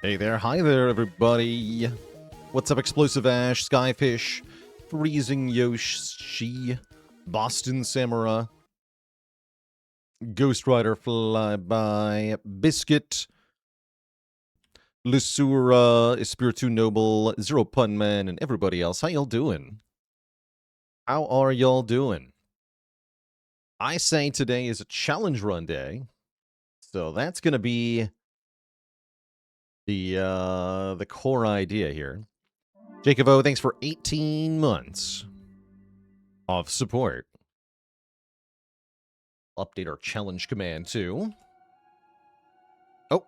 Hey there, hi there, everybody. What's up, Explosive Ash, Skyfish, Freezing Yoshi, Boston Samurai, Ghost Rider Flyby, Biscuit, Lysura, Espiritu Noble, Zero Pun Man, and everybody else. How y'all doing? How are y'all doing? I say today is a challenge run day, so that's gonna be the core idea here. Jacob O, thanks for 18 months of support. Update our challenge command too. Oh.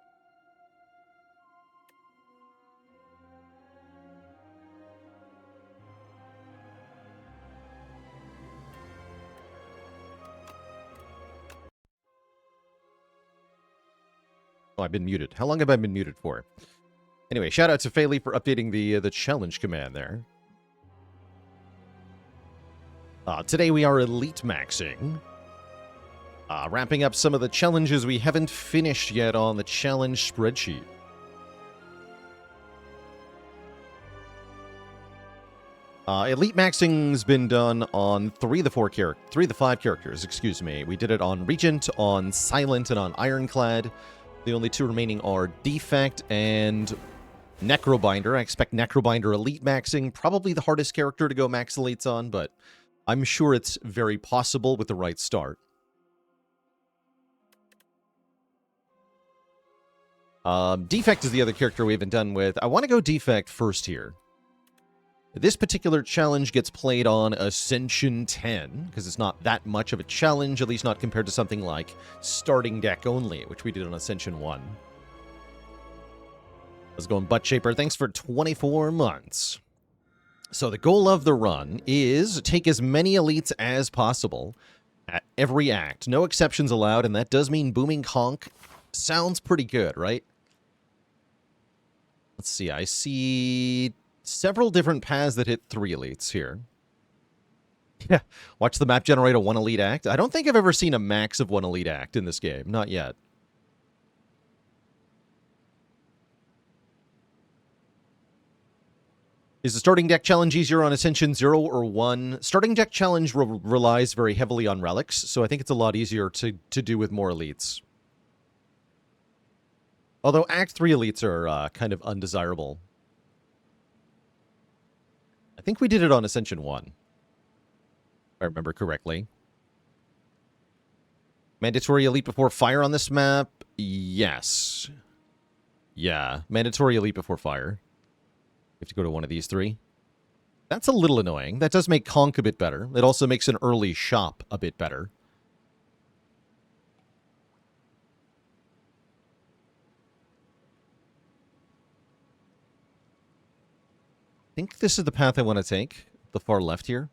Oh, I've been muted. How long have I been muted for? Anyway, shout out to Faley for updating the challenge command there. Today we are Elitemaxxing. Wrapping up some of the challenges we haven't finished yet on the challenge spreadsheet. Elitemaxxing's been done on three of the five characters, excuse me. We did it on Regent, on Silent, and on Ironclad. The only two remaining are Defect and Necrobinder. I expect Necrobinder Elitemaxxing, probably the hardest character to go max elites on, but I'm sure it's very possible with the right start. Defect is the other character we haven't done with. I want to go Defect first here. This particular challenge gets played on Ascension 10, because it's not that much of a challenge, at least not compared to something like Starting Deck Only, which we did on Ascension 1. How's it going, Butt Shaper? Thanks for 24 months. So the goal of the run is take as many elites as possible at every act. No exceptions allowed, and that does mean Booming Conch sounds pretty good, right? Let's see, I see several different paths that hit 3 elites here. Yeah, watch the map generate a 1 elite act. I don't think I've ever seen a max of 1 elite act in this game. Not yet. Is the starting deck challenge easier on Ascension 0 or 1? Starting deck challenge relies very heavily on relics, so I think it's a lot easier to do with more elites. Although Act 3 elites are kind of undesirable. I think we did it on Ascension 1, if I remember correctly. Mandatory elite before fire on this map? Yes. Yeah, mandatory elite before fire. You have to go to one of these 3. That's a little annoying. That does make Conch a bit better. It also makes an early shop a bit better. I think this is the path I want to take, the far left here.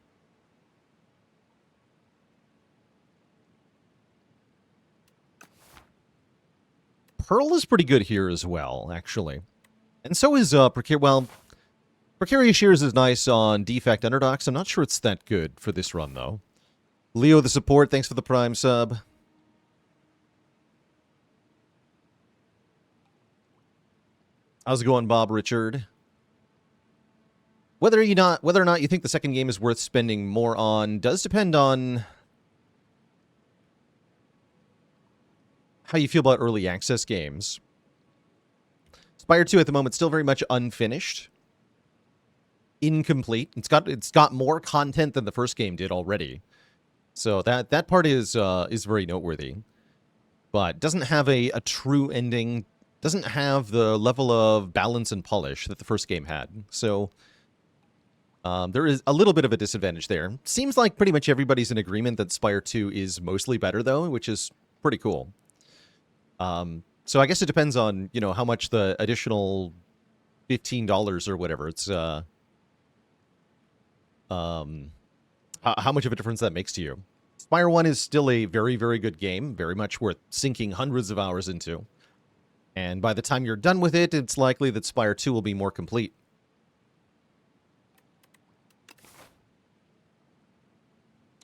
Pearl is pretty good here as well, actually. And so is Precarious Shears is nice on Defect Underdogs. I'm not sure it's that good for this run, though. Leo the support, thanks for the Prime sub. How's it going, Bob Richard? Whether or not you think the second game is worth spending more on does depend on how you feel about early access games. Spire 2 at the moment still very much unfinished. Incomplete. It's got more content than the first game did already. So that part is very noteworthy. But doesn't have a true ending, doesn't have the level of balance and polish that the first game had. So there is a little bit of a disadvantage there. Seems like pretty much everybody's in agreement that Spire 2 is mostly better, though, which is pretty cool. So I guess it depends on, you know, how much the additional $15 or whatever, it's, how much of a difference that makes to you. Spire 1 is still a very, very good game, very much worth sinking hundreds of hours into. And by the time you're done with it, it's likely that Spire 2 will be more complete.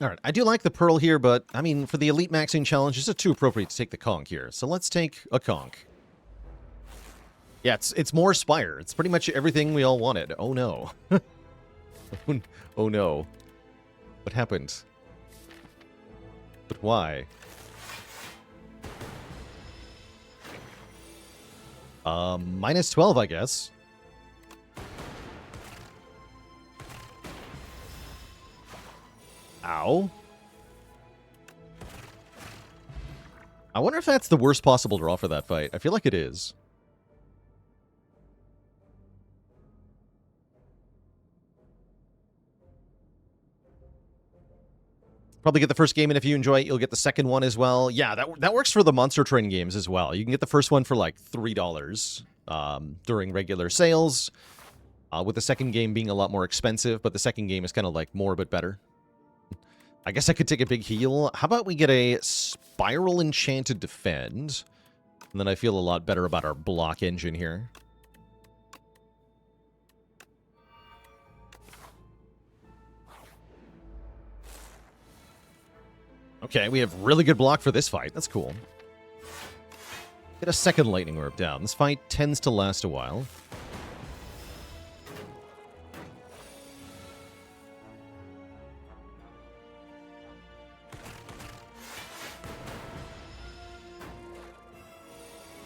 Alright, I do like the Pearl here, but, I mean, for the Elitemaxxing challenge, it's too appropriate to take the Conch here. So let's take a Conch. Yeah, it's more Spire. It's pretty much everything we all wanted. Oh no. Oh no. What happened? But why? Minus 12, I guess. Ow. I wonder if that's the worst possible draw for that fight. I feel like it is. Probably get the first game, and if you enjoy it, you'll get the second one as well. Yeah, that works for the Monster Train games as well. You can get the first one for like $3 during regular sales, with the second game being a lot more expensive, but the second game is kind of like more but better. I guess I could take a big heal. How about we get a Spiral Enchanted Defend? And then I feel a lot better about our block engine here. Okay, we have really good block for this fight. That's cool. Get a second Lightning Orb down. This fight tends to last a while.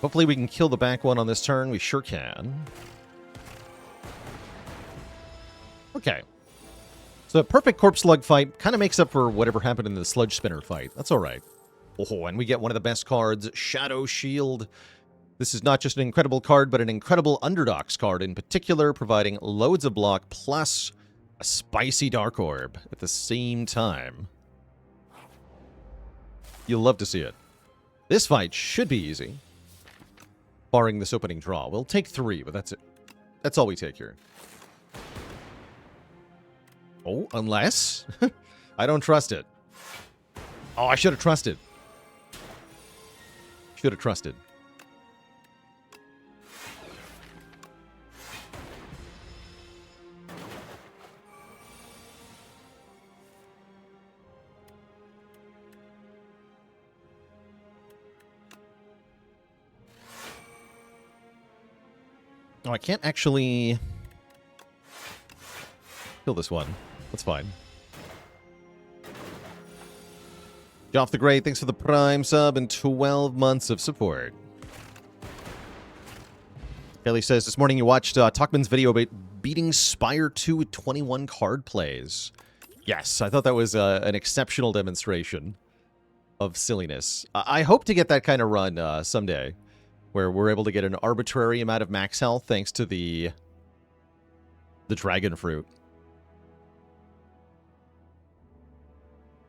Hopefully we can kill the back one on this turn. We sure can. Okay. So a perfect Corpse Slug fight kind of makes up for whatever happened in the Sludge Spinner fight. That's all right. Oh, and we get one of the best cards, Shadow Shield. This is not just an incredible card, but an incredible Underdogs card in particular, providing loads of block plus a spicy Dark Orb at the same time. You'll love to see it. This fight should be easy. Barring this opening draw. We'll take 3, but that's it. That's all we take here. Oh, unless... I don't trust it. Oh, I should have trusted. Should have trusted. Oh, I can't actually kill this one. That's fine. Joff the Great, thanks for the Prime sub and 12 months of support. Kelly says, this morning you watched Talkman's video about beating Spire 2 with 21 card plays. Yes, I thought that was an exceptional demonstration of silliness. I hope to get that kind of run someday, where we're able to get an arbitrary amount of max health thanks to the Dragon Fruit.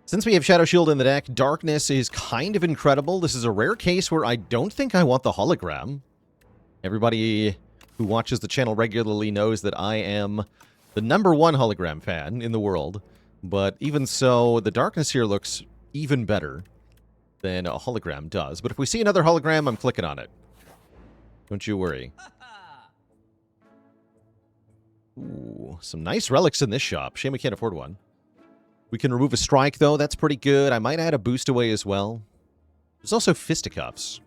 Since we have Shadow Shield in the deck, Darkness is kind of incredible. This is a rare case where I don't think I want the hologram. Everybody who watches the channel regularly knows that I am the #1 hologram fan in the world. But even so, the Darkness here looks even better than a hologram does. But if we see another hologram, I'm clicking on it. Don't you worry. Ooh, some nice relics in this shop. Shame we can't afford one. We can remove a strike, though. That's pretty good. I might add a boost away as well. There's also Fisticuffs.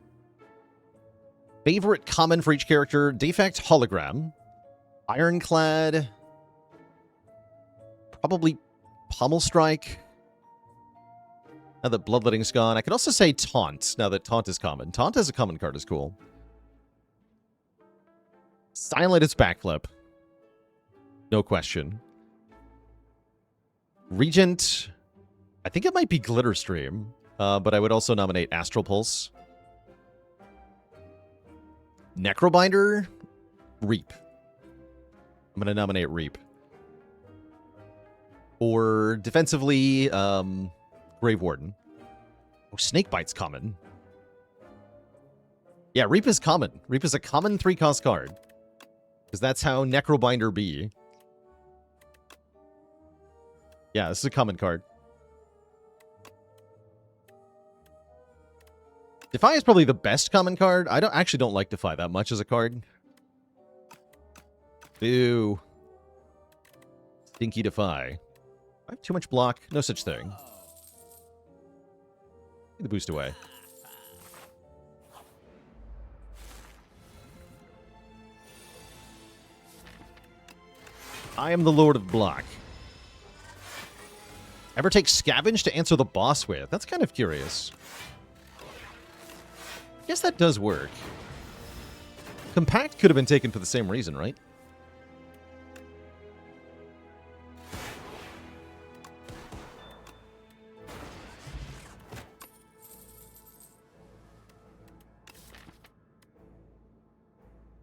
Favorite common for each character. Defect, Hologram. Ironclad. Probably Pommel Strike. Now that Bloodletting's gone. I could also say Taunt, now that Taunt is common. Taunt as a common card is cool. Silent its backflip. No question. Regent. I think it might be Glitterstream, but I would also nominate Astral Pulse. Necrobinder. Reap. I'm going to nominate Reap. Or defensively, Grave Warden. Oh, Snakebite's common. Yeah, Reap is common. Reap is a common 3-cost card. Because that's how Necrobinder be. Yeah, this is a common card. Defy is probably the best common card. I actually don't like Defy that much as a card. Ew. Stinky Defy. I have too much block. No such thing. Get the boost away. I am the Lord of Black. Ever take Scavenge to answer the boss with? That's kind of curious. I guess that does work. Compact could have been taken for the same reason, right?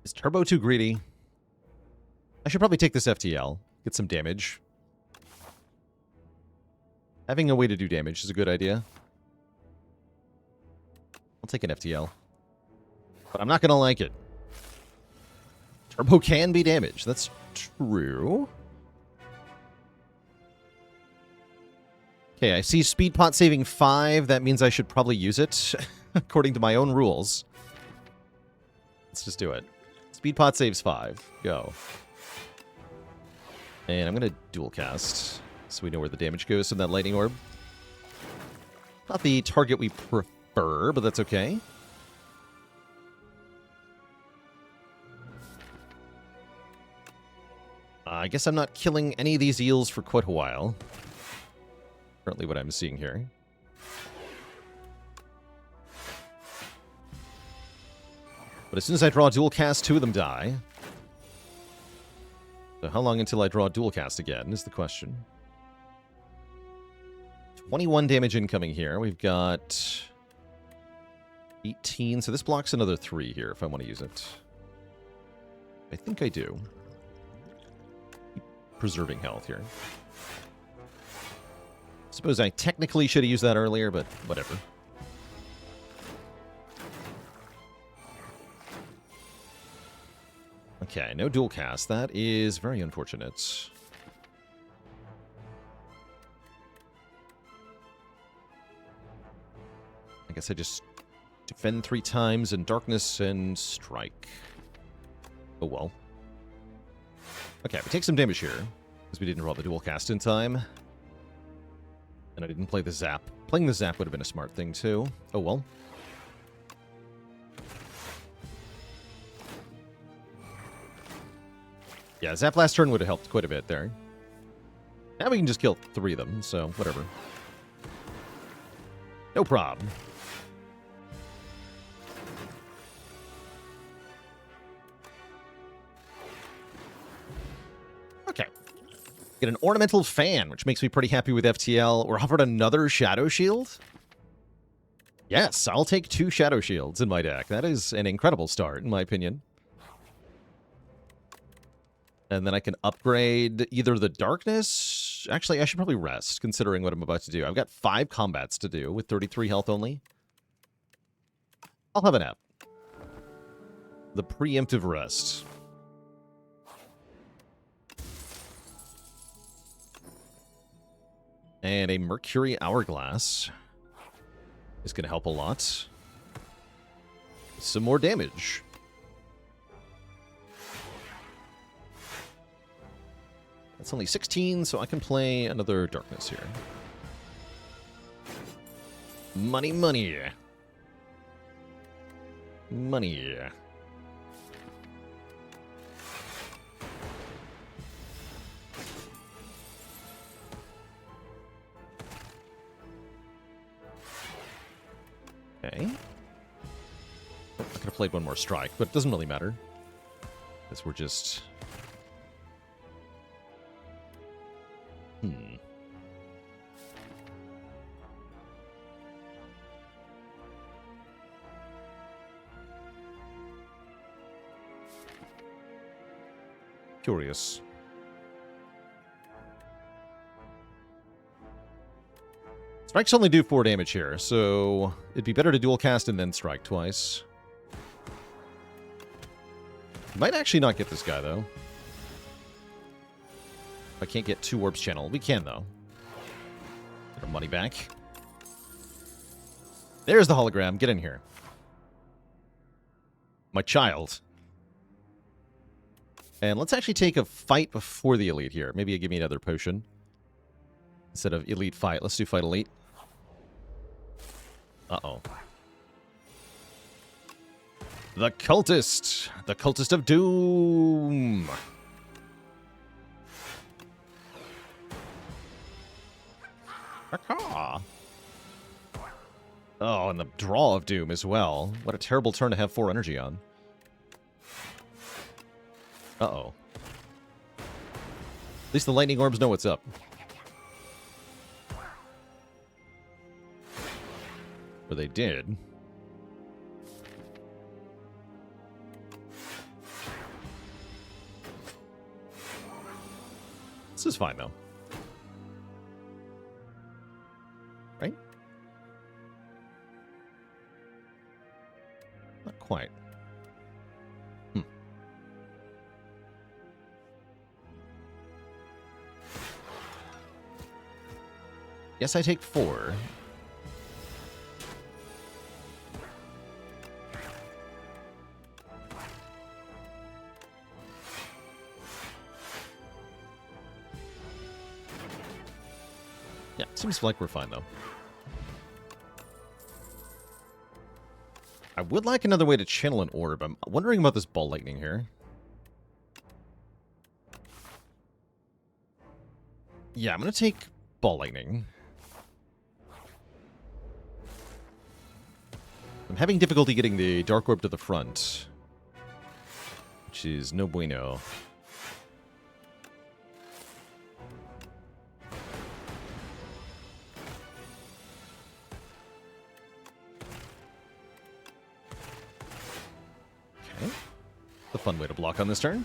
Is Turbo too greedy? I should probably take this FTL. Get some damage. Having a way to do damage is a good idea. I'll take an FTL. But I'm not going to like it. Turbo can be damaged. That's true. Okay, I see speed pot saving 5. That means I should probably use it, according to my own rules. Let's just do it. Speed pot saves 5. Go. And I'm going to dual cast, so we know where the damage goes from that lightning orb. Not the target we prefer, but that's okay. I guess I'm not killing any of these eels for quite a while. Currently what I'm seeing here. But as soon as I draw a dual cast, 2 of them die. So how long until I draw a dual cast again is the question. 21 damage incoming here. We've got 18. So this blocks another 3 here if I want to use it. I think I do. Keep preserving health here. Suppose I technically should have used that earlier, but whatever. Okay, no dual cast. That is very unfortunate. I guess I just defend 3 times in darkness and strike. Oh well. Okay, we take some damage here, because we didn't draw the dual cast in time. And I didn't play the zap. Playing the zap would have been a smart thing, too. Oh well. Yeah, zap last turn would have helped quite a bit there. Now we can just kill 3 of them, so whatever. No problem. Okay. Get an ornamental fan, which makes me pretty happy with FTL. We're offered another Shadow Shield. Yes, I'll take 2 Shadow Shields in my deck. That is an incredible start, in my opinion. And then I can upgrade either the darkness... Actually, I should probably rest, considering what I'm about to do. I've got 5 combats to do with 33 health only. I'll have a nap. The preemptive rest. And a Mercury Hourglass is going to help a lot. Some more damage. That's only 16, so I can play another darkness here. Money, money. Money. Okay. I could have played one more strike, but it doesn't really matter. Because we're just... Curious. Strikes only do 4 damage here, so it'd be better to dual cast and then strike twice. Might actually not get this guy, though. I can't get 2 orbs channel. We can, though. Get our money back. There's the hologram. Get in here. My child. And let's actually take a fight before the elite here. Maybe give me another potion. Instead of elite fight, let's do fight elite. Uh-oh. The cultist! The cultist of doom! Caw. Oh, and the draw of Doom as well. What a terrible turn to have 4 energy on. Uh-oh. At least the lightning orbs know what's up. Or they did. This is fine, though. Right? Not quite. Yes, I take 4. Yeah, seems like we're fine, though. I would like another way to channel an orb. I'm wondering about this ball lightning here. Yeah, I'm going to take ball lightning. I'm having difficulty getting the dark orb to the front, which is no bueno. Okay. A fun way to block on this turn.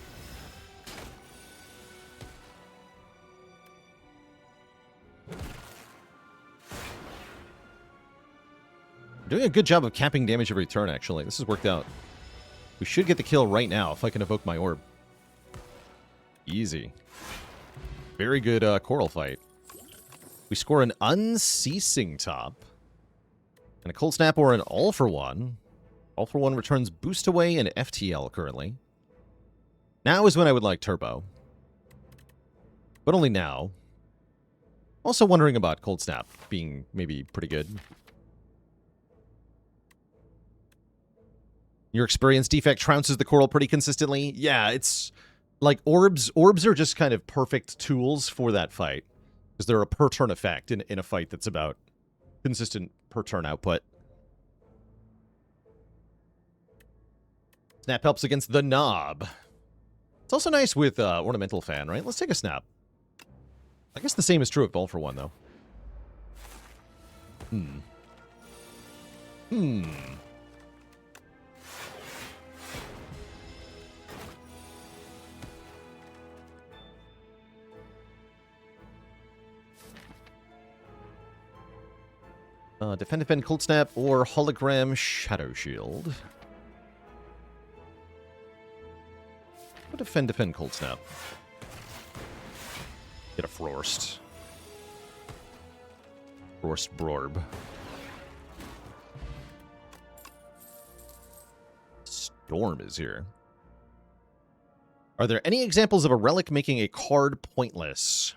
Doing a good job of capping damage every turn, actually. This has worked out. We should get the kill right now if I can evoke my orb. Easy. Very good coral fight. We score an Unceasing top. And a Cold Snap or an All for One. All for One returns Boost Away and FTL currently. Now is when I would like Turbo. But only now. Also wondering about Cold Snap being maybe pretty good. Your experience, Defect trounces the coral pretty consistently. Yeah, it's like orbs. Orbs are just kind of perfect tools for that fight. Because they're a per-turn effect in a fight that's about consistent per-turn output. Snap helps against the knob. It's also nice with Ornamental Fan, right? Let's take a snap. I guess the same is true of All for One, though. Defend, Cold Snap, or Hologram Shadow Shield. What defend, Cold Snap? Get a Frost. Frost Brorb. Storm is here. Are there any examples of a relic making a card pointless?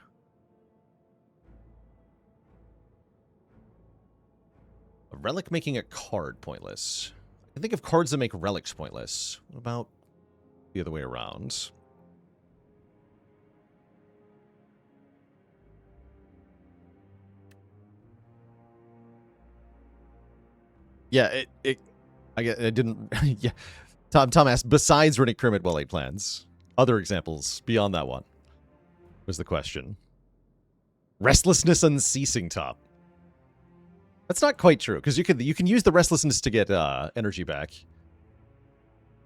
A relic making a card pointless. I can think of cards that make relics pointless. What about the other way around? Yeah, I didn't. Yeah, Tom asked. Besides running Kermit well-laid plans, other examples beyond that one was the question. Restlessness Unceasing top. That's not quite true, because you can use the Restlessness to get energy back.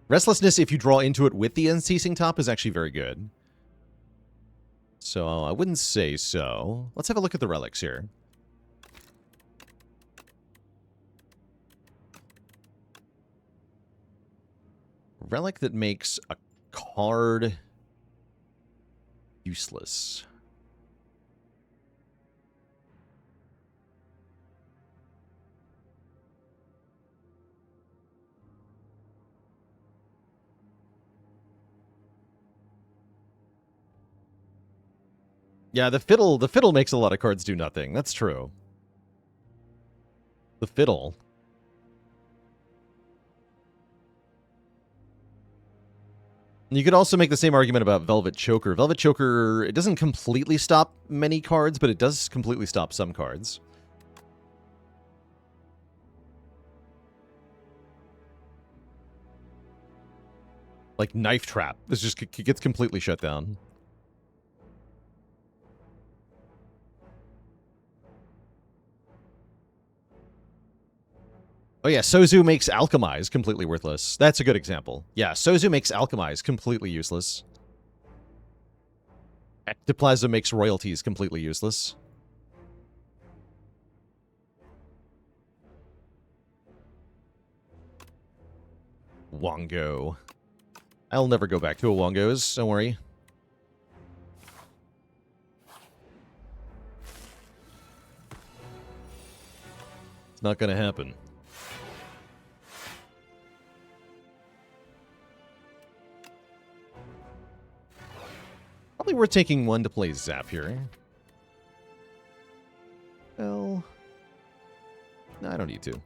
Restlessness, if you draw into it with the Unceasing top, is actually very good. So I wouldn't say so. Let's have a look at the relics here. Relic that makes a card useless. Yeah, the fiddle makes a lot of cards do nothing. That's true. The fiddle. You could also make the same argument about Velvet Choker. Velvet Choker, it doesn't completely stop many cards, but it does completely stop some cards. Like, Knife Trap. This just gets completely shut down. Oh yeah, Sozu makes Alchemize completely worthless. That's a good example. Yeah, Sozu makes Alchemize completely useless. Ectoplasm makes Royalties completely useless. Wongo. I'll never go back to a Wongo's, don't worry. It's not gonna happen. Probably worth taking one to play Zap here. Well... no, I don't need to. I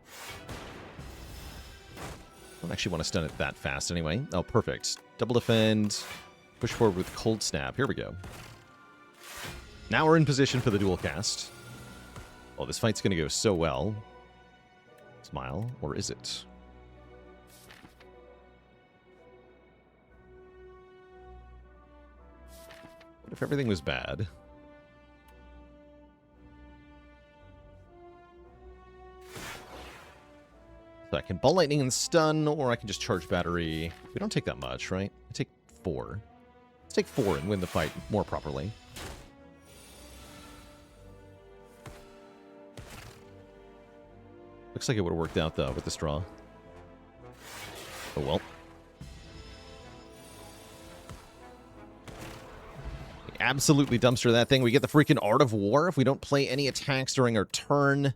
don't actually want to stun it that fast anyway. Oh, perfect. Double defend. Push forward with Cold Snap. Here we go. Now we're in position for the dual cast. Oh, this fight's going to go so well. Smile. Or is it? What if everything was bad? So I can Ball Lightning and Stun, or I can just charge Battery. We don't take that much, right? I take 4. Let's take 4 and win the fight more properly. Looks like it would have worked out, though, with the straw. Oh, well. We absolutely dumpster that thing. We get the freaking Art of War if we don't play any attacks during our turn.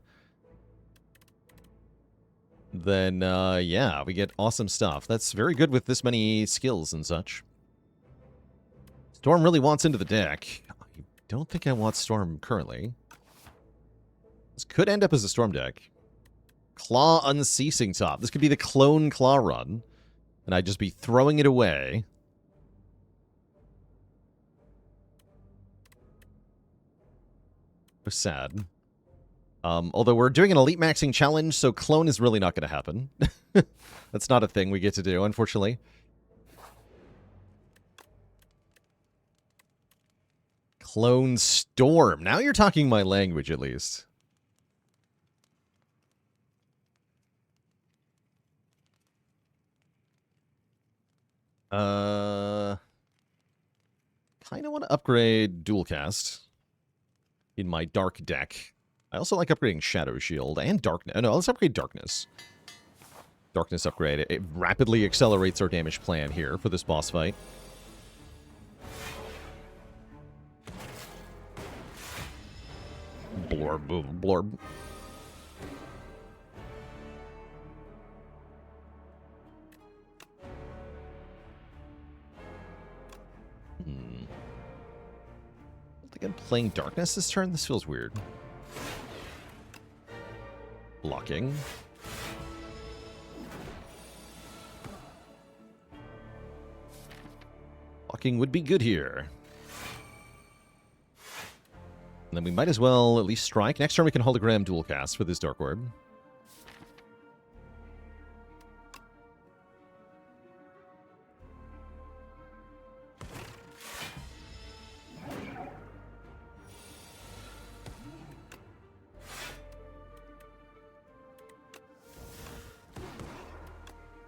Then, yeah, we get awesome stuff. That's very good with this many skills and such. Storm really wants into the deck. I don't think I want Storm currently. This could end up as a Storm deck. Claw Unceasing top. This could be the clone Claw run. And I'd just be throwing it away. So sad. Although we're doing an Elitemaxxing challenge, so clone is really not going to happen. That's not a thing we get to do, unfortunately. Clone Storm. Now you're talking my language, at least. Kind of want to upgrade Dual Cast in my Dark deck. I also like upgrading Shadow Shield and Darkness. No, let's upgrade Darkness. Darkness upgrade. It rapidly accelerates our damage plan here for this boss fight. Blorb, blorb. I think I'm playing Darkness this turn. This feels weird. Blocking. Blocking would be good here. And then we might as well at least strike. Next turn we can hologram dual cast with this Dark Orb.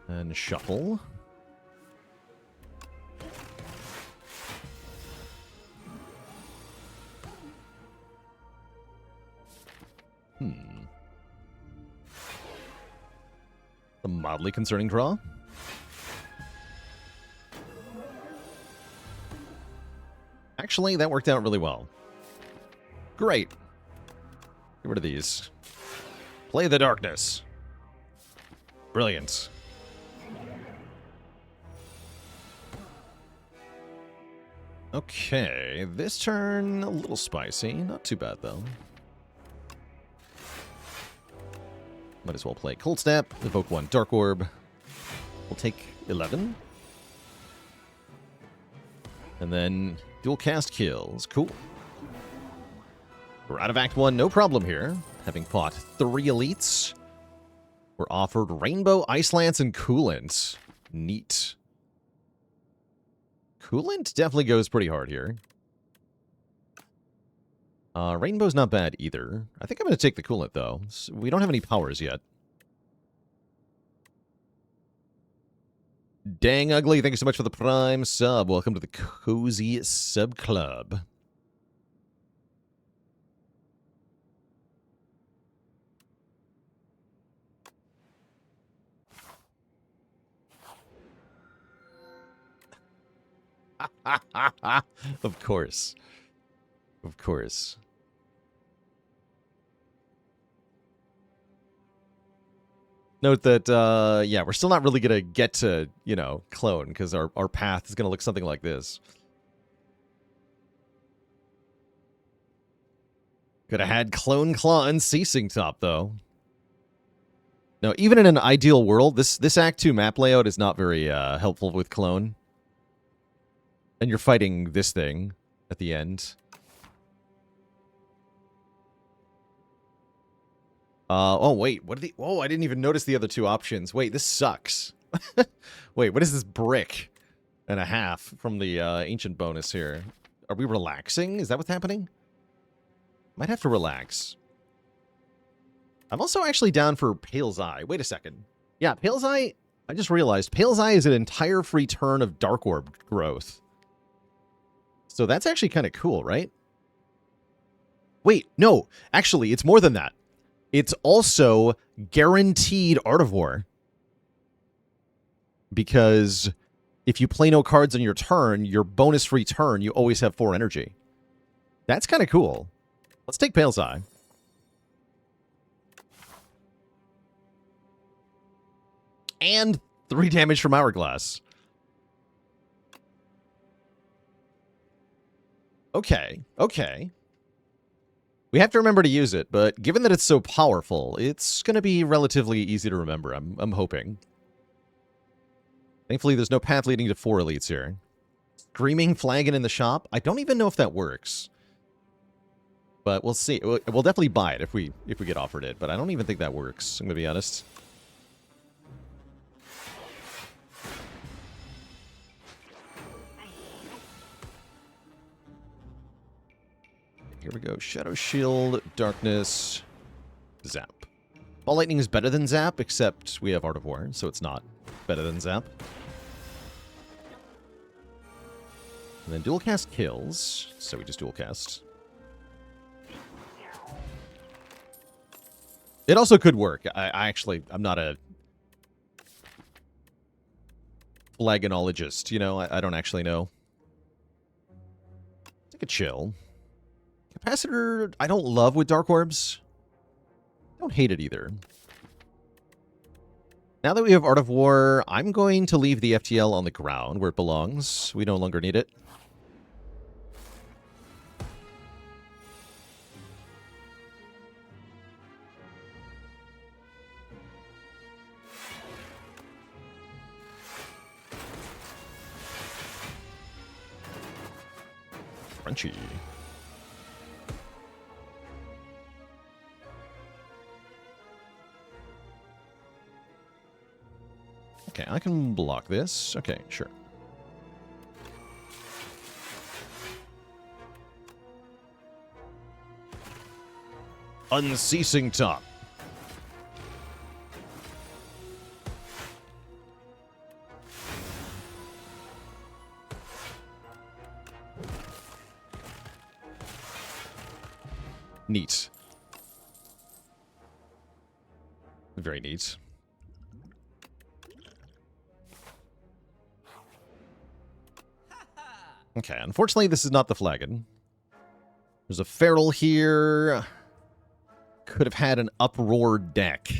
And shuffle. A mildly concerning draw. Actually, that worked out really well. Great. Get rid of these. Play the Darkness. Brilliant. Okay, this turn a little spicy. Not too bad, though. Might as well play Cold Snap, evoke 1 Dark Orb. We'll take 11. And then dual cast kills. Cool. We're out of Act 1, no problem here. Having fought 3 elites. We're offered Rainbow, Ice Lance, and Coolant. Neat. Coolant definitely goes pretty hard here. Rainbow's not bad either. I think I'm going to take the coolant, though. We don't have any powers yet. Dang Ugly, thank you so much for the Prime sub. Welcome to the Cozy Sub Club. Of course. Of course. Note that, yeah, we're still not really going to get to, you know, clone, because our path is going to look something like this. Could have had Clone Claw Unceasing Top, though. No, even in an ideal world, this Act 2 map layout is not very helpful with clone. And you're fighting this thing at the end. Oh, wait, what are the... Oh, I didn't even notice the other two options. Wait, this sucks. Wait, what is this brick and a half from the ancient bonus here? Are we relaxing? Is that what's happening? Might have to relax. I'm also actually down for Pale's Eye. Wait a second. Yeah, Pale's Eye, I just realized, Pale's Eye is an entire free turn of Dark Orb growth. So that's actually kind of cool, right? Wait, no. Actually, it's more than that. It's also guaranteed Art of War. Because if you play no cards on your turn, your bonus free turn, you always have 4 energy. That's kind of cool. Let's take Pale's Eye. And 3 damage from Hourglass. Okay, okay. We have to remember to use it, but given that it's so powerful, it's going to be relatively easy to remember, I'm hoping. Thankfully, there's no path leading to 4 elites here. Screaming Flagon in the shop? I don't even know if that works. But we'll see. We'll definitely buy it if we get offered it, but I don't even think that works, I'm going to be honest. Here we go. Shadow Shield, Darkness, Zap. Ball Lightning is better than Zap, except we have Art of War, so it's not better than Zap. And then Dual Cast kills, so we just Dual Cast. It also could work. I'm not a Flagonologist, you know? I don't actually know. Take a chill. Capacitor, I don't love with Dark Orbs. I don't hate it either. Now that we have Art of War, I'm going to leave the FTL on the ground where it belongs. We no longer need it. Crunchy. Okay, I can block this. Okay, sure. Unceasing Top. Neat. Very neat. Okay, unfortunately, this is not the Flagon. There's a Feral here. Could have had an Uproar deck.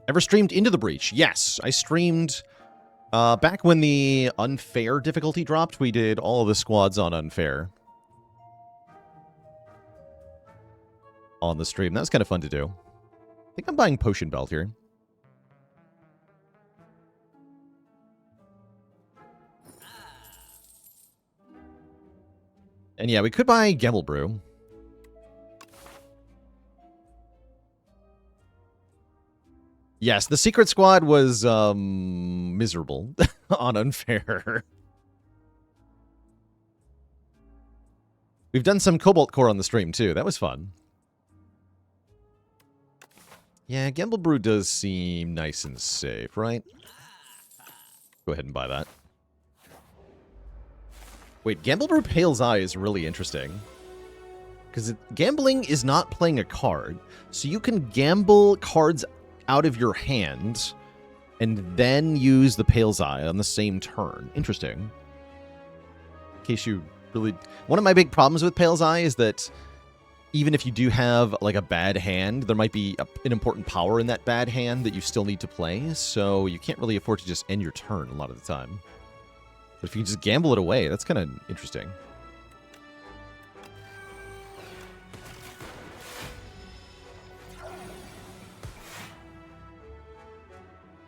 Ever streamed Into the Breach? Yes, I streamed back when the Unfair difficulty dropped. We did all of the squads on Unfair on the stream. That was kind of fun to do. I think I'm buying Potion Belt here. And yeah, we could buy Gamble Brew. Yes, the secret squad was miserable on Unfair. We've done some Cobalt Core on the stream, too. That was fun. Yeah, Gamble Brew does seem nice and safe, right? Go ahead and buy that. Wait, Gamble Brew Pale's Eye is really interesting. Because gambling is not playing a card. So you can gamble cards out of your hand and then use the Pale's Eye on the same turn. Interesting. In case you really... One of my big problems with Pale's Eye is that even if you do have like a bad hand, there might be an important power in that bad hand that you still need to play, so you can't really afford to just end your turn a lot of the time. But if you can just gamble it away, that's kind of interesting.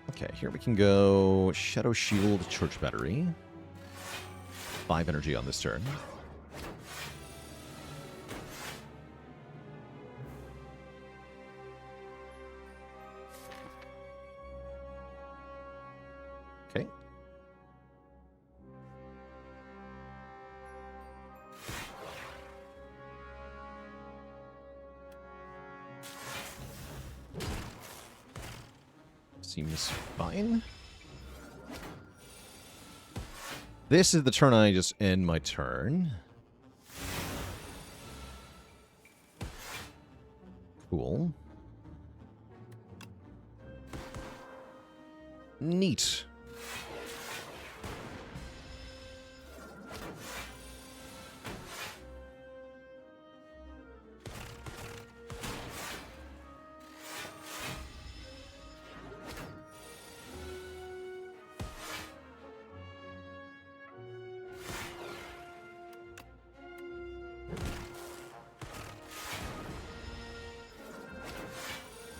Okay, here we can go Shadow Shield, Church Battery. 5 energy on this turn. Okay. Seems fine. This is the turn I just end my turn. Cool. Neat.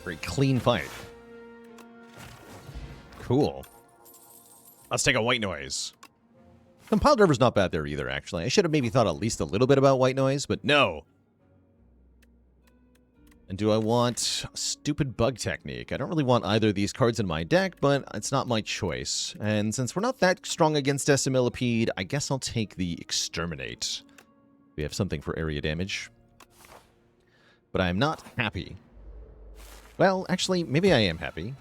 Very clean fight. Cool. Let's take a white noise. Compile driver's not bad there either, actually. I should have maybe thought at least a little bit about white noise, but no. And do I want stupid bug technique? I don't really want either of these cards in my deck, but it's not my choice. And since we're not that strong against Decimillipede, I guess I'll take the exterminate. We have something for area damage. But I am not happy. Well, actually, maybe I am happy.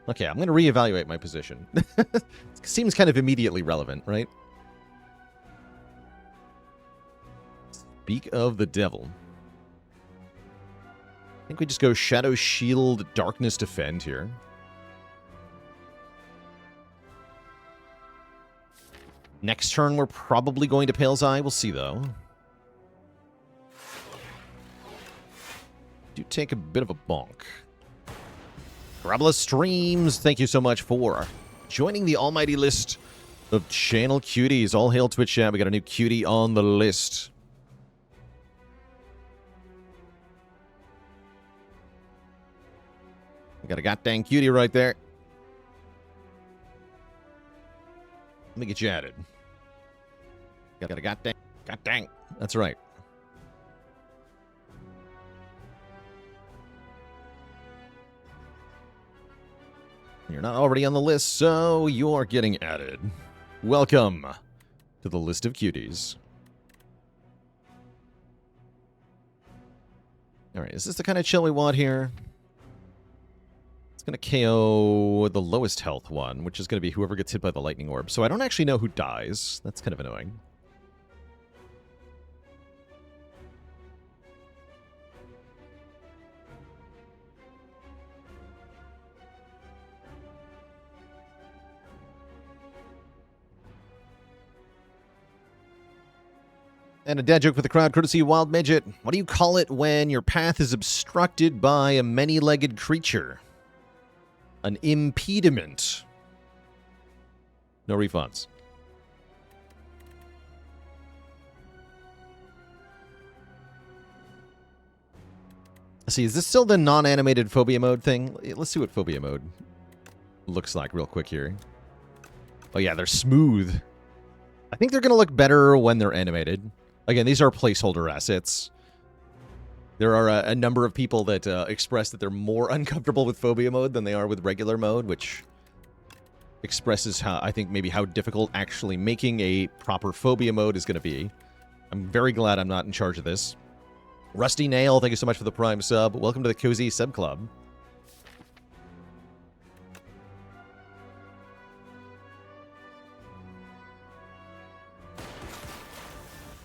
Okay, I'm going to reevaluate my position. Seems kind of immediately relevant, right? Speak of the devil. I think we just go Shadow Shield, Darkness Defend here. Next turn, we're probably going to Pale's Eye. We'll see, though. Do take a bit of a bonk. Parabola Streams, thank you so much for joining the almighty list of channel cuties. All hail Twitch chat. We got a new cutie on the list. We got a goddamn cutie right there. Let me get you added. Got a goddamn. That's right. You're not already on the list, so you're getting added. Welcome to the list of cuties. Alright, is this the kind of chill we want here? It's going to KO the lowest health one, which is going to be whoever gets hit by the lightning orb. So I don't actually know who dies. That's kind of annoying. And a dad joke for the crowd, courtesy of Wild Midget. What do you call it when your path is obstructed by a many-legged creature? An impediment. No refunds. Let's see, is this still the non-animated phobia mode thing? Let's see what phobia mode looks like real quick here. Oh yeah, they're smooth. I think they're going to look better when they're animated. Again, these are placeholder assets. There are a number of people that express that they're more uncomfortable with phobia mode than they are with regular mode, which expresses how, I think, maybe how difficult actually making a proper phobia mode is going to be. I'm very glad I'm not in charge of this. Rusty Nail, thank you so much for the Prime sub. Welcome to the Cozy Sub Club.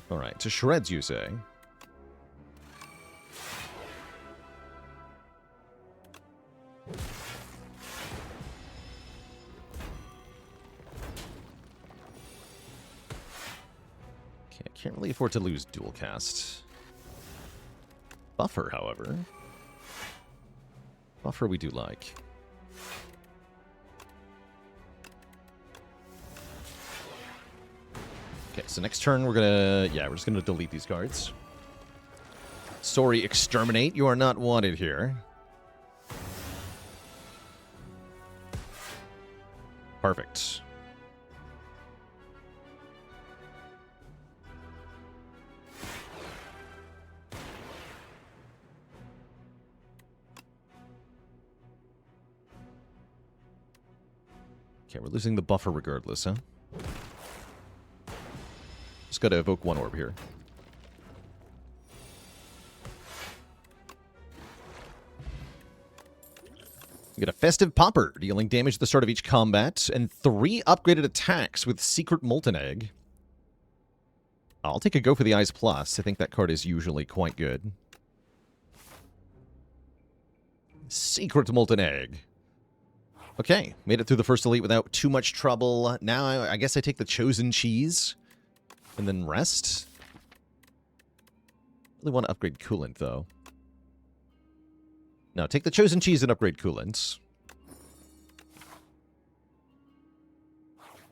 All right, to shreds, you say? Okay, I can't really afford to lose dual cast. Buffer, however. Buffer we do like. Okay, so next turn we're gonna... Yeah, we're just gonna delete these cards. Sorry, Exterminate. You are not wanted here. Perfect. Okay, we're losing the buffer regardless, huh? Just gotta evoke one orb here. You get a Festive Popper, dealing damage at the start of each combat, and 3 upgraded attacks with Secret Molten Egg. I'll take a go for the Eyes Plus. I think that card is usually quite good. Secret Molten Egg. Okay, made it through the first elite without too much trouble. Now I guess I take the Chosen Cheese. And then rest. Really want to upgrade Coolant, though. No, take the Chosen Cheese and upgrade Coolant.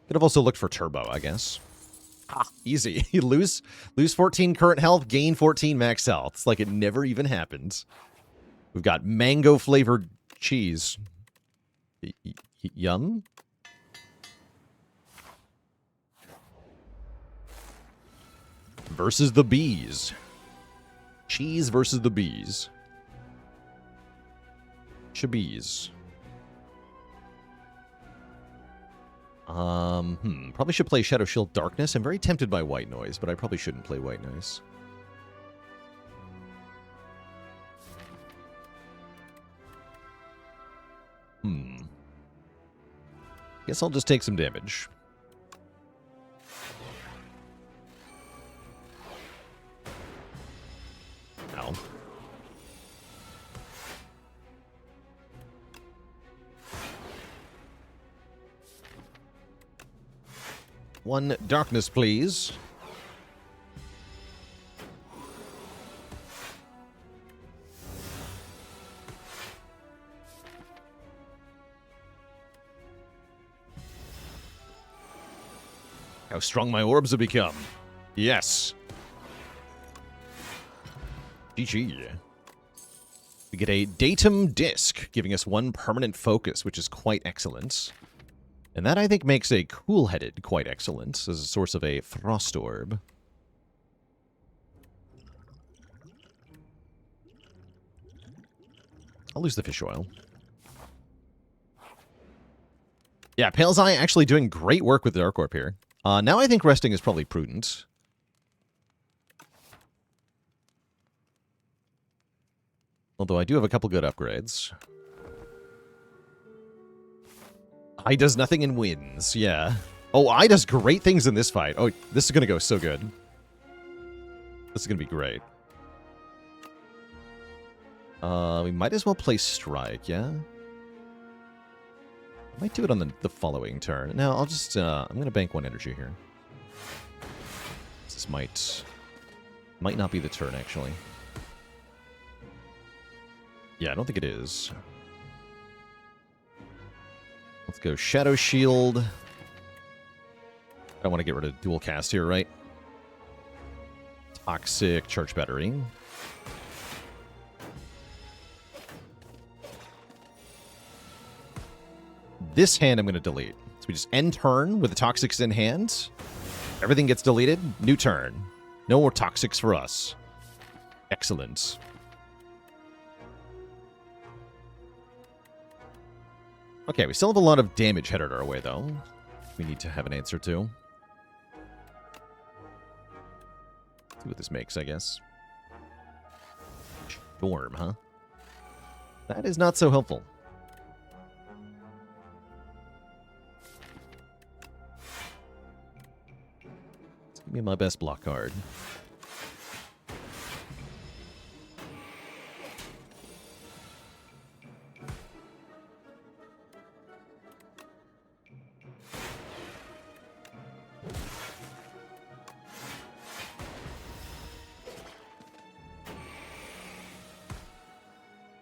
Could have also looked for Turbo, I guess. Ah, easy. You lose 14 current health, gain 14 max health. It's like it never even happened. We've got mango-flavored cheese. Yum? Versus the bees. Cheese versus the bees. Chabees. Probably should play Shadow Shield Darkness. I'm very tempted by White Noise, but I probably shouldn't play White Noise. Guess I'll just take some damage. Ow. One darkness, please. How strong my orbs have become. Yes. GG. We get a Datum Disc, giving us 1 permanent focus, which is quite excellent. And that, I think, makes a Cool-Headed quite excellent as a source of a Frost Orb. I'll lose the fish oil. Yeah, Pale's Eye actually doing great work with the Dark Orb here. Now I think resting is probably prudent. Although I do have a couple good upgrades. Eye does nothing and wins, yeah. Oh, Eye does great things in this fight. Oh, this is going to go so good. This is going to be great. We might as well play Strike, yeah? I might do it on the following turn. No, I'll just, I'm going to bank 1 energy here. This might not be the turn, actually. Yeah, I don't think it is. Let's go Shadow Shield. I want to get rid of dual cast here, right? Toxic Charge Battery. This hand I'm going to delete. So we just end turn with the Toxics in hand. Everything gets deleted. New turn. No more Toxics for us. Excellent. Okay, we still have a lot of damage headed our way, though. We need to have an answer to. See what this makes, I guess. Storm, huh? That is not so helpful. Let's give me my best block card.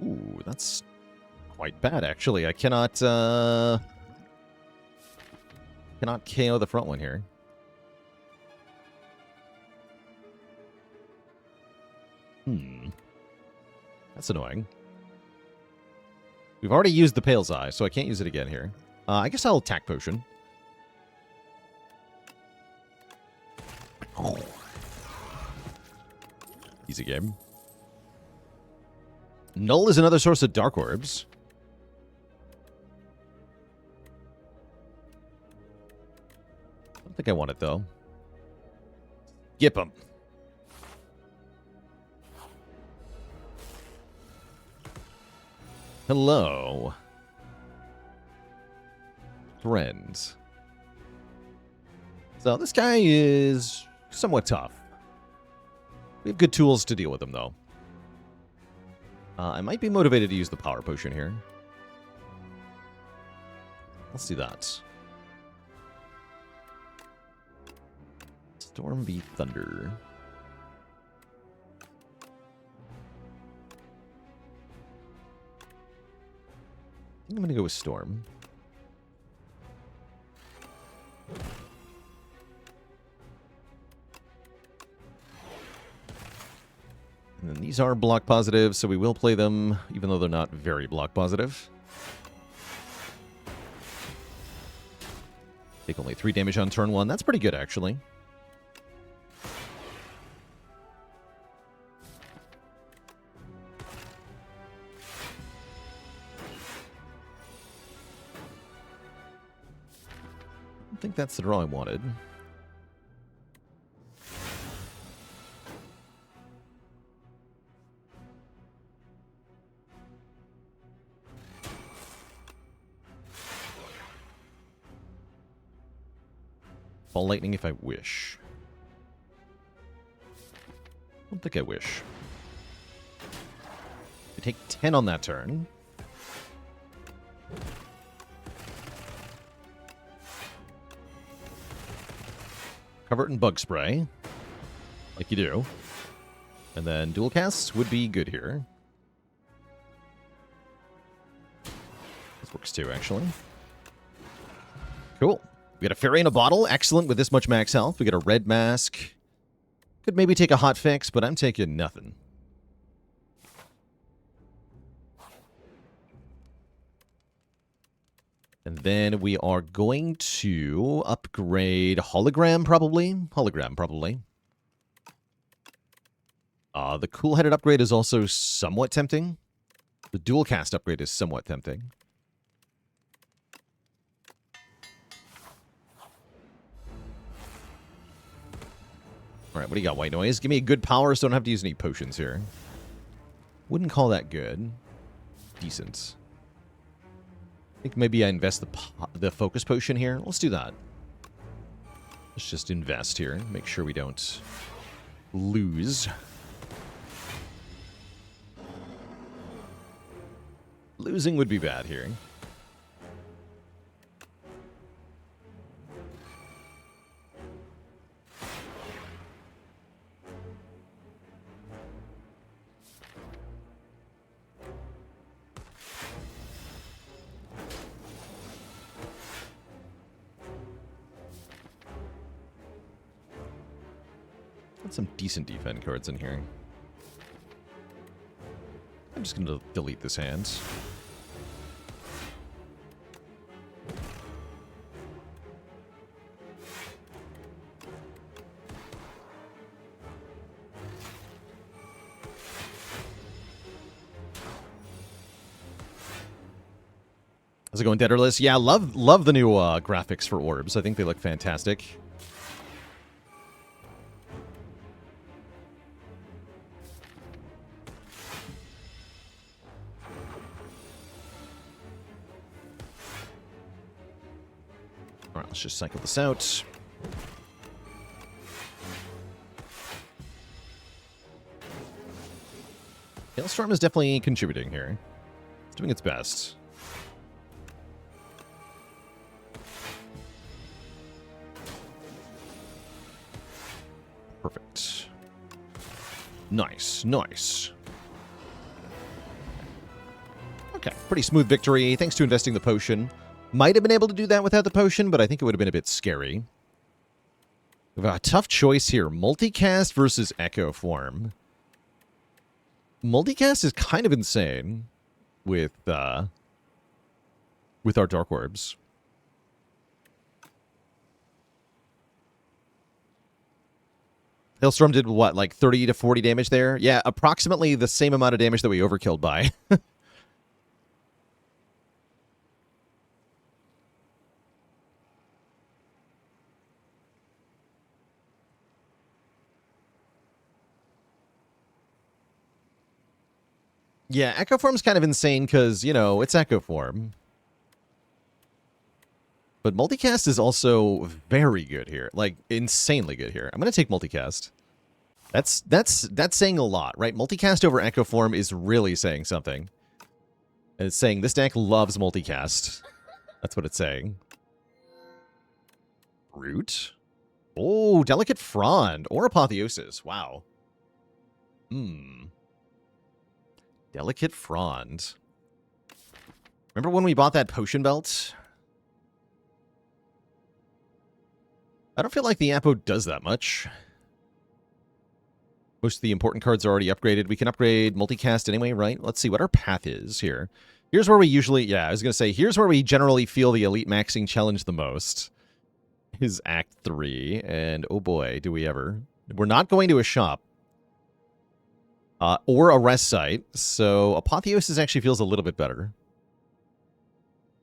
Ooh, that's quite bad, actually. I cannot KO the front one here. That's annoying. We've already used the Pale's Eye, so I can't use it again here. I guess I'll attack potion. Oh. Easy game. Null is another source of dark orbs. I don't think I want it, though. Gip 'em. Hello. Friends. So this guy is somewhat tough. We have good tools to deal with him, though. I might be motivated to use the power potion here. Let's do that. Storm v. Thunder. I think I'm going to go with Storm. And then these are block positive, so we will play them, even though they're not very block positive. Take only 3 damage on turn 1. That's pretty good, actually. I think that's the draw I wanted. Ball lightning if I wish. I don't think I wish. We take 10 on that turn. Cover it in bug spray. Like you do. And then dual casts would be good here. This works too, actually. Cool. We got a fairy in a bottle. Excellent with this much max health. We got a red mask. Could maybe take a hot fix, but I'm taking nothing. And then we are going to upgrade Hologram, probably. Hologram, probably. The cool-headed upgrade is also somewhat tempting. The dual cast upgrade is somewhat tempting. Alright, what do you got, White Noise? Give me a good power so I don't have to use any potions here. Wouldn't call that good. Decent. I think maybe I invest the focus potion here. Let's do that. Let's just invest here. Make sure we don't lose. Losing would be bad here. Some decent defend cards in here. I'm just going to delete this hand. How's it going, Deaderless? Yeah, love the new graphics for orbs. I think they look fantastic. All right, let's just cycle this out. Hailstorm is definitely contributing here. It's doing its best. Perfect. Nice, nice. Okay, pretty smooth victory. Thanks to investing the potion. Might have been able to do that without the potion, but I think it would have been a bit scary. We have a tough choice here. Multicast versus Echo Form. Multicast is kind of insane with our Dark Orbs. Hailstorm did what, like 30 to 40 damage there? Yeah, approximately the same amount of damage that we overkilled by. Yeah, Echo Form's kind of insane because, you know, it's Echo Form. But Multicast is also very good here. Like, insanely good here. I'm going to take Multicast. That's saying a lot, right? Multicast over Echo Form is really saying something. And it's saying this deck loves Multicast. That's what it's saying. Root? Oh, Delicate Frond. Or Apotheosis. Wow. Delicate Frond. Remember when we bought that potion belt? I don't feel like the Apo does that much. Most of the important cards are already upgraded. We can upgrade Multicast anyway, right? Let's see what our path is here. Here's where we usually... Yeah, I was going to say, here's where we generally feel the Elitemaxxing challenge the most. Is Act 3. And oh boy, do we ever. We're not going to a shop. Or a rest site. So Apotheosis actually feels a little bit better.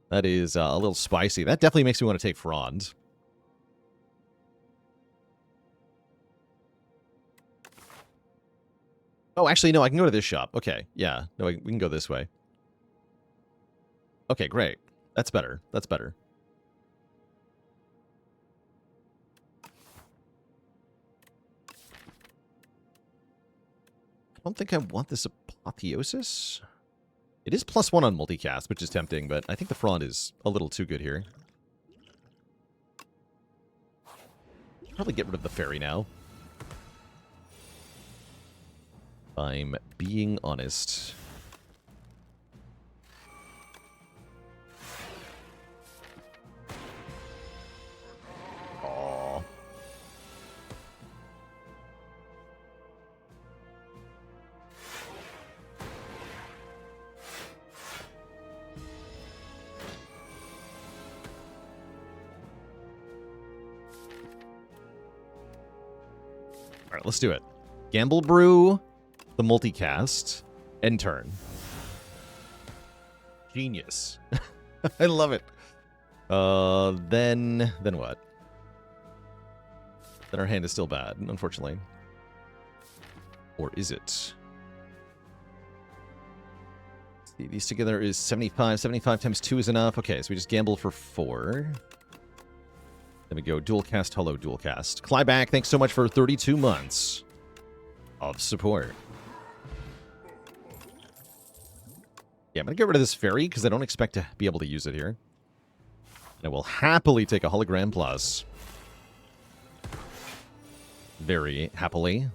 That is a little spicy. That definitely makes me want to take Frond. Oh, actually, no, I can go to this shop. Okay, yeah. No, we can go this way. Okay, great. That's better. That's better. I don't think I want this Apotheosis. It is +1 on multicast, which is tempting, but I think the Frond is a little too good here. Probably get rid of the fairy now. If I'm being honest. Aww. Alright, let's do it. Gamble Brew, the multicast, end turn. Genius. I love it. Then what? Then our hand is still bad, unfortunately. Or is it? See, these together is 75. 75 times 2 is enough. Okay, so we just gamble for 4. Then we go dual cast, hello, dual cast. Clyback, thanks so much for 32 months of support. Yeah, I'm going to get rid of this fairy because I don't expect to be able to use it here. And I will happily take a hologram plus. Very happily.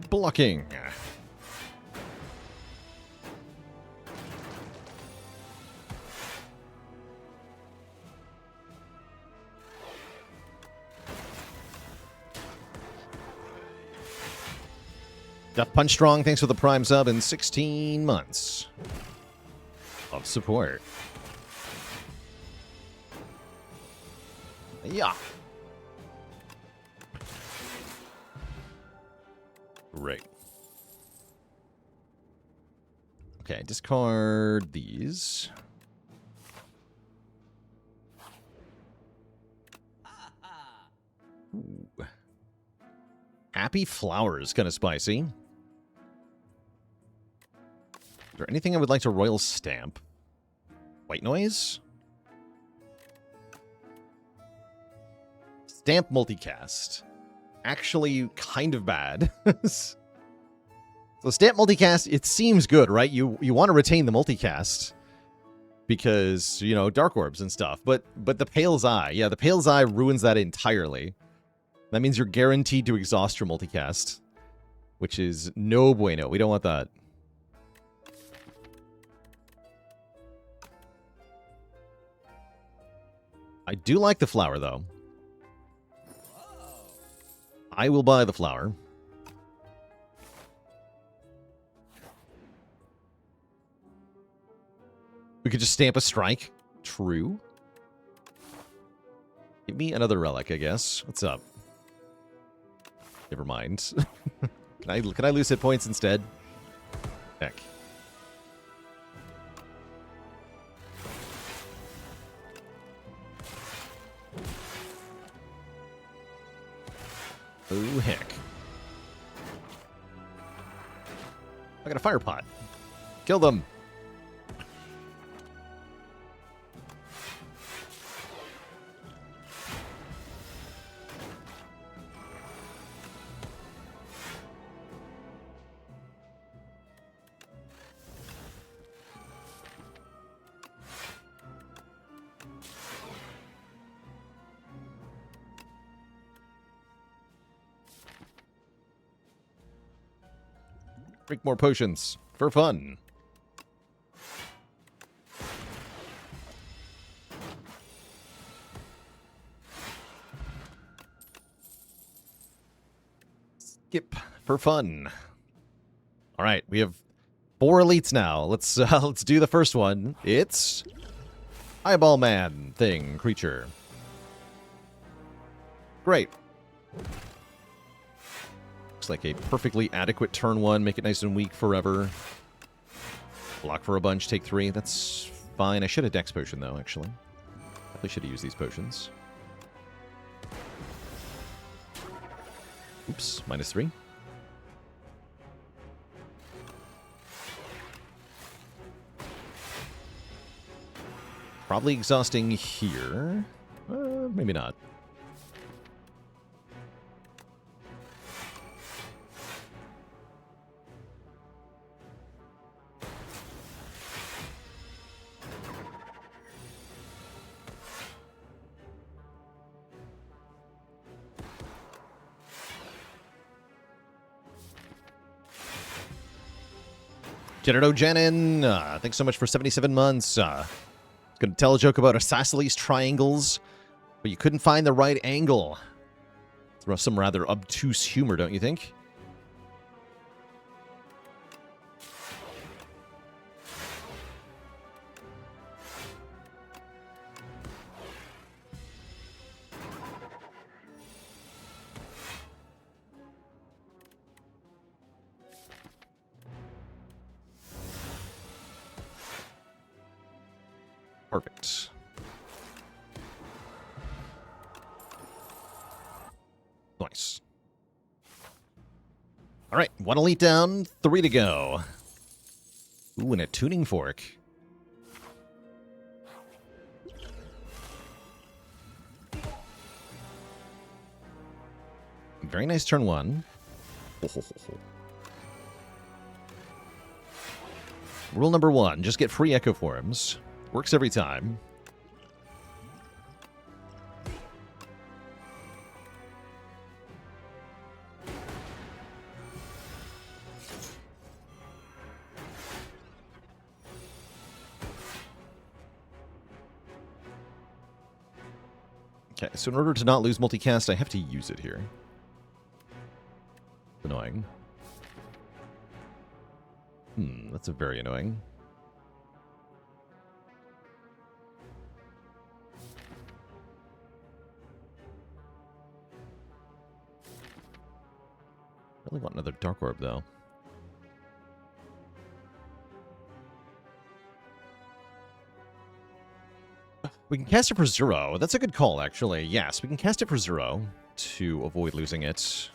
Blocking. Death Punch Strong, thanks for the Prime sub in 16 months of support. Yeah. Great. Okay, discard these. Ooh. Happy Flowers, kind of spicy. Is there anything I would like to Royal Stamp? White Noise? Stamp Multicast. Actually, kind of bad. So Stamp Multicast, it seems good, right? You want to retain the Multicast because, you know, Dark Orbs and stuff. But the Pale's Eye, yeah, the Pale's Eye ruins that entirely. That means you're guaranteed to exhaust your Multicast, which is no bueno. We don't want that. I do like the flower, though. I will buy the flower. We could just stamp a strike. True. Give me another relic, I guess. What's up? Never mind. Can I lose hit points instead? Heck. Oh, heck. I got a fire pot. Kill them. Drink more potions for fun. Skip for fun. All right, we have 4 elites now. Let's do the first one. It's Eyeball Man thing creature. Great. Looks like a perfectly adequate turn 1. Make it nice and weak forever. Block for a bunch, take 3. That's fine. I should have Dex Potion, though, actually. Definitely should have used these potions. Oops, -3. Probably exhausting here. Maybe not. Generdo Janin, thanks so much for 77 months. Going to tell a joke about isosceles triangles, but you couldn't find the right angle. It's some rather obtuse humor, don't you think? Perfect. Nice. All right, 1 elite down, 3 to go. Ooh, and a tuning fork. Very nice turn 1. Rule number 1, just get free Echo Forms. Works every time. Okay, so in order to not lose multicast, I have to use it here. Annoying. That's a very annoying. Really want another Dark Orb, though. We can cast it for 0. That's a good call, actually. Yes, we can cast it for 0 to avoid losing it.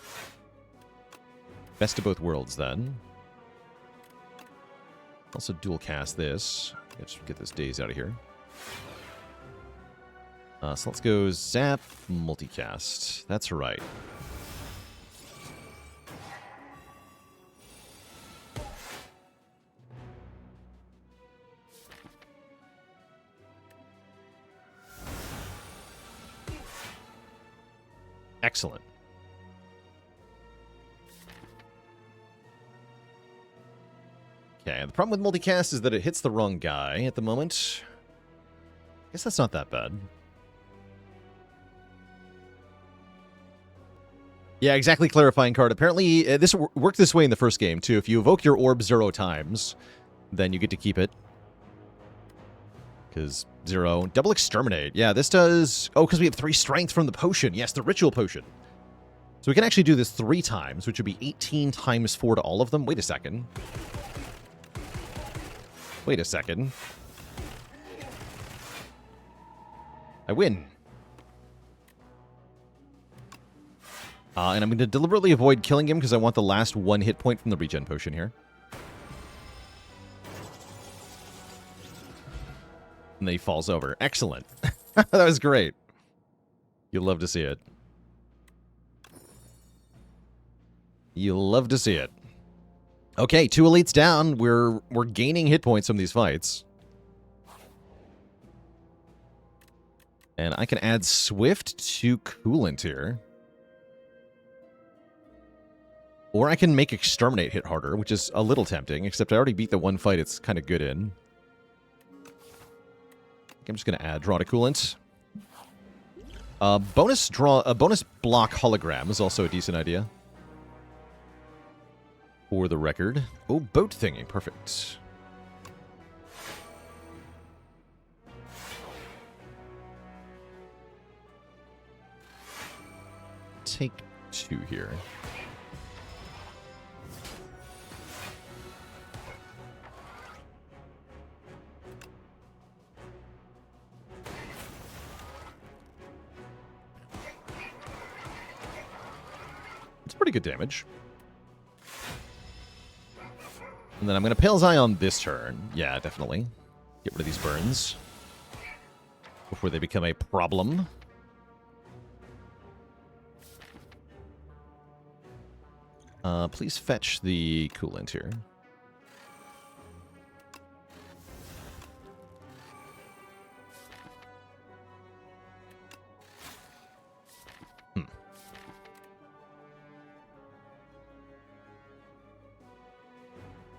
Best of both worlds, then. Also dual cast this. Let's get this Daze out of here. So let's go Zap, multicast. That's right. Excellent. Okay, the problem with multicast is that it hits the wrong guy at the moment. I guess that's not that bad. Yeah, exactly, clarifying card. Apparently, this worked this way in the first game, too. If you evoke your orb 0 times, then you get to keep it. Because 0. Double exterminate. Yeah, this does... Oh, because we have 3 strength from the potion. Yes, the ritual potion. So we can actually do this 3 times, which would be 18 times 4 to all of them. Wait a second. Wait a second. I win. And I'm going to deliberately avoid killing him because I want the last 1 hit point from the regen potion here. And then he falls over. Excellent. That was great. You'll love to see it. You'll love to see it. Okay, 2 elites down. We're gaining hit points from these fights. And I can add Swift to Coolant here. Or I can make Exterminate hit harder, which is a little tempting, except I already beat the 1 fight it's kind of good in. I'm just going to add Draw to Coolant. Bonus block hologram is also a decent idea. For the record. Oh, boat thingy. Perfect. Take 2 here. It's pretty good damage. And then I'm going to Pale's Eye on this turn. Yeah, definitely. Get rid of these burns. Before they become a problem. Please fetch the coolant here.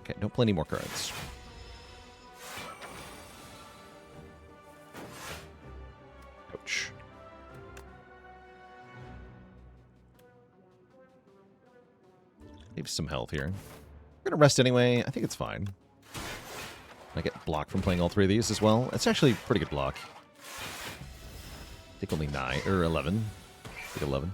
Okay, don't play any more cards. Ouch. Leave some health here. I'm gonna rest anyway. I think it's fine. I get blocked from playing all 3 of these as well. It's actually a pretty good block. I think only 9 or 11. I think 11.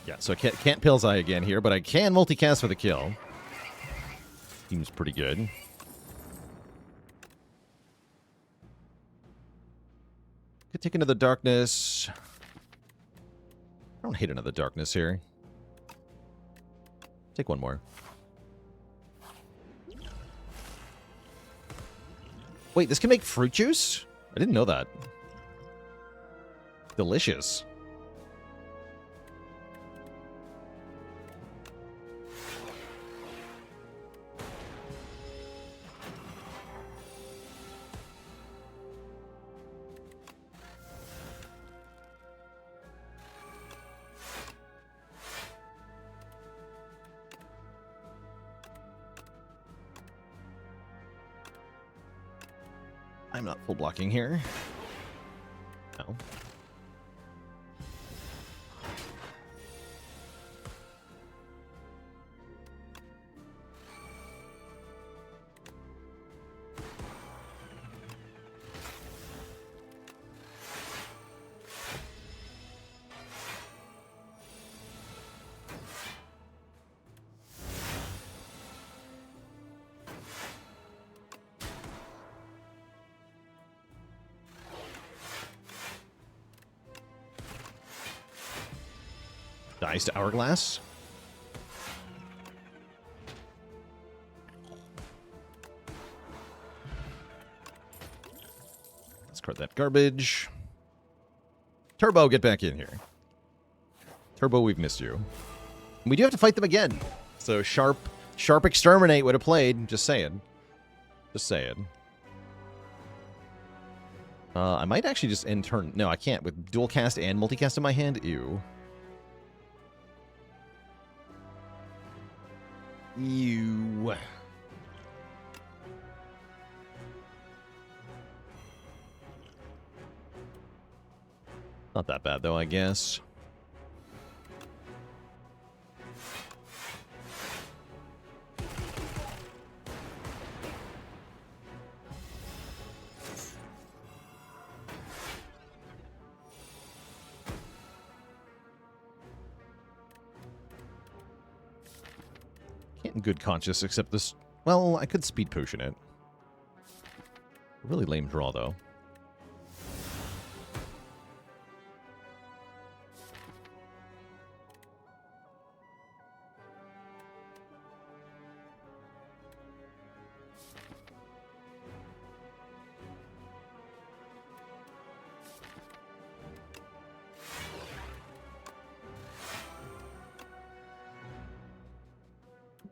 Yeah, so I can't Pale's Eye again here, but I can multicast for the kill. Seems pretty good. Could take another darkness. I don't hate another darkness here. Take 1 more. Wait, this can make fruit juice? I didn't know that. Delicious. I'm not full blocking here. No. Dies to Hourglass. Let's card that garbage. Turbo, get back in here. Turbo, we've missed you. We do have to fight them again. So Sharp Exterminate would have played. Just saying. Just saying. I might actually just end turn. No, I can't. With dual cast and multicast in my hand? Ew. Ew. Not that bad, though, I guess. Can't in good conscience accept this. Well, I could speed potion it. Really lame draw, though.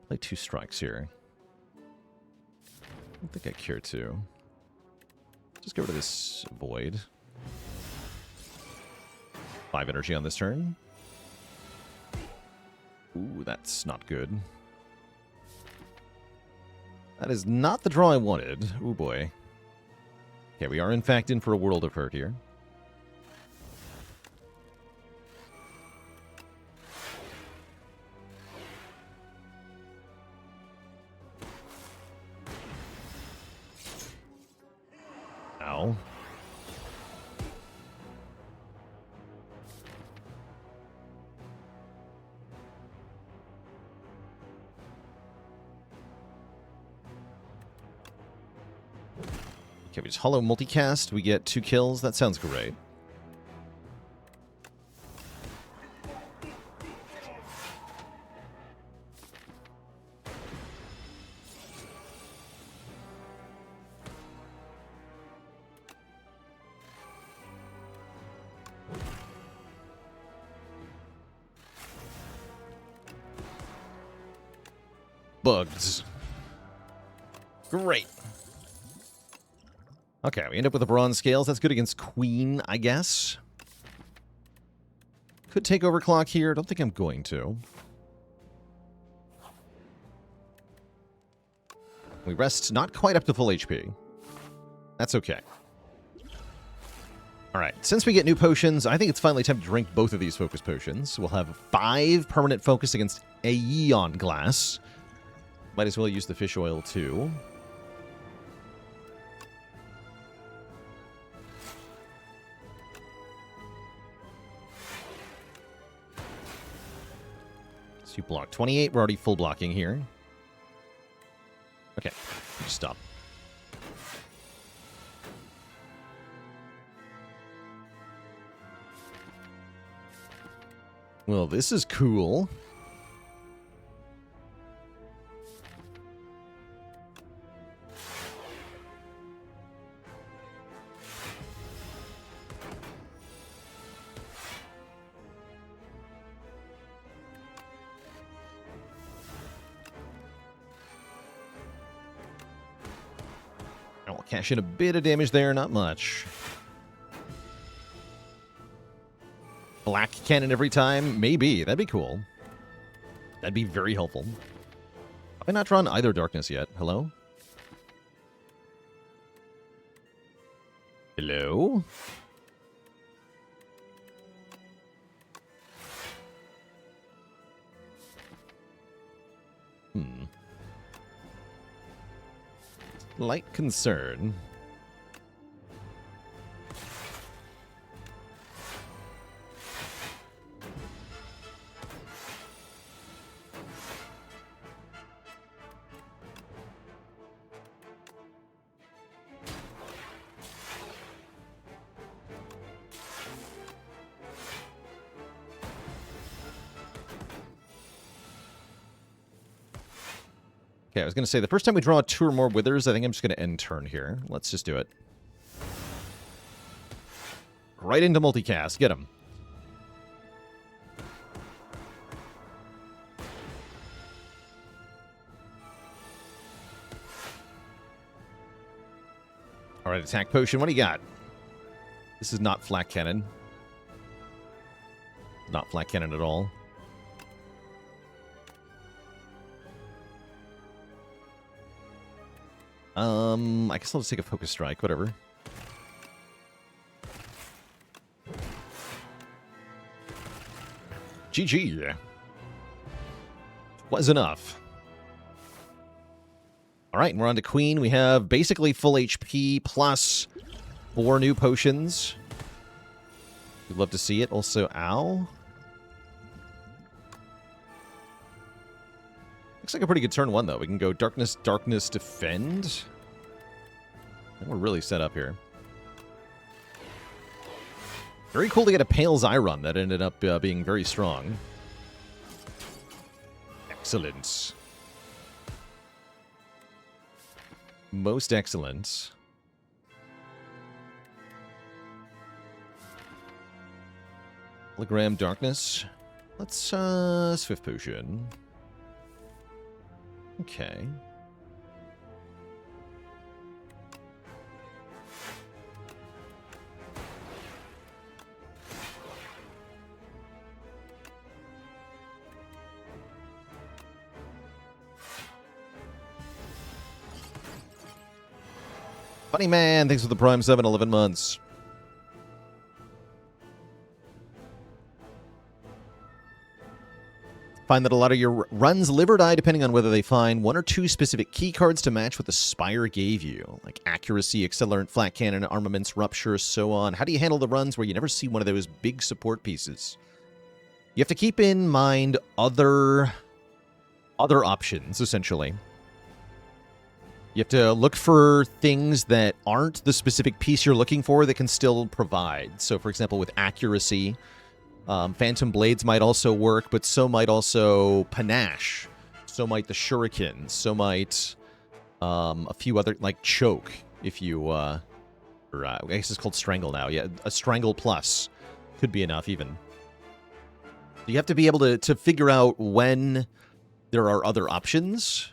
Play 2 strikes here. I don't think I care to. Just get rid of this void. 5 energy on this turn. Ooh, that's not good. That is not the draw I wanted. Ooh, boy. Okay, we are in fact in for a world of hurt here. Ow. Okay, we just hollow multicast. We get 2 kills. That sounds great. Bugs. Great. Okay, we end up with the bronze scales. That's good against Queen, I guess. Could take overclock here. Don't think I'm going to. We rest not quite up to full HP. That's okay. Alright, since we get new potions, I think it's finally time to drink both of these focus potions. We'll have 5 permanent focus against Aeon Glass. Might as well use the fish oil, too. So you block 28. We're already full blocking here. Okay, stop. Well, this is cool. I'll cash in a bit of damage there, not much. Black cannon every time? Maybe. That'd be cool. That'd be very helpful. Have I not drawn either darkness yet? Hello? go. Light concern. Okay, I was going to say, the first time we draw 2 or more Withers, I think I'm just going to end turn here. Let's just do it. Right into multicast. Get him. All right, attack potion. What do you got? This is not flak cannon. Not flak cannon at all. I guess I'll just take a focus strike, whatever. GG. Was enough. Alright, and we're on to Queen. We have basically full HP plus 4 new potions. We'd love to see it. Also, ow. Looks like a pretty good turn 1, though. We can go Darkness, Darkness, Defend. And we're really set up here. Very cool to get a Pale's Eye run. That ended up being very strong. Excellent. Most excellent. Hologram Darkness. Let's, Swift Potion. Okay. Funny Man, thanks for the Prime 7, 11 months. Find that a lot of your runs live or die depending on whether they find 1 or 2 specific key cards to match what the Spire gave you, like accuracy, accelerant, flat cannon, armaments, rupture, so on. How do you handle the runs where you never see one of those big support pieces? You have to keep in mind other options, essentially. You have to look for things that aren't the specific piece you're looking for that can still provide. So, for example, with accuracy, Phantom Blades might also work, but so might also Panache. So might the Shuriken. So might a few other, like Choke, if you, I guess it's called Strangle now. Yeah, a Strangle Plus could be enough even. You have to be able to figure out when there are other options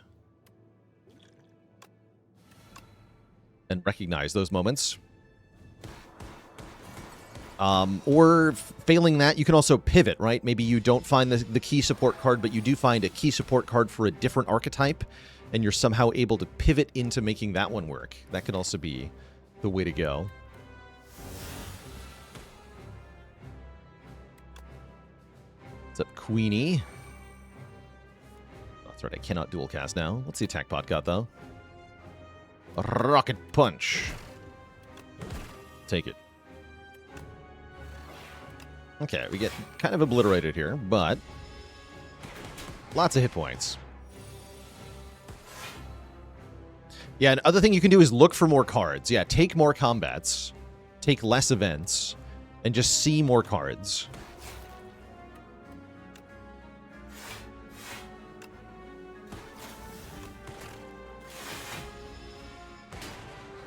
and recognize those moments. Or failing that, you can also pivot, right? Maybe you don't find the key support card, but you do find a key support card for a different archetype, and you're somehow able to pivot into making that one work. That can also be the way to go. What's up, Queenie? That's right, I cannot dual cast now. What's the attack pot got, though? Rocket Punch. Take it. Okay, we get kind of obliterated here, but lots of hit points. Yeah, and other thing you can do is look for more cards. Yeah, take more combats, take less events, and just see more cards.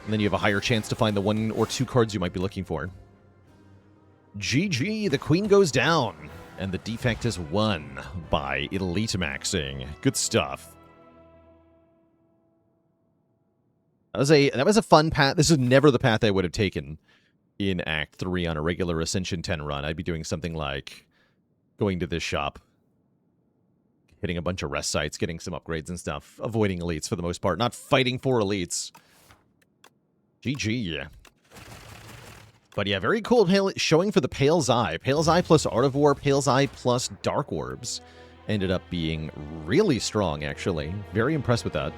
And then you have a higher chance to find the 1 or 2 cards you might be looking for. GG, the Queen goes down, and the Defect is won by Elitemaxxing. Good stuff. That was a fun path. This is never the path I would have taken in Act 3 on a regular Ascension 10 run. I'd be doing something like going to this shop, hitting a bunch of rest sites, getting some upgrades and stuff, avoiding elites for the most part, not fighting for elites. GG. But yeah, very cool showing for the Pale's Eye. Pale's Eye plus Art of War, Pale's Eye plus Dark Orbs. Ended up being really strong, actually. Very impressed with that.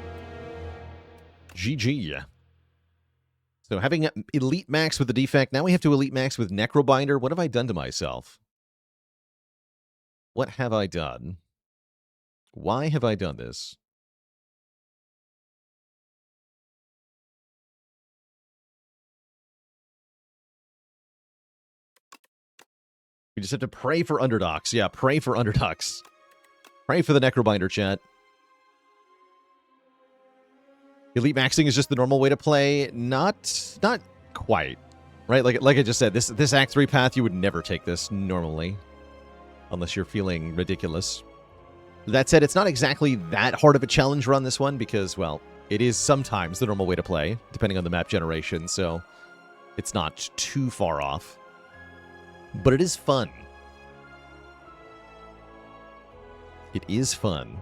GG. So having Elite Max with the Defect, now we have to Elite Max with Necrobinder. What have I done to myself? What have I done? Why have I done this? We just have to pray for underdogs. Yeah, pray for underdogs. Pray for the Necrobinder, chat. Elite maxing is just the normal way to play. Not quite. Right? Like I just said, this Act 3 path, you would never take this normally. Unless you're feeling ridiculous. That said, it's not exactly that hard of a challenge run, this one, because, well, it is sometimes the normal way to play, depending on the map generation, so it's not too far off. But it is fun. It is fun.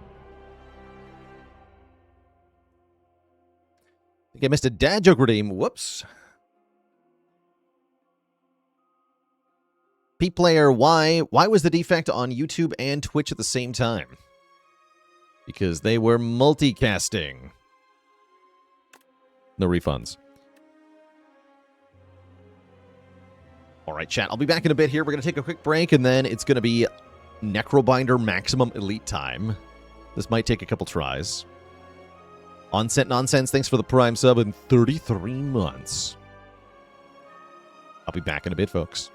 I think I missed a dad joke redeem. Whoops. P-Player, why was the Defect on YouTube and Twitch at the same time? Because they were multicasting. No refunds. All right, chat. I'll be back in a bit here. We're going to take a quick break, and then it's going to be Necrobinder maximum elite time. This might take a couple tries. Onset Nonsense, thanks for the Prime sub in 33 months. I'll be back in a bit, folks.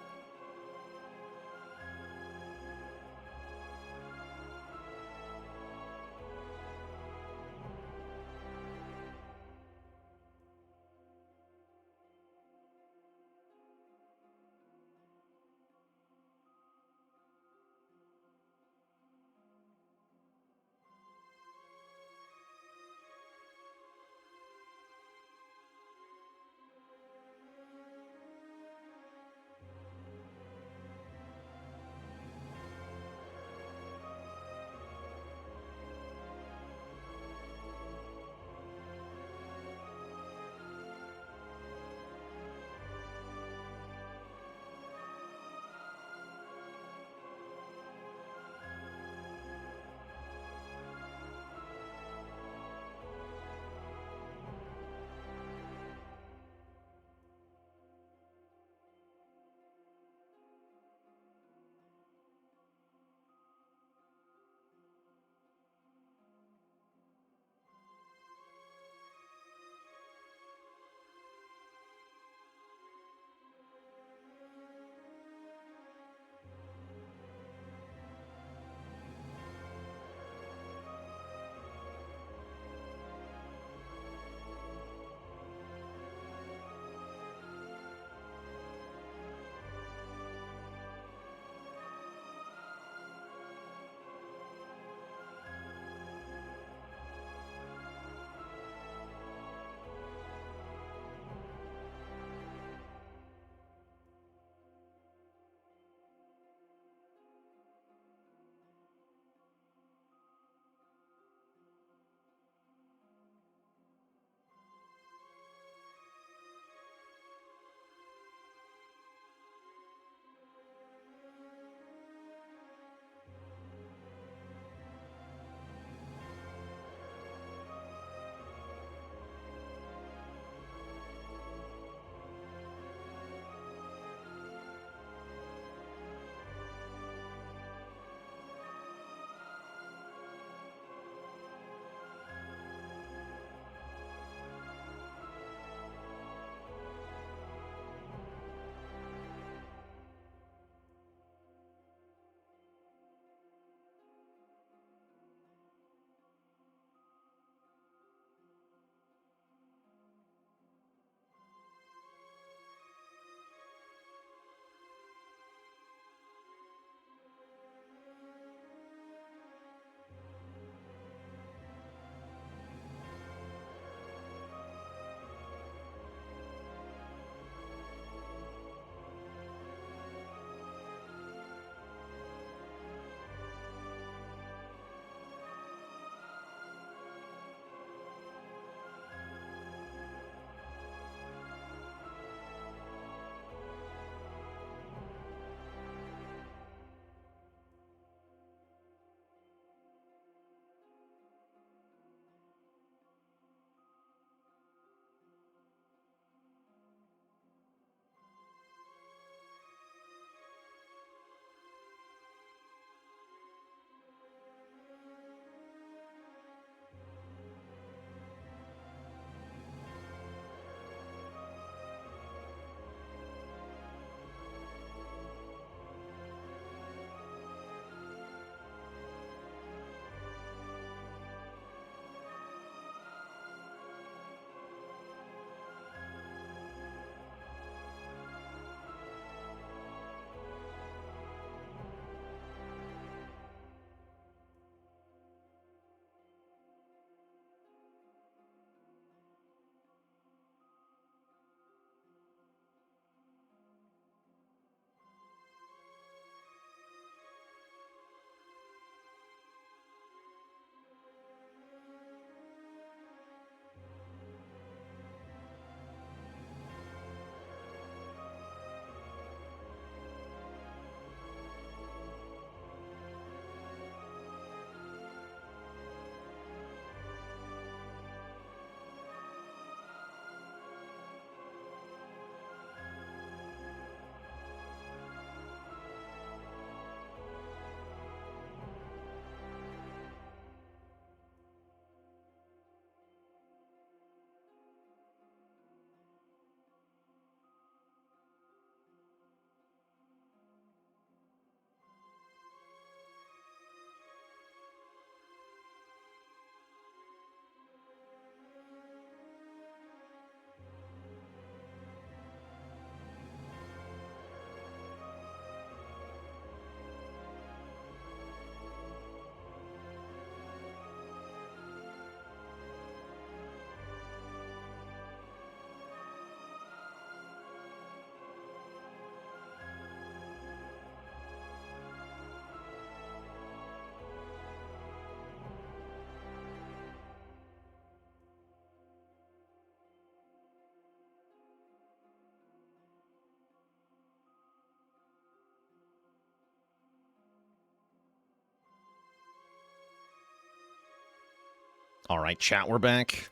All right, chat, we're back.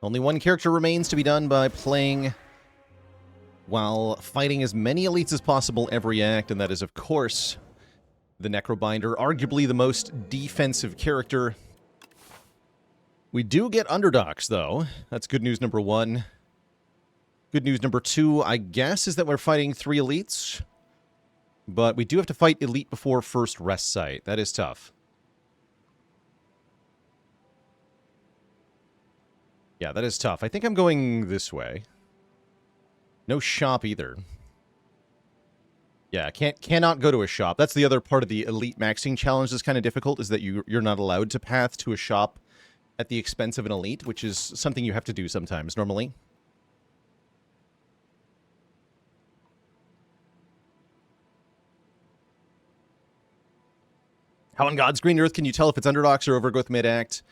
Only one character remains to be done by playing while fighting as many elites as possible every act, and that is, of course, the Necrobinder, arguably the most defensive character. We do get underdogs, though. That's good news number one. Good news number two, I guess, is that we're fighting 3 elites. But we do have to fight elite before first rest site. That is tough. Yeah, that is tough. I think I'm going this way. No shop either. Yeah, cannot go to a shop. That's the other part of the Elitemaxxing challenge that's kind of difficult, is that you're not allowed to path to a shop at the expense of an elite, which is something you have to do sometimes normally. How on God's green earth can you tell if it's underdogs or overgrowth mid-act?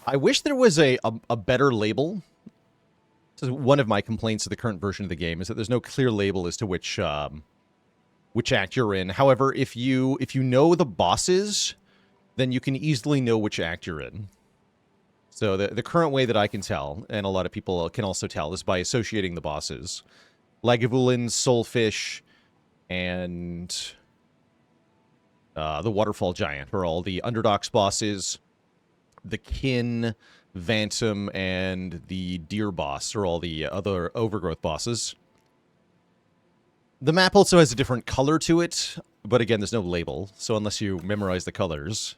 I wish there was a better label. This is one of my complaints of the current version of the game, is that there's no clear label as to which act you're in. However, if you know the bosses, then you can easily know which act you're in. So the current way that I can tell, and a lot of people can also tell, is by associating the bosses. Lagavulin, Soulfish, and the Waterfall Giant are all the underdogs bosses. The Kin, Vantum, and the Deer boss are all the other overgrowth bosses. The map also has a different color to it, but again, there's no label, so unless you memorize the colors,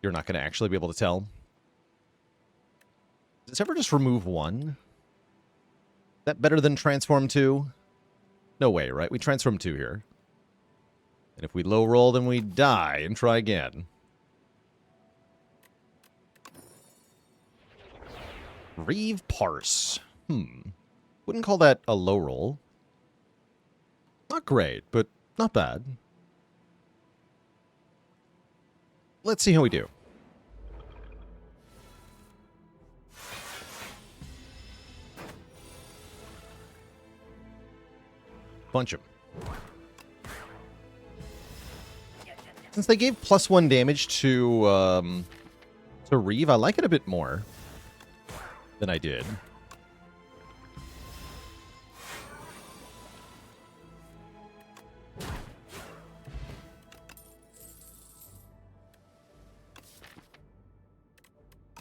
you're not going to actually be able to tell. Does it ever just remove 1? Is that better than transform 2? No way, right? We transform 2 here. And if we low roll, then we die and try again. Reeve Parse. Wouldn't call that a low roll. Not great, but not bad. Let's see how we do. Punch him. Since they gave +1 damage to Reeve, I like it a bit more than I did.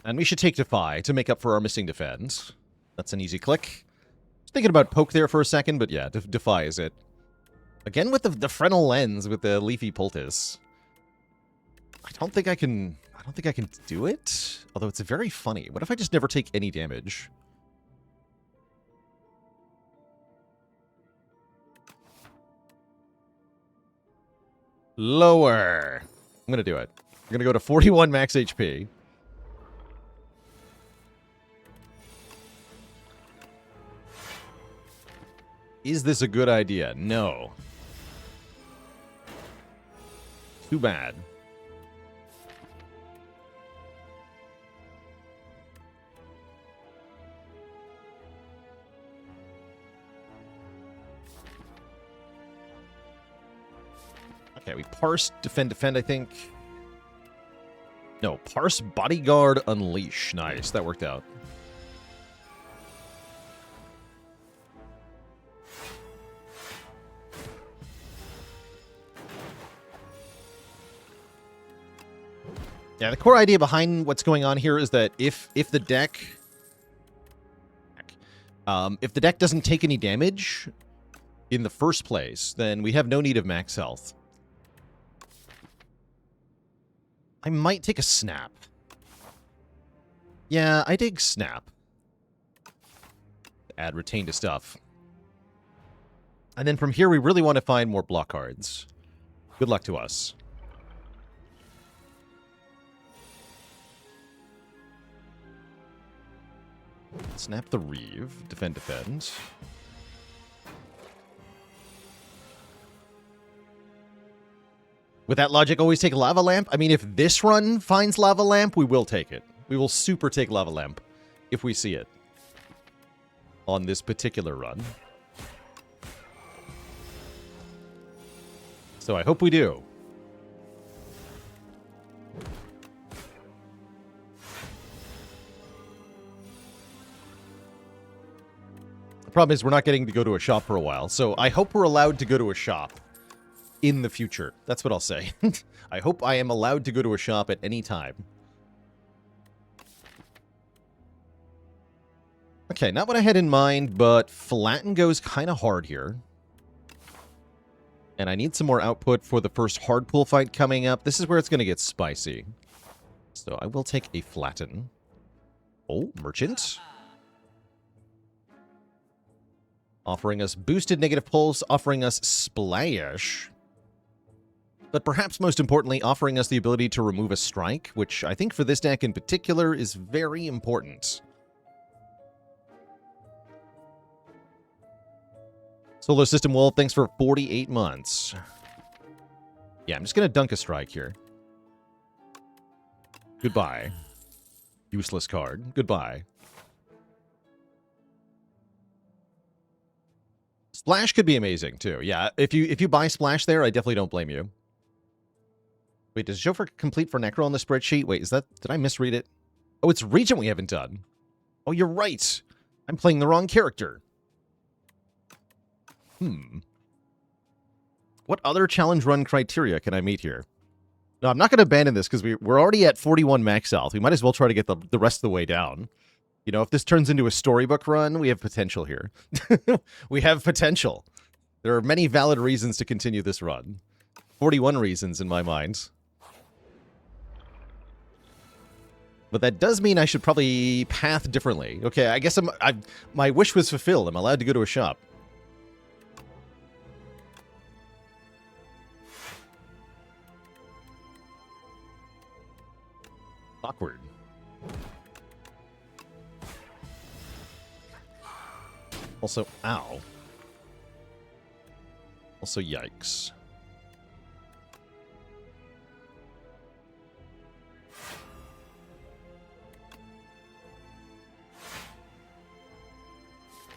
And we should take Defy to make up for our missing defense. That's an easy click. Just thinking about Poke there for a second, but yeah, Defy is it. Again with the Fresnel lens with the Leafy Poultice. I don't think I can do it. Although it's very funny. What if I just never take any damage? Lower. I'm gonna do it. I'm gonna go to 41 max HP. Is this a good idea? No. Too bad. Okay, we parse, defend, I think. No, parse, bodyguard, unleash. Nice, that worked out. Yeah, the core idea behind what's going on here is that if the deck doesn't take any damage in the first place, then we have no need of max health. I might take a snap. Yeah, I dig snap. Add retain to stuff. And then from here, we really want to find more block cards. Good luck to us. Snap the Reeve. Defend, defend. With that logic, always take Lava Lamp? I mean, if this run finds Lava Lamp, we will take it. We will super take Lava Lamp if we see it on this particular run. So I hope we do. The problem is we're not getting to go to a shop for a while, so I hope we're allowed to go to a shop in the future. That's what I'll say. I hope I am allowed to go to a shop at any time. Okay, not what I had in mind, but Flatten goes kind of hard here. And I need some more output for the first hard pool fight coming up. This is where it's going to get spicy. So I will take a Flatten. Oh, Merchant. Offering us boosted negative pulse, offering us Splash. But perhaps most importantly, offering us the ability to remove a strike, which I think for this deck in particular is very important. Solar System Wolf, thanks for 48 months. Yeah, I'm just going to dunk a strike here. Goodbye. Useless card. Goodbye. Splash could be amazing, too. Yeah, if you buy Splash there, I definitely don't blame you. Wait, does it show for complete for Necro on the spreadsheet? Wait, is that... Did I misread it? Oh, it's Regent we haven't done. Oh, you're right. I'm playing the wrong character. What other challenge run criteria can I meet here? No, I'm not going to abandon this because we're already at 41 max health. We might as well try to get the rest of the way down. You know, if this turns into a storybook run, we have potential here. We have potential. There are many valid reasons to continue this run. 41 reasons in my mind. But that does mean I should probably path differently. Okay, I guess my wish was fulfilled. I'm allowed to go to a shop. Awkward. Also, ow. Also, yikes.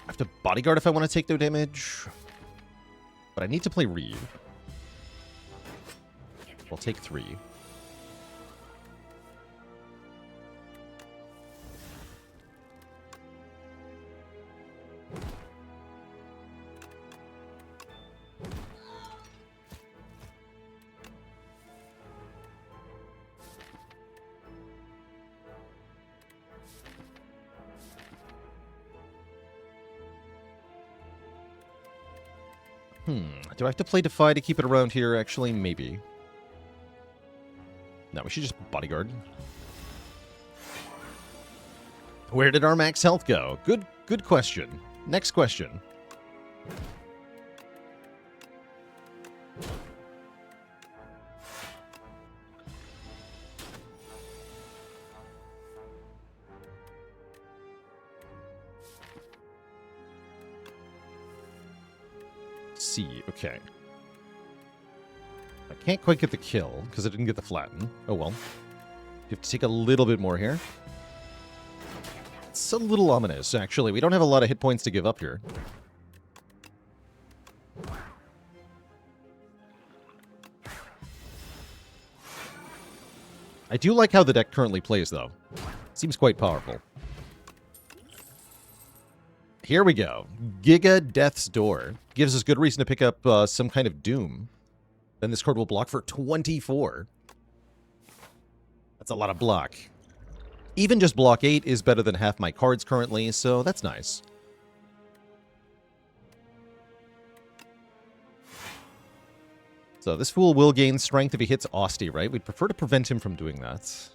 I have to bodyguard if I want to take no damage. But I need to play Reeve. I'll take 3. Do I have to play Defy to keep it around here? Actually, maybe. No, we should just bodyguard. Where did our max health go? Good question. Next question. C, okay. I can't quite get the kill because I didn't get the flatten. Oh well. You have to take a little bit more here. It's a little ominous, actually. We don't have a lot of hit points to give up here. I do like how the deck currently plays, though. Seems quite powerful. Here we go. Giga Death's Door. Gives us good reason to pick up some kind of Doom. Then this card will block for 24. That's a lot of block. Even just block 8 is better than half my cards currently, so that's nice. So this fool will gain strength if he hits Austie, right? We'd prefer to prevent him from doing that.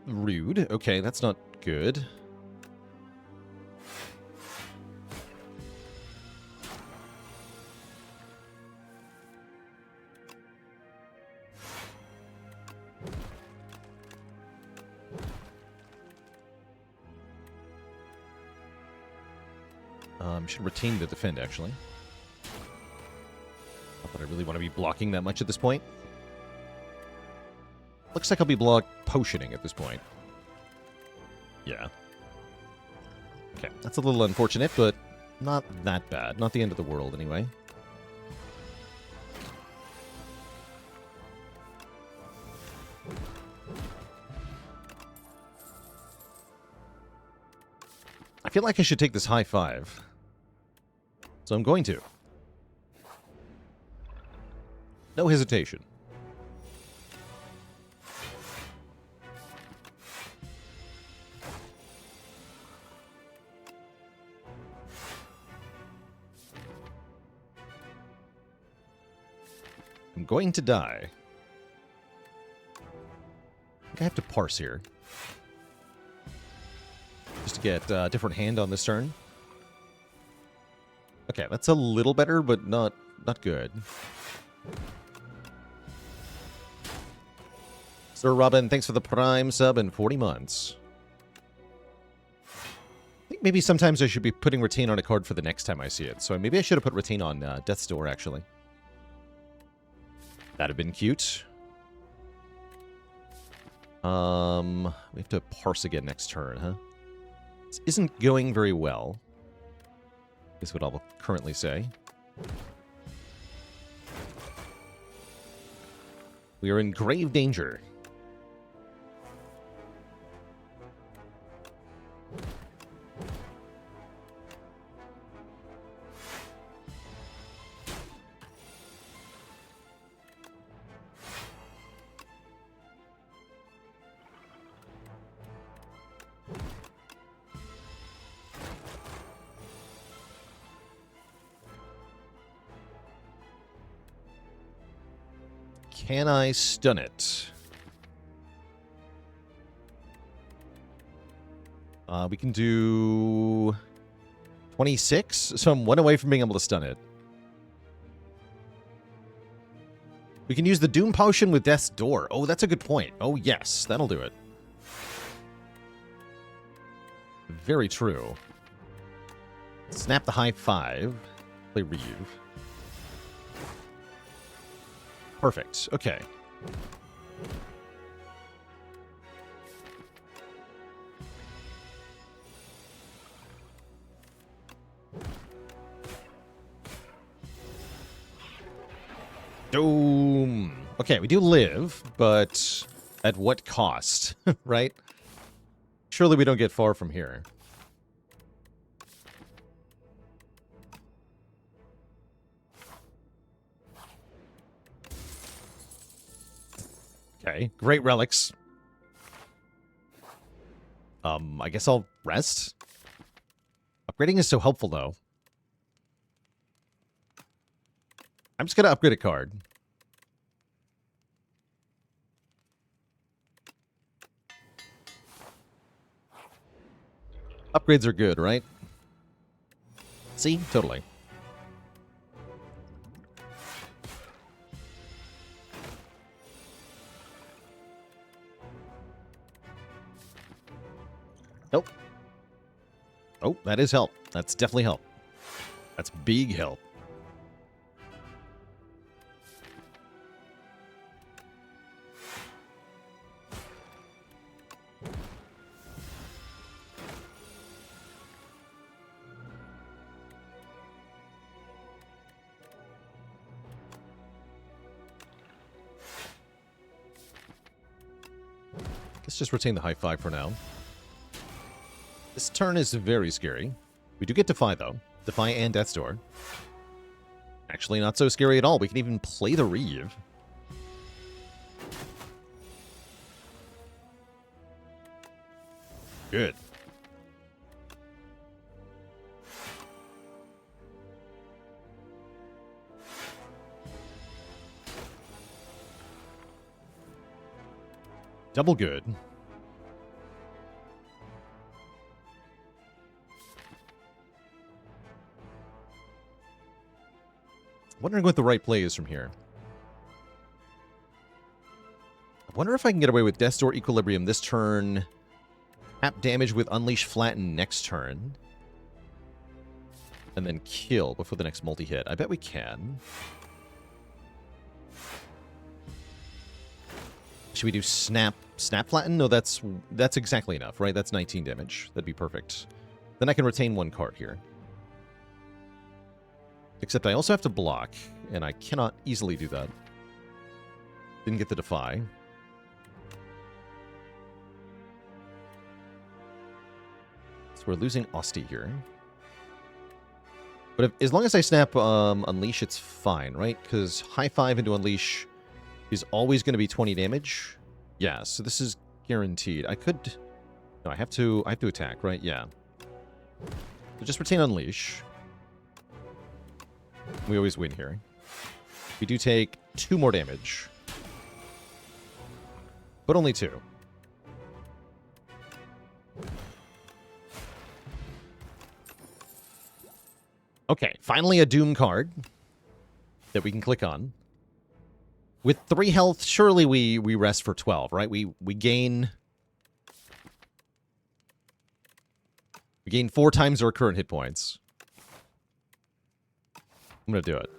Rude. Okay, that's not good. Should retain the defend, actually. Not that I really want to be blocking that much at this point. Looks like I'll be potioning at this point. Yeah. Okay, that's a little unfortunate, but not that bad. Not the end of the world, anyway. feel like I should take this high 5. So I'm going to. No hesitation. I'm going to die. I think I have to parse here. Just to get a different hand on this turn. Okay, that's a little better, but not good. Sir Robin, thanks for the Prime sub and 40 months. I think maybe sometimes I should be putting Retain on a card for the next time I see it. So maybe I should have put Retain on Death's Door, actually. That'd have been cute. We have to parse again next turn, huh? This isn't going very well, is what I'll currently say. We are in grave danger. Can I stun it? We can do 26, so I'm 1 away from being able to stun it. We can use the Doom Potion with Death's Door. Oh, that's a good point. Oh, yes, that'll do it. Very true. Snap the high 5. Play Reeve. Perfect. Okay. Doom. Okay, we do live, but at what cost, right? Surely we don't get far from here. Okay, great relics. I guess I'll rest. Upgrading is so helpful, though. I'm just gonna upgrade a card. Upgrades are good, right? See? Totally. Nope. Oh, that is help. That's definitely help. That's big help. Let's just retain the high 5 for now. This turn is very scary. We do get Defy, though. Defy and Death's Door. Actually, not so scary at all. We can even play the Reeve. Good. Double good. Wondering what the right play is from here. I wonder if I can get away with Death's Door Equilibrium this turn. Tap damage with Unleash Flatten next turn. And then kill before the next multi-hit. I bet we can. Should we do Snap Flatten? No, that's exactly enough, right? That's 19 damage. That'd be perfect. Then I can retain 1 card here. Except I also have to block, and I cannot easily do that. Didn't get the Defy. we're losing Osti here. But as long as I snap Unleash, it's fine, right? Because high 5 into Unleash is always going to be 20 damage. Yeah, so this is guaranteed. I could... No, I have to attack, right? Yeah. So just retain Unleash. We always win here. We do take 2 more damage. But only 2. Okay, finally a Doom card that we can click on. With 3 health, surely we rest for 12, right? We gain 4 times our current hit points. I'm gonna do it.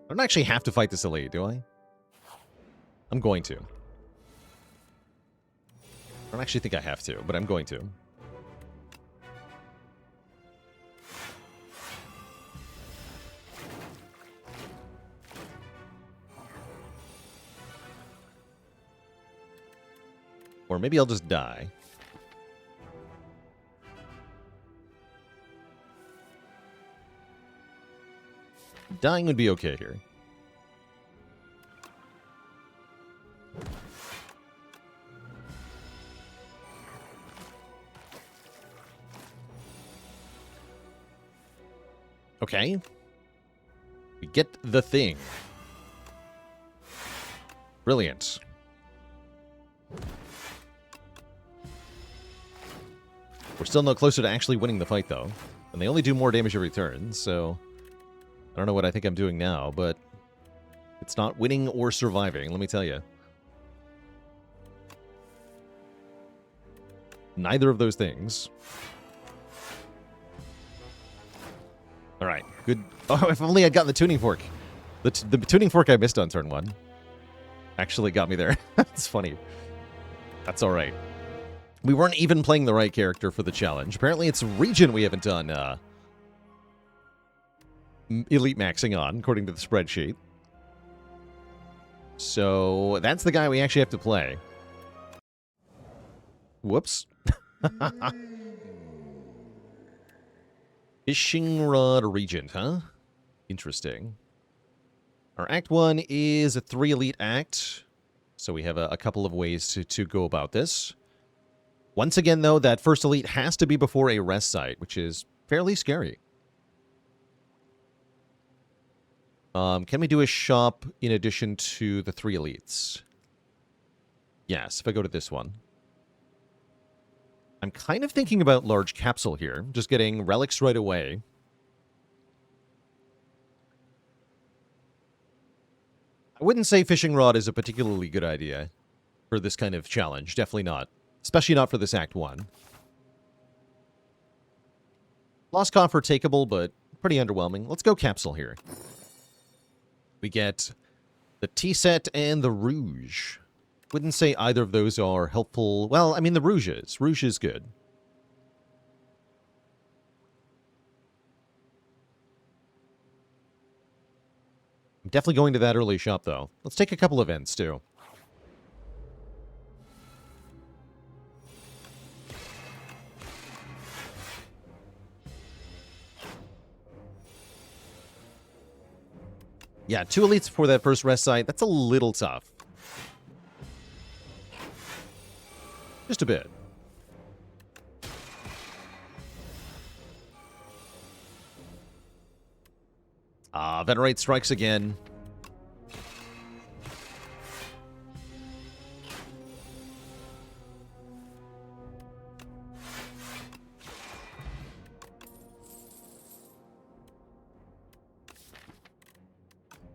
I don't actually have to fight this elite, do I? I'm going to. I don't actually think I have to, but I'm going to. Or maybe I'll just die. Dying would be okay here. Okay. We get the thing. Brilliant. We're still no closer to actually winning the fight, though. And they only do more damage every turn, so... I don't know what I think I'm doing now, but... It's not winning or surviving, let me tell you. Neither of those things. Alright, good. Oh, if only I'd gotten the tuning fork. The tuning fork I missed on turn 1 actually got me there. That's funny. That's alright. We weren't even playing the right character for the challenge. Apparently it's Regent we haven't done Elitemaxxing on, according to the spreadsheet. So that's the guy we actually have to play. Whoops. Fishing Rod Regent, huh? Interesting. Our Act 1 is a 3 elite act, so we have a couple of ways to go about this. Once again, though, that first elite has to be before a rest site, which is fairly scary. Can we do a shop in addition to the 3 elites? Yes, if I go to this one. I'm kind of thinking about large capsule here, just getting relics right away. I wouldn't say fishing rod is a particularly good idea for this kind of challenge. Definitely not. Especially not for this Act 1. Lost Coffer takeable, but pretty underwhelming. Let's go capsule here. We get the tea set and the rouge. Wouldn't say either of those are helpful. Well, I mean, the rouge is. Rouge is good. I'm definitely going to that early shop, though. Let's take a couple events, too. Yeah, 2 elites before that first rest site. That's a little tough. Just a bit. Venerate strikes again.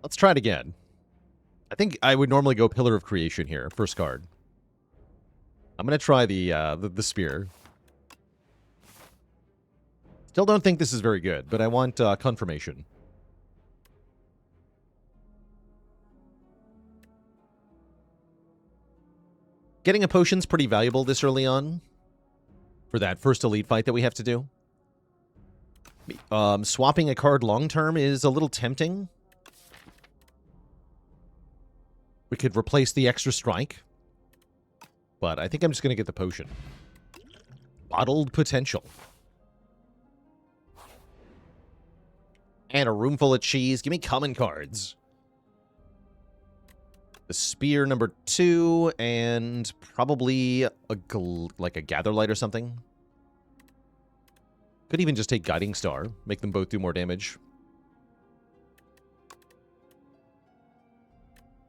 Let's try it again. I think I would normally go Pillar of Creation here, first card. I'm going to try the Spear. Still don't think this is very good, but I want confirmation. Getting a potion's pretty valuable this early on for that first elite fight that we have to do. Swapping a card long-term is a little tempting. We could replace the extra strike. But I think I'm just going to get the potion. Bottled Potential. And a room full of cheese. Give me common cards. The Spear number 2, and probably like a Gatherlight or something. Could even just take Guiding Star. Make them both do more damage.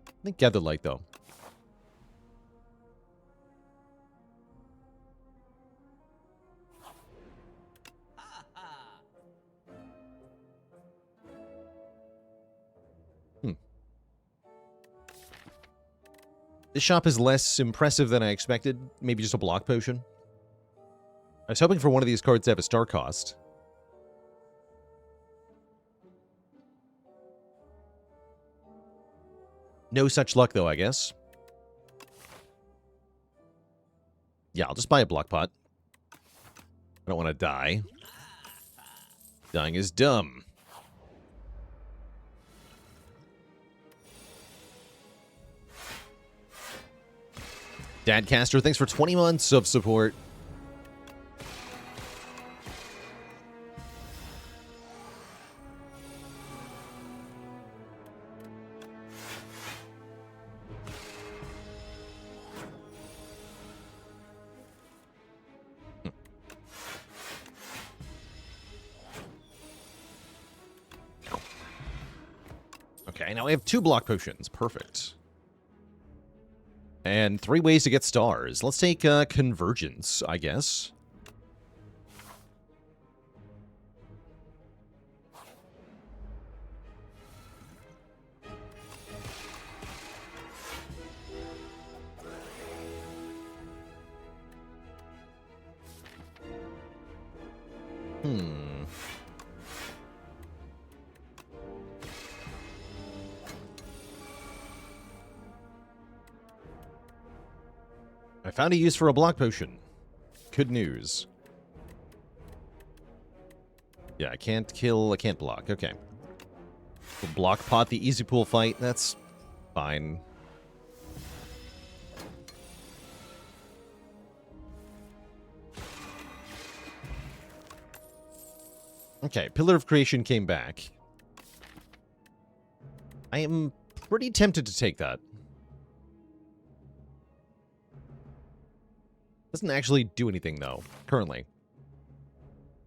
I think Gatherlight, though. This shop is less impressive than I expected. Maybe just a block potion. I was hoping for one of these cards to have a star cost. No such luck, though, I guess. Yeah, I'll just buy a block pot. I don't want to die. Dying is dumb. Dadcaster, thanks for 20 months of support. Okay, now we have 2 block potions. Perfect. And 3 ways to get stars. Let's take Convergence, I guess. I found a use for a block potion. Good news. Yeah, I can't block. Okay. We'll block pot the easy pool fight. That's fine. Okay, Pillar of Creation came back. I am pretty tempted to take that. Doesn't actually do anything, though, currently.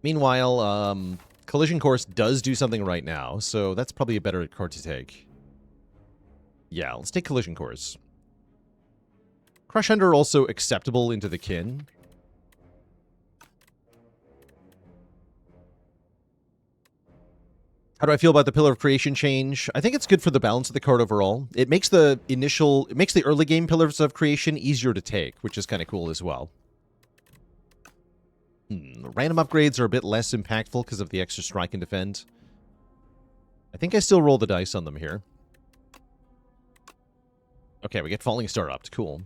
Meanwhile, Collision Course does do something right now, so that's probably a better card to take. Yeah, let's take Collision Course. Crush Hunter also acceptable into the kin. How do I feel about the Pillar of Creation change? I think it's good for the balance of the card overall. It makes the early game Pillars of Creation easier to take, which is kind of cool as well. Random upgrades are a bit less impactful because of the extra strike and defend. I think I still roll the dice on them here. Okay, we get Falling Star upped. Cool.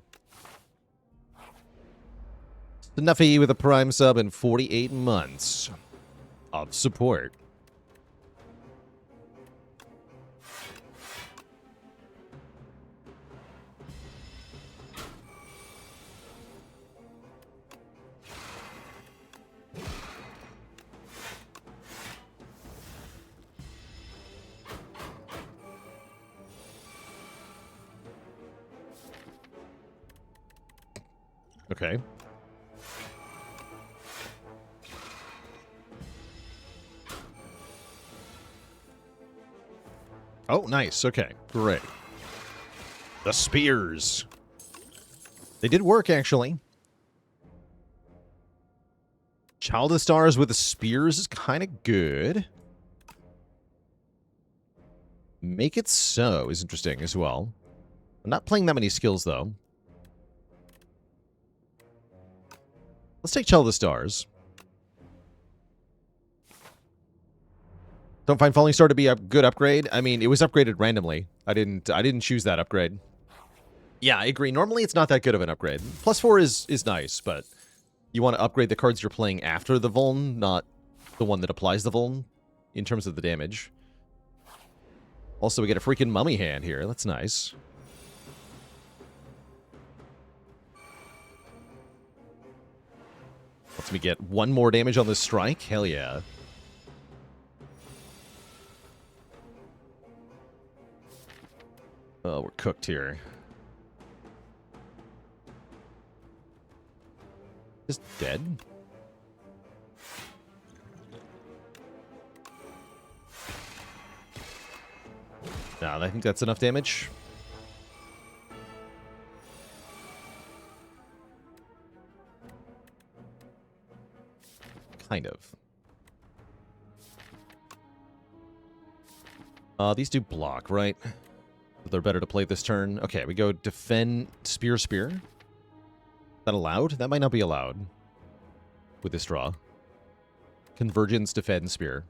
Snuffy with a Prime sub and 48 months of support. Okay. Oh, nice. Okay, great. The Spears. They did work, actually. Child of Stars with the Spears is kind of good. Make It So is interesting as well. I'm not playing that many skills, though. Let's take Child of the Stars. Don't find Falling Star to be a good upgrade. I mean, it was upgraded randomly. I didn't choose that upgrade. Yeah, I agree. Normally, it's not that good of an upgrade. +4 is nice, but you want to upgrade the cards you're playing after the Vuln, not the one that applies the Vuln, in terms of the damage. Also, we get a freaking Mummy hand here. That's nice. Let's We get 1 more damage on this strike. Hell yeah. Oh, we're cooked here. Just dead? No, I think that's enough damage. Kind of. These do block, right? They're better to play this turn. Okay, we go defend, spear, spear. Is that allowed? That might not be allowed with this draw. Convergence, defend, spear.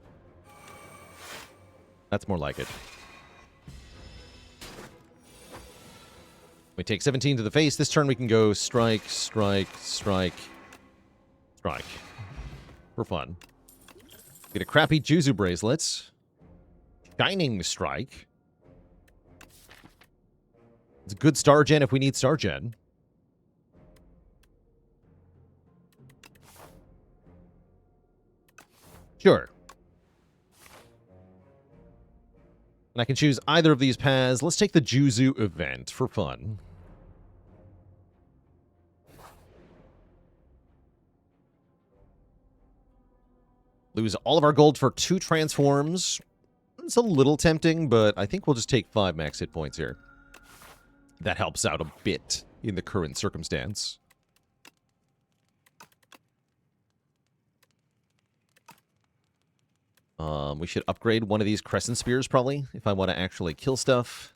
That's more like it. We take 17 to the face. This turn we can go strike, strike, strike, strike. For fun. Get a crappy Juzu bracelets. Shining strike. It's a good star gen if we need star gen. Sure. And I can choose either of these paths. Let's take the Juzu event for fun. Lose all of our gold for 2 transforms. It's a little tempting, but I think we'll just take 5 max hit points here. That helps out a bit in the current circumstance. We should upgrade one of these Crescent Spears, probably, if I want to actually kill stuff.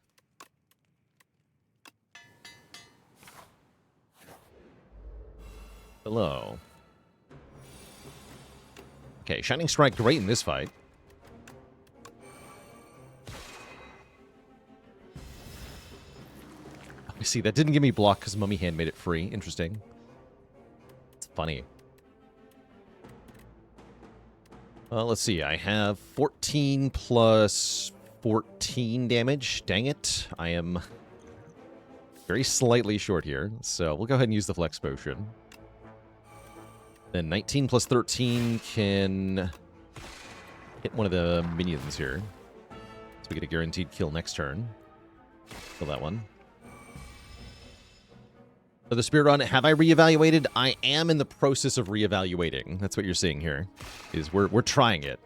Hello. Okay, Shining Strike, great in this fight. I see, that didn't give me block because Mummy Hand made it free. Interesting. It's funny. Let's see, I have 14 plus 14 damage. Dang it. I am very slightly short here, so we'll go ahead and use the Flex Potion. Then 19 plus 13 can hit one of the minions here. So we get a guaranteed kill next turn. Kill that one. For the Spirit Run, have I reevaluated? I am in the process of reevaluating. That's what you're seeing here. Is we're trying it.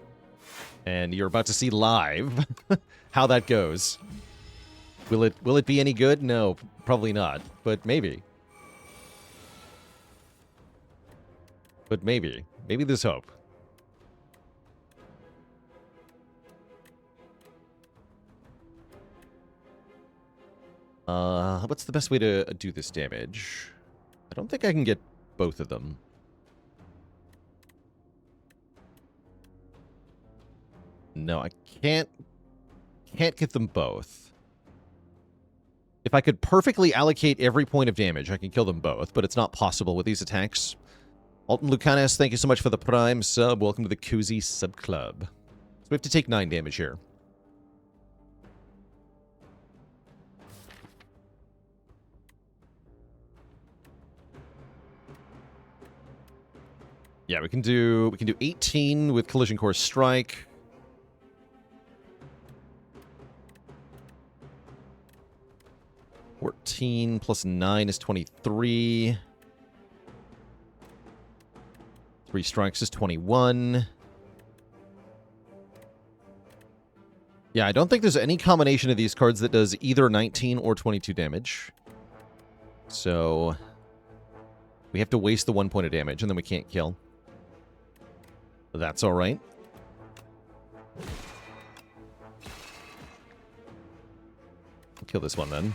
And you're about to see live how that goes. Will it be any good? No, probably not. But maybe. But maybe. Maybe there's hope. What's the best way to do this damage? I don't think I can get both of them. No, I can't get them both. If I could perfectly allocate every point of damage, I can kill them both, but it's not possible with these attacks. Alton Lucanus, thank you so much for the Prime sub. Welcome to the Cozy Sub Club. So we have to take 9 damage here. Yeah, we can do 18 with Collision Course Strike. $14 plus 9 is 23. 3 strikes is 21. Yeah, I don't think there's any combination of these cards that does either 19 or 22 damage. So we have to waste the 1 point of damage, and then we can't kill. That's all right. I'll kill this one then.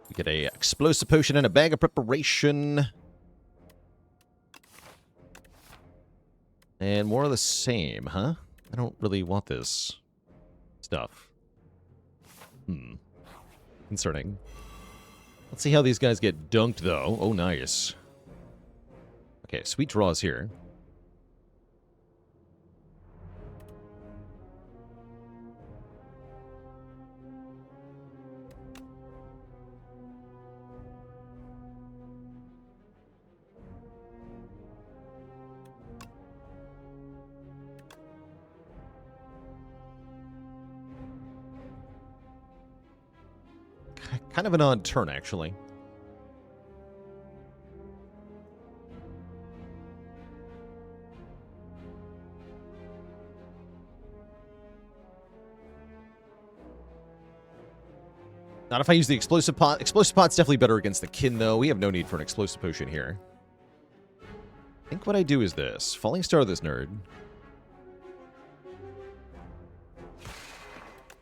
We get a explosive potion and a bag of preparation. And more of the same, huh? I don't really want this stuff. Concerning. Let's see how these guys get dunked, though. Oh, nice. Okay, sweet draws here. Kind of an odd turn, actually. Not if I use the explosive pot. Explosive pot's definitely better against the kin, though. We have no need for an explosive potion here. I think what I do is this. Falling Star this nerd.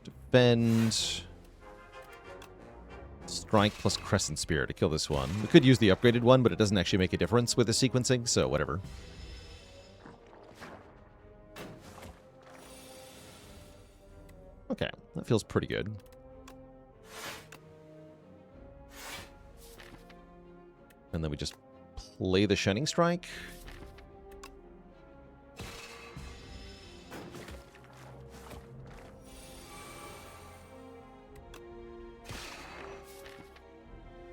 Defend. Strike plus Crescent Spear to kill this one. We could use the upgraded one, but it doesn't actually make a difference with the sequencing, so whatever. Okay, that feels pretty good. And then we just play the Shining Strike.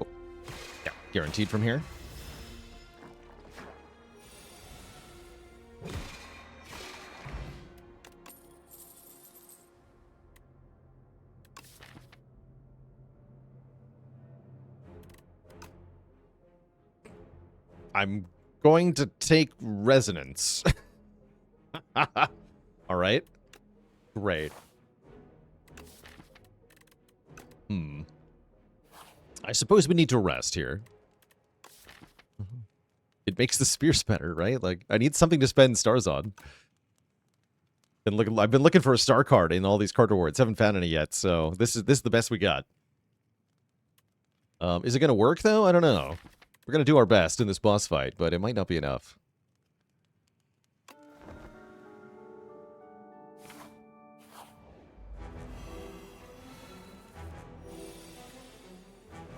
Oh. Yeah, guaranteed from here. I'm going to take Resonance. All right. Great. I suppose we need to rest here. It makes the spears better, right? Like, I need something to spend stars on. And I've been looking for a star card in all these card rewards. Haven't found any yet, so this is the best we got. Is it going to work, though? I don't know. We're going to do our best in this boss fight, but it might not be enough.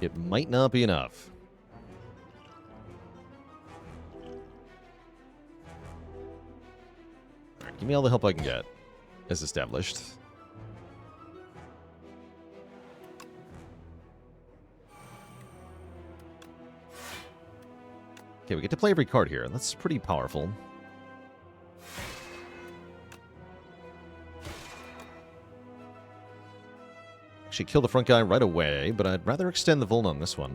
It might not be enough. All right, give me all the help I can get, as established. Okay, we get to play every card here. That's pretty powerful. Actually, kill the front guy right away, but I'd rather extend the Vuln on this one.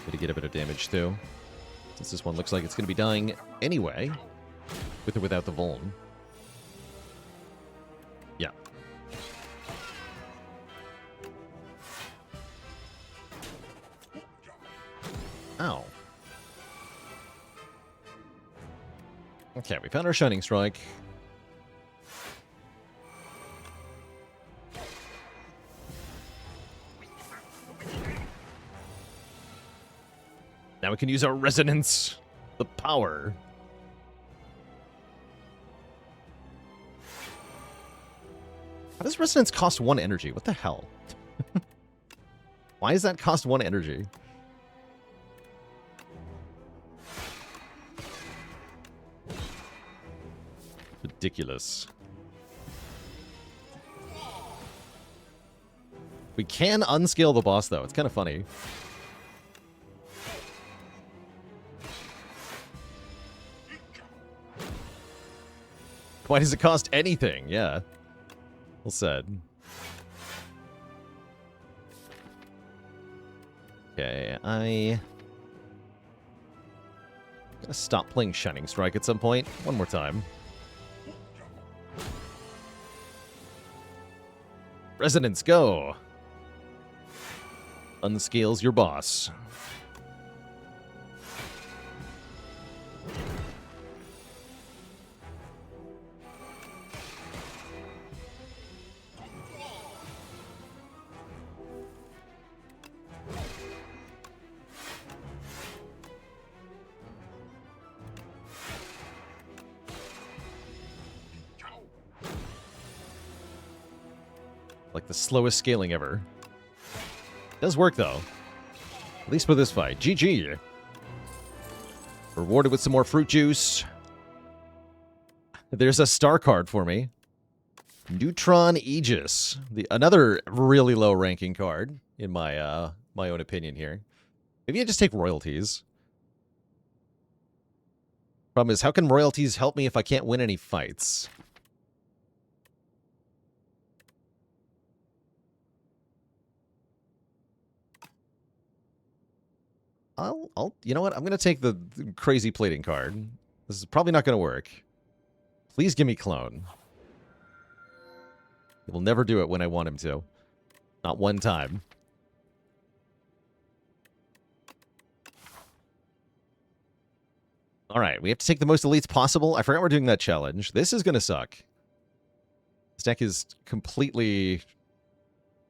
Way to get a bit of damage, too. Since this one looks like it's going to be dying anyway, with or without the Vuln. Yeah. Ow. Okay, we found our Shining Strike. Now we can use our Resonance. The power. How does Resonance cost 1 energy? What the hell? Why does that cost 1 energy? Ridiculous. We can unscale the boss, though. It's kind of funny. Why does it cost anything? Yeah. Well said. Okay, I gotta stop playing Shining Strike at some point. One more time. Resonance, go! Unscales your boss. Like the slowest scaling ever. Does work, though. At least for this fight. GG. Rewarded with some more fruit juice. There's a star card for me. Neutron Aegis. Another really low ranking card, in my my own opinion here. Maybe I just take royalties. Problem is, how can royalties help me if I can't win any fights? you know what? I'm going to take the crazy plating card. This is probably not going to work. Please give me clone. He will never do it when I want him to. Not one time. All right, we have to take the most elites possible. I forgot we're doing that challenge. This is going to suck. This deck is completely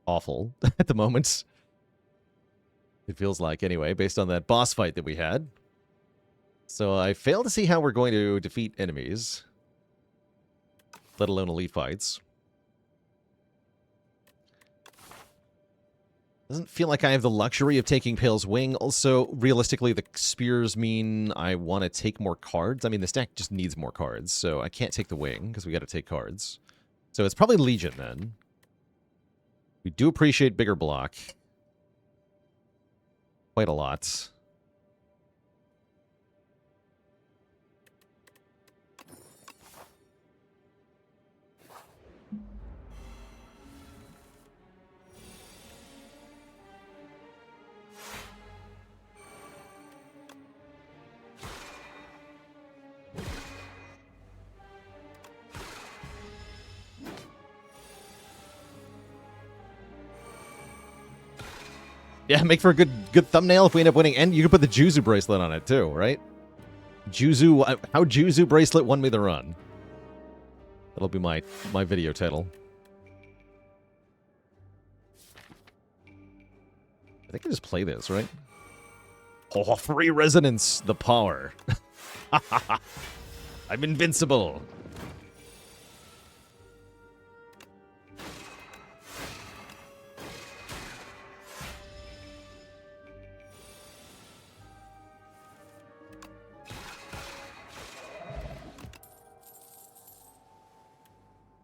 awful at the moment. It feels like, anyway, based on that boss fight that we had. So I fail to see how we're going to defeat enemies, let alone elite fights. Doesn't feel like I have the luxury of taking Pale's Wing. Also, realistically, the spears mean I want to take more cards. I mean, this deck just needs more cards, so I can't take the Wing, because we got to take cards. So it's probably Legion, then. We do appreciate bigger block. Quite a lot. Yeah, make for a good thumbnail if we end up winning. And you can put the Juzu bracelet on it too, right? Juzu, how Juzu bracelet won me the run. That'll be my video title. I think I just play this, right? Oh, free resonance, the power. I'm invincible.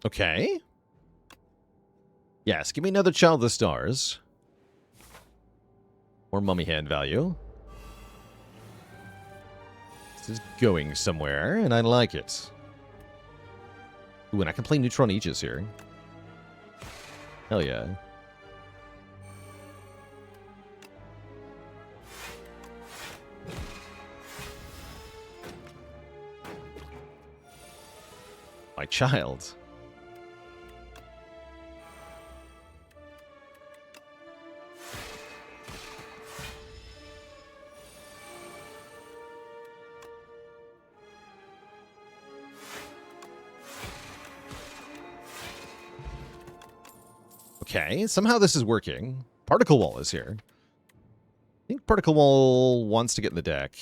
Okay. Yes, give me another Child of the Stars. Or Mummy Hand value. This is going somewhere, and I like it. Ooh, and I can play Neutron Aegis here. Hell yeah. My child. Okay, somehow this is working. Particle Wall is here. I think Particle Wall wants to get in the deck.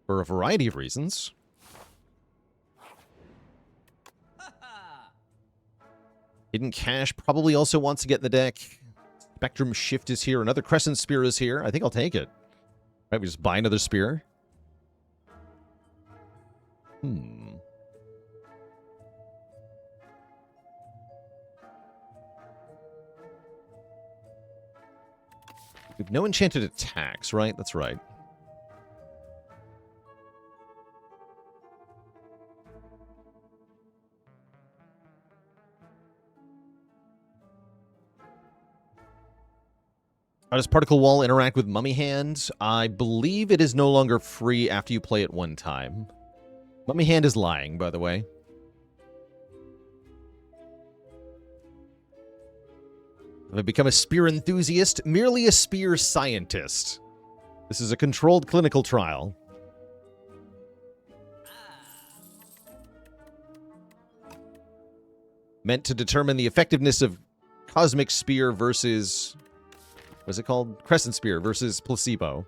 For a variety of reasons. Hidden Cache probably also wants to get in the deck. Spectrum Shift is here. Another Crescent Spear is here. I think I'll take it. Right, we just buy another spear. We have no enchanted attacks, right? That's right. How does Particle Wall interact with Mummy Hand? I believe it is no longer free after you play it one time. Mummy Hand is lying, by the way. Have I become a spear enthusiast? Merely a spear scientist. This is a controlled clinical trial. Meant to determine the effectiveness of Cosmic Spear versus... what's it called? Crescent Spear versus placebo.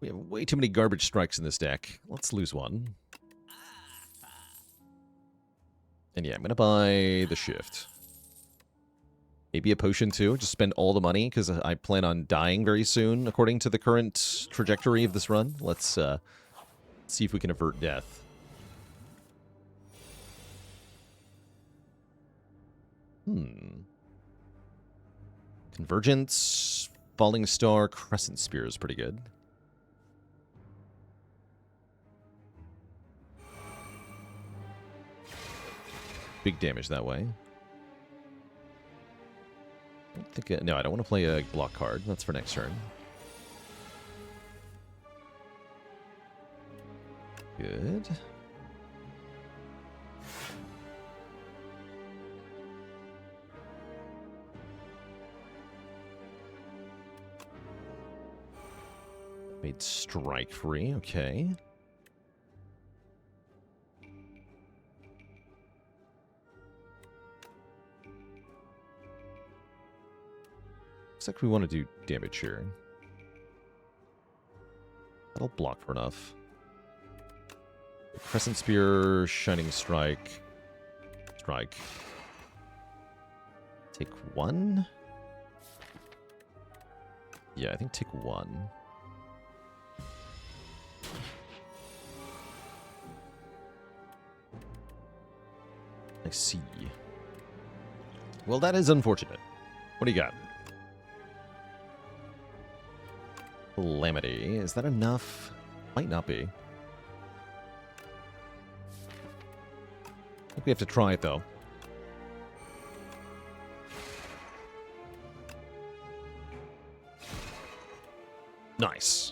We have way too many garbage strikes in this deck. Let's lose one. And yeah, I'm going to buy the shift. Maybe a potion too. Just spend all the money because I plan on dying very soon according to the current trajectory of this run. Let's see if we can avert death. Convergence, Falling Star, Crescent Spear is pretty good. big damage that way. I don't think no, I don't want to play a block card. That's for next turn. Good. Made strike free, okay. Looks like we want to do damage here. That'll block for enough. Crescent Spear, Shining Strike. Strike. Take one? Yeah, I think take one. I see. Well, that is unfortunate. What do you got? Calamity. Is that enough? Might not be. I think we have to try it, though. Nice.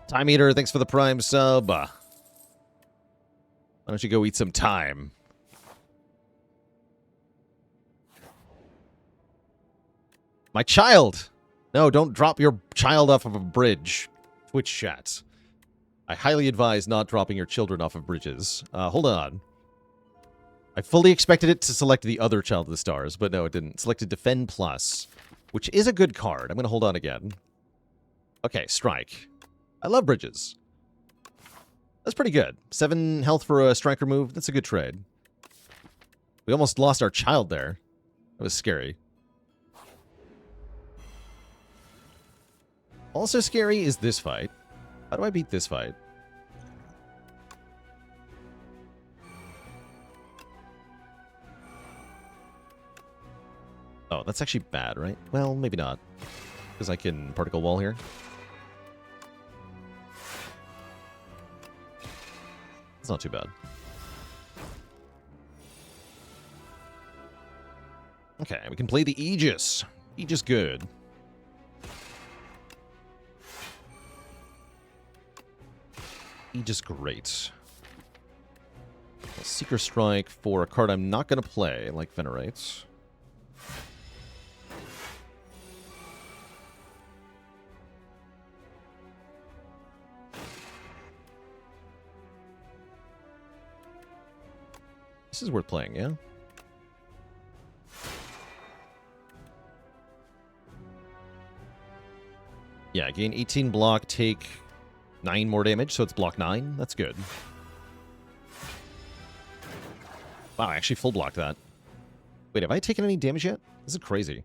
Time Eater, thanks for the Prime sub. Why don't you go eat some time? My child! No, don't drop your child off of a bridge. Twitch chat. I highly advise not dropping your children off of bridges. Hold on. I fully expected it to select the other Child of the Stars, but no, it didn't. Selected Defend Plus, which is a good card. I'm going to hold on again. Okay, Strike. I love bridges. That's pretty good. 7 health for a strike remove. That's a good trade. We almost lost our child there. That was scary. Also scary is this fight. How do I beat this fight? Oh, that's actually bad, right? Well, maybe not. Because I can Particle Wall here. It's not too bad. Okay, we can play the Aegis. Aegis good. Aegis great. A Seeker Strike for a card I'm not going to play, like Venerate. This is worth playing, yeah? Yeah, gain 18 block, take 9 more damage, so it's block 9. That's good. Wow, I actually full blocked that. Wait, have I taken any damage yet? This is crazy.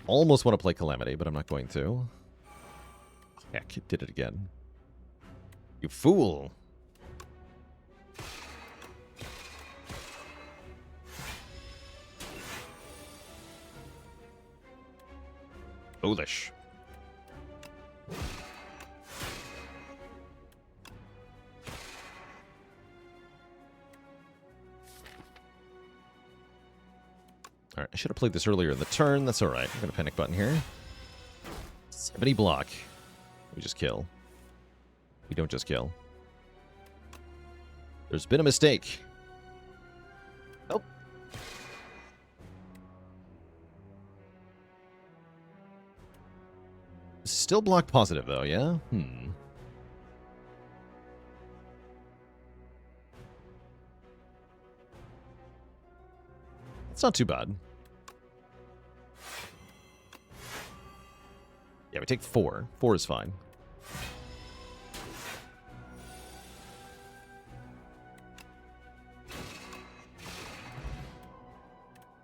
Almost want to play Calamity, but I'm not going to. Heck, it did it again. You fool! Foolish. Alright, I should have played this earlier in the turn. That's alright. I'm going to panic button here. 70 block. We just kill. We don't just kill. There's been a mistake. Oh. Still block positive, though, yeah? It's not too bad. Yeah, we take 4. 4 is fine.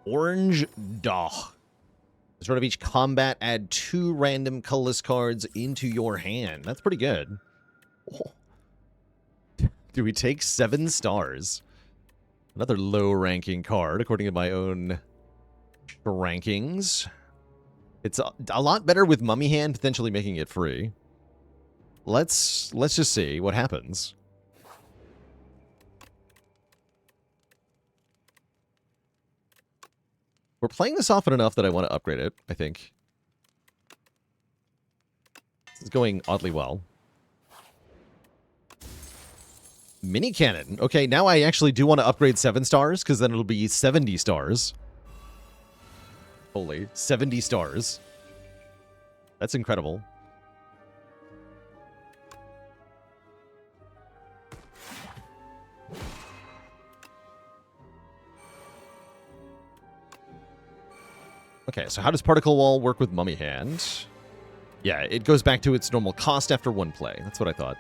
Orange Daw. At the start of each combat, add 2 random colorless cards into your hand. That's pretty good. Oh. Do we take 7 stars? Another low-ranking card, according to my own rankings. It's a lot better with Mummy Hand, potentially making it free. let's just see what happens. We're playing this often enough that I want to upgrade it, I think. This is going oddly well. Mini cannon. Okay, now I actually do want to upgrade 7 stars, because then it'll be 70 stars. Holy, 70 stars. That's incredible. Okay, so how does Particle Wall work with Mummy Hand? Yeah, it goes back to its normal cost after 1 play. That's what I thought.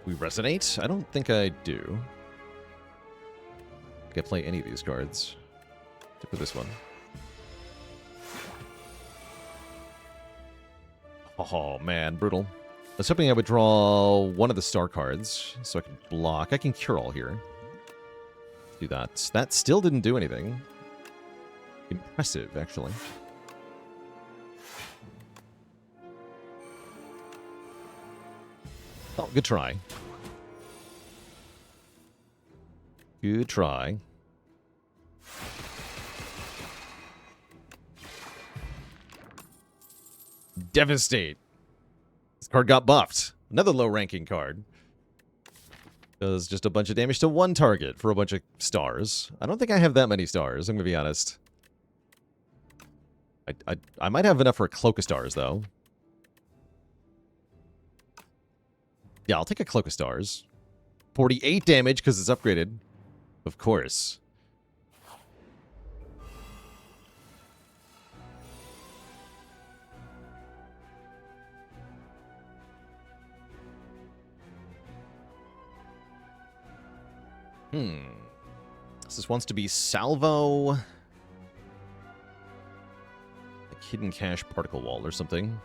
We resonate? I don't think I do. I can play any of these cards. Except for this one. Oh, man, brutal. I was hoping I would draw one of the star cards so I can block. I can Cure All here. Do that. That still didn't do anything. Impressive, actually. Oh, good try. Good try. Devastate. This card got buffed. Another low-ranking card. Does just a bunch of damage to 1 target for a bunch of stars. I don't think I have that many stars, I'm going to be honest. I might have enough for a Cloak of Stars, though. Yeah, I'll take a Cloak of Stars. 48 damage because it's upgraded. Of course. This wants to be Salvo. Like Hidden Cache Particle Wall or something.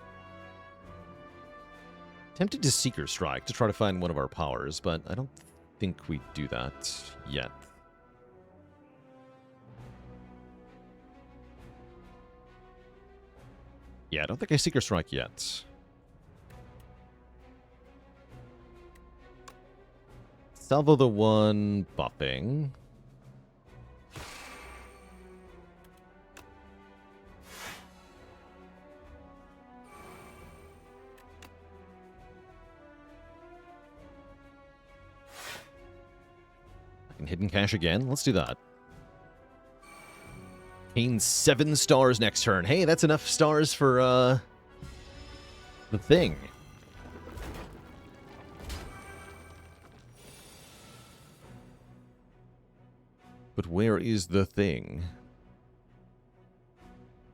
Tempted to Seeker Strike to try to find one of our powers, but I don't think we do that yet. Yeah, I don't think I Seeker Strike yet. Salvo the one buffing. I can Hidden Cache again. Let's do that. Gain 7 stars next turn. Hey, that's enough stars for, the thing. But where is the thing?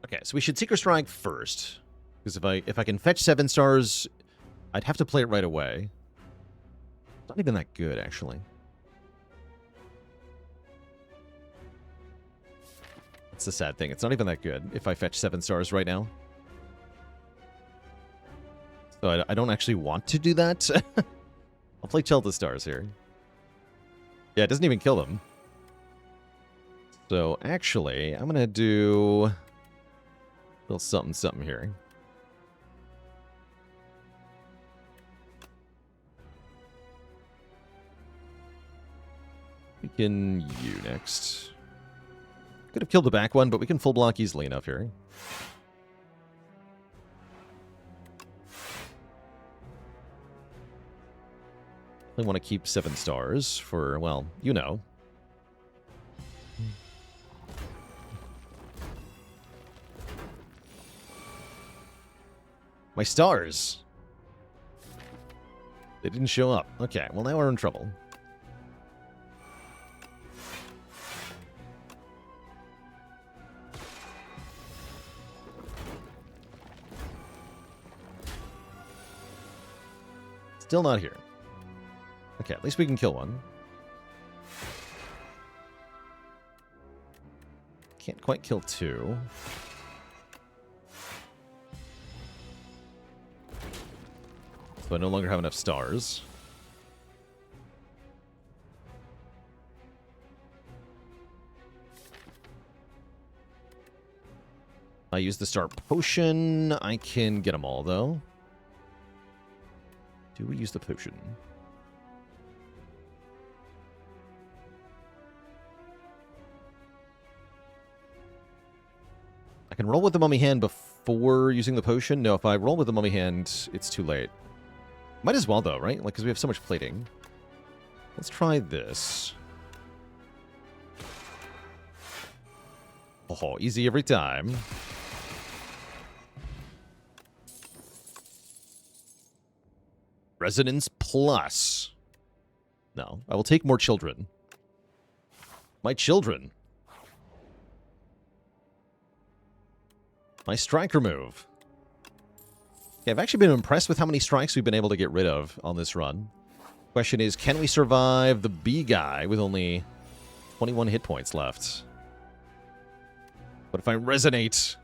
Okay, so we should Seeker Strike first. Because if I can fetch 7 stars, I'd have to play it right away. It's not even that good, actually. That's the sad thing. It's not even that good if I fetch 7 stars right now. So I don't actually want to do that. I'll play Chill the Stars here. Yeah, it doesn't even kill them. So, actually, I'm going to do a little something here. We can U next. Could have killed the back one, but we can full block easily enough here. I want to keep 7 stars for, well, you know. My stars. They didn't show up. Okay, well now we're in trouble. Still not here. Okay, at least we can kill one. Can't quite kill 2. So I no longer have enough stars. I use the Star Potion. I can get them all, though. Do we use the potion? I can roll with the Mummy Hand before using the potion. No, if I roll with the Mummy Hand, it's too late. Might as well, though, right? Like, because we have so much plating. Let's try this. Oh, easy every time. Resonance plus. No, I will take more children. My children. My striker move. Okay, I've actually been impressed with how many strikes we've been able to get rid of on this run. Question is, can we survive the bee guy with only 21 hit points left? What if I resonate?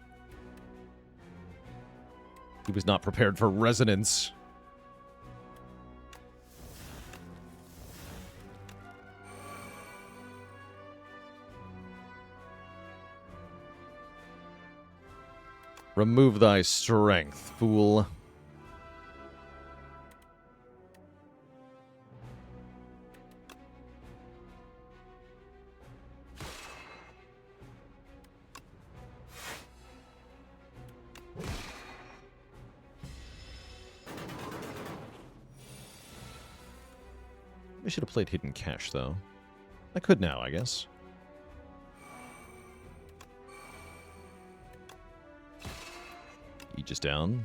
He was not prepared for resonance. Remove thy strength, fool. I should have played Hidden Cache, though. I could now, I guess. Aegis down.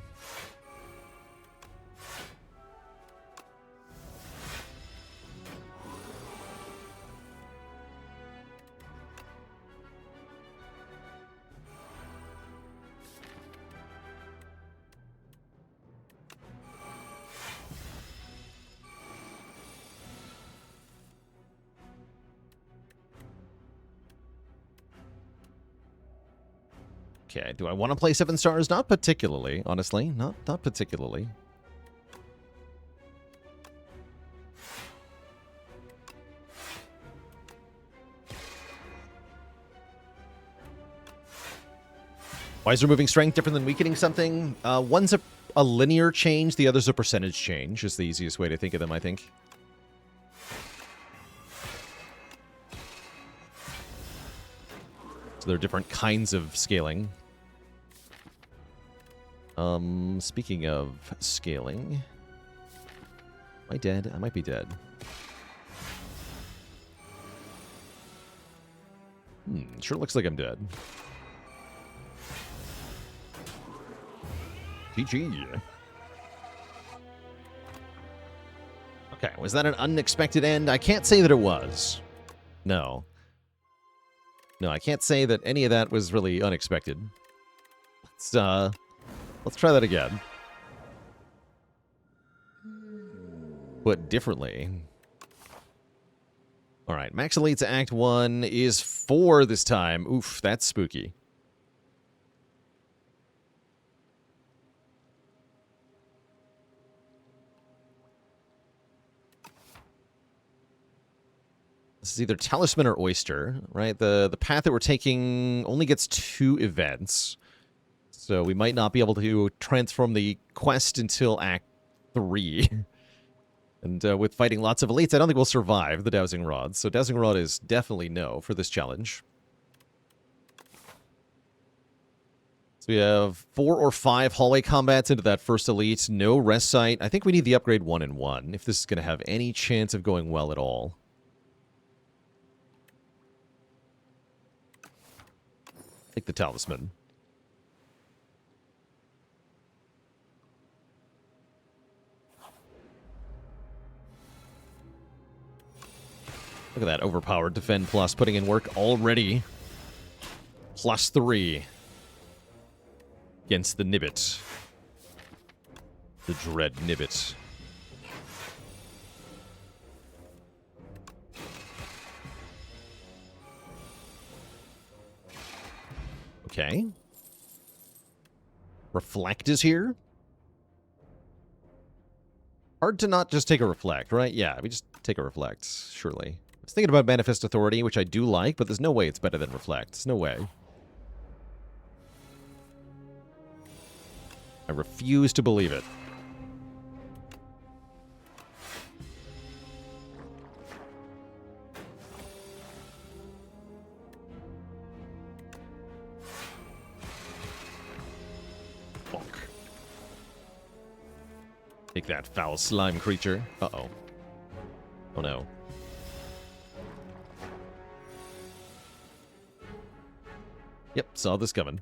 Okay, do I want to play 7 stars? Not particularly, honestly. Not particularly. Why is removing strength different than weakening something? One's a linear change, the other's a percentage change, is the easiest way to think of them, I think. So there are different kinds of scaling. Speaking of scaling... Am I dead? I might be dead. Sure looks like I'm dead. GG. Okay, was that an unexpected end? I can't say that it was. No. No, I can't say that any of that was really unexpected. Let's try that again. But differently. Alright, Max Elite's Act 1 is 4 this time. Oof, that's spooky. This is either Talisman or Oyster, right? The path that we're taking only gets 2 events. So we might not be able to transform the quest until Act 3. And with fighting lots of elites, I don't think we'll survive the Dowsing Rod. So Dowsing Rod is definitely no for this challenge. So we have 4 or 5 hallway combats into that first elite. No rest site. I think we need the upgrade 1 and 1 if this is going to have any chance of going well at all. Take the Talisman. Look at that overpowered Defend Plus putting in work already. +3 against the Nibbit. The dread Nibbit. Okay. Reflect is here. Hard to not just take a Reflect, right? Yeah, we just take a Reflect, surely. I was thinking about Manifest Authority, which I do like, but there's no way it's better than Reflect. There's no way. I refuse to believe it. Bonk. Take that, foul slime creature. Uh-oh. Oh no. Yep, saw this coming.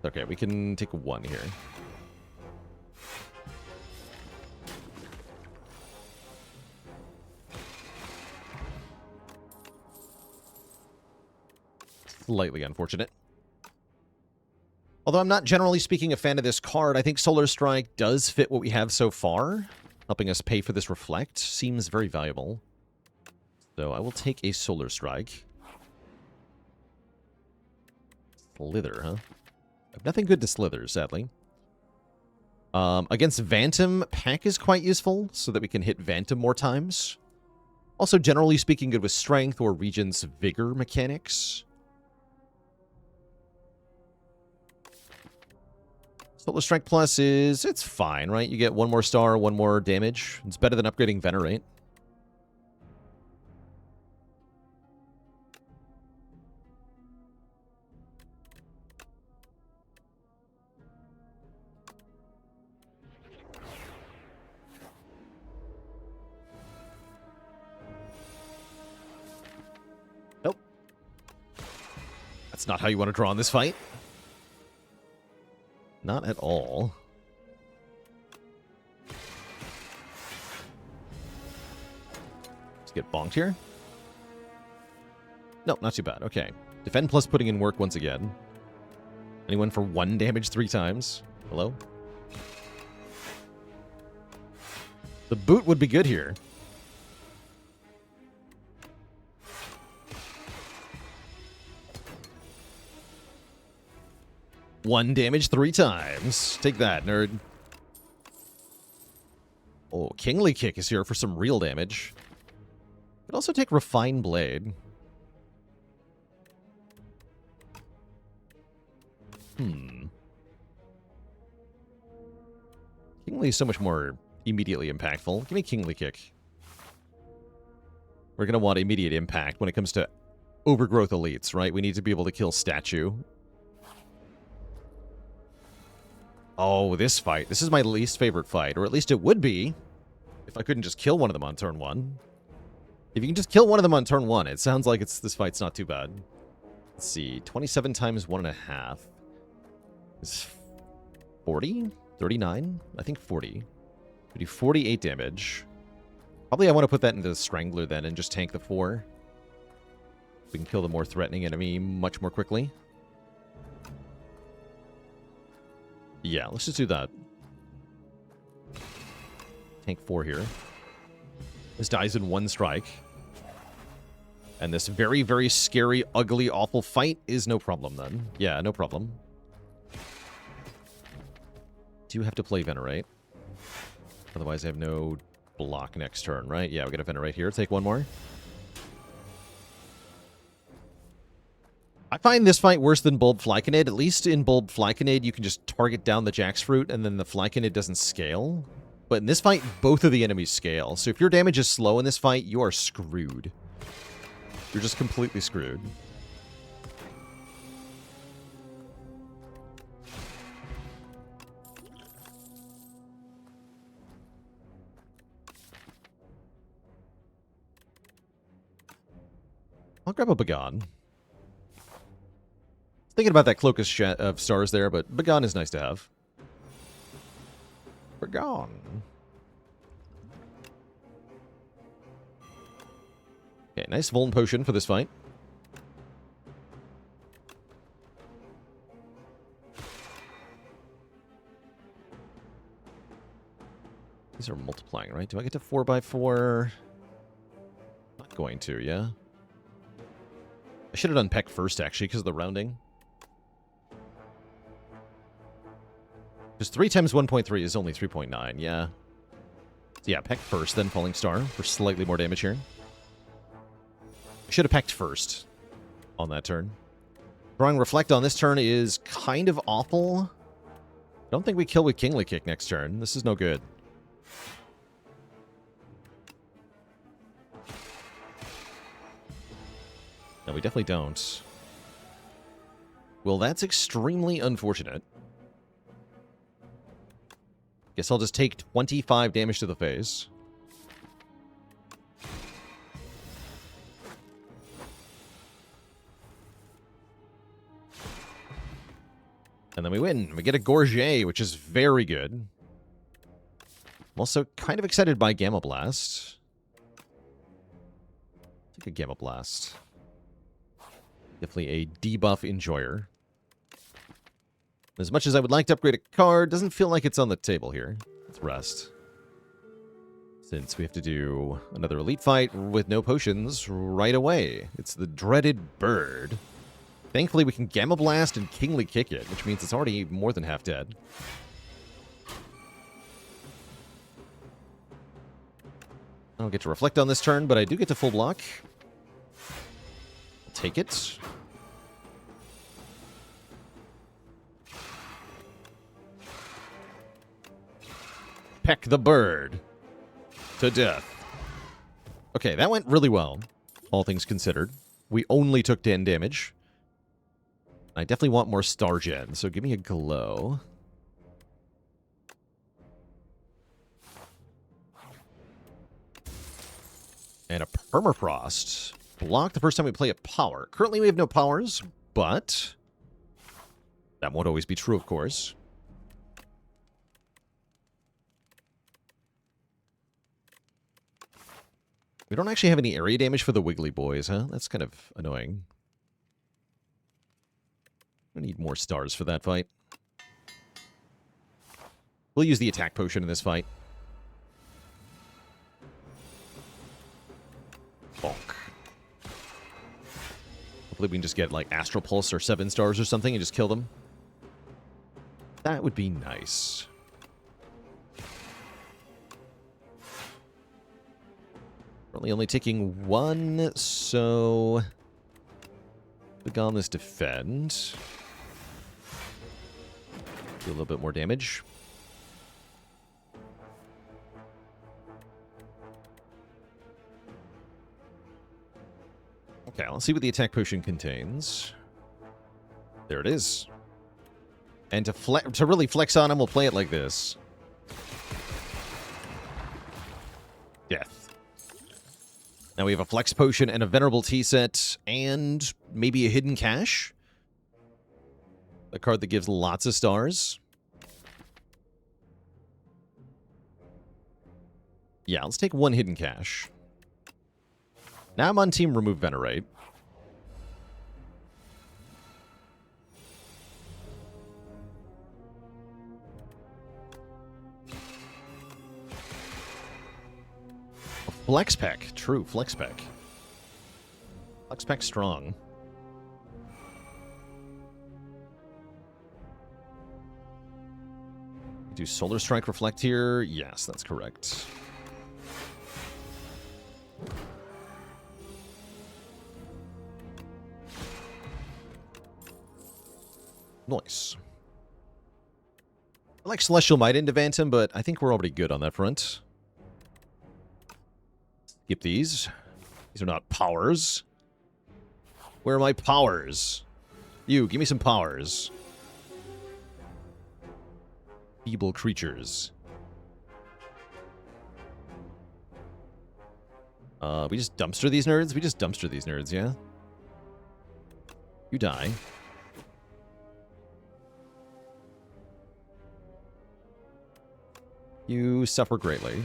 Okay, we can take one here. Slightly unfortunate. Although I'm not generally speaking a fan of this card, I think Solar Strike does fit what we have so far. Helping us pay for this Reflect seems very valuable. So I will take a Solar Strike. Slither, huh? I have nothing good to Slither, sadly. Against Vantum, Pack is quite useful, so that we can hit Vantum more times. Also, generally speaking, good with Strength or Regent's Vigor mechanics. Solar Strike Plus is... it's fine, right? You get one more star, one more damage. It's better than upgrading Venerate. Nope. That's not how you want to draw in this fight. Not at all. Let's get bonked here. Nope, not too bad. Okay. Defend plus putting in work once again. Anyone for 1 damage 3 times? Hello? The boot would be good here. One damage 3 times. Take that, nerd. Oh, Kingly Kick is here for some real damage. Could also take Refine Blade. Kingly is so much more immediately impactful. Give me Kingly Kick. We're going to want immediate impact when it comes to overgrowth elites, right? We need to be able to kill Statue. Oh, this fight. This is my least favorite fight, or at least it would be if I couldn't just kill one of them on turn 1. If you can just kill one of them on turn 1, it sounds like this fight's not too bad. Let's see. 27 times 1.5 is 40? 39? I think 40. We do 48 damage. Probably I want to put that into the Strangler then and just tank the 4. We can kill the more threatening enemy much more quickly. Yeah, let's just do that. Tank 4 here. This dies in 1 strike. And this very, very scary, ugly, awful fight is no problem then. Yeah, no problem. Do have to play Venerate. Otherwise I have no block next turn, right? Yeah, we got a Venerate here. Take 1 more. I find this fight worse than Bulb Flyconid. At least in Bulb Flyconid, you can just target down the Jaxfruit, and then the Flyconid doesn't scale. But in this fight, both of the enemies scale. So if your damage is slow in this fight, you are screwed. You're just completely screwed. I'll grab a Bagon. Thinking about that Cloak of Stars there, but Bagon is nice to have. Bagon. Okay, nice Vuln Potion for this fight. These are multiplying, right? Do I get to 4x4? Not going to, yeah. I should have done Peck first, actually, because of the rounding. Because 3 times 1.3 is only 3.9, yeah. So yeah, Peck first, then Falling Star for slightly more damage here. I should have pecked first on that turn. Drawing Reflect on this turn is kind of awful. I don't think we kill with Kingly Kick next turn. This is no good. No, we definitely don't. Well, that's extremely unfortunate. Guess I'll just take 25 damage to the face. And then we win. We get a Gorget, which is very good. I'm also kind of excited by Gamma Blast. Take a Gamma Blast. Definitely a debuff enjoyer. As much as I would like to upgrade a card, doesn't feel like it's on the table here. Let's rest. Since we have to do another elite fight with no potions right away. It's the dreaded bird. Thankfully, we can Gamma Blast and Kingly Kick it, which means it's already more than half dead. I don't get to reflect on this turn, but I do get to full block. I'll take it. Peck the bird to death. Okay, that went really well, all things considered. We only took 10 damage. I definitely want more Star Gen, so give me a glow. And a Permafrost. Block the first time we play a power. Currently we have no powers, but that won't always be true, of course. We don't actually have any area damage for the Wiggly Boys, huh? That's kind of annoying. I need more stars for that fight. We'll use the attack potion in this fight. Bonk. Hopefully we can just get, like, Astral Pulse or 7 stars or something and just kill them. That would be nice. Currently only taking 1, so... Click on this defend. Do a little bit more damage. Okay, let's see what the attack potion contains. There it is. And to really flex on him, we'll play it like this. Death. Now we have a flex potion and a venerable tea set, and maybe a hidden cache. A card that gives lots of stars. Yeah, let's take 1 hidden cache. Now I'm on team remove Venerate. A Flex Pack. True, Flex Pack. Flex Pack strong. Do Solar Strike Reflect here? Yes, that's correct. Nice. I like Celestial Might into Vantum, but I think we're already good on that front. Skip these. These are not powers. Where are my powers? You, give me some powers. Feeble creatures. We just dumpster these nerds? We just dumpster these nerds, yeah? You die. You suffer greatly.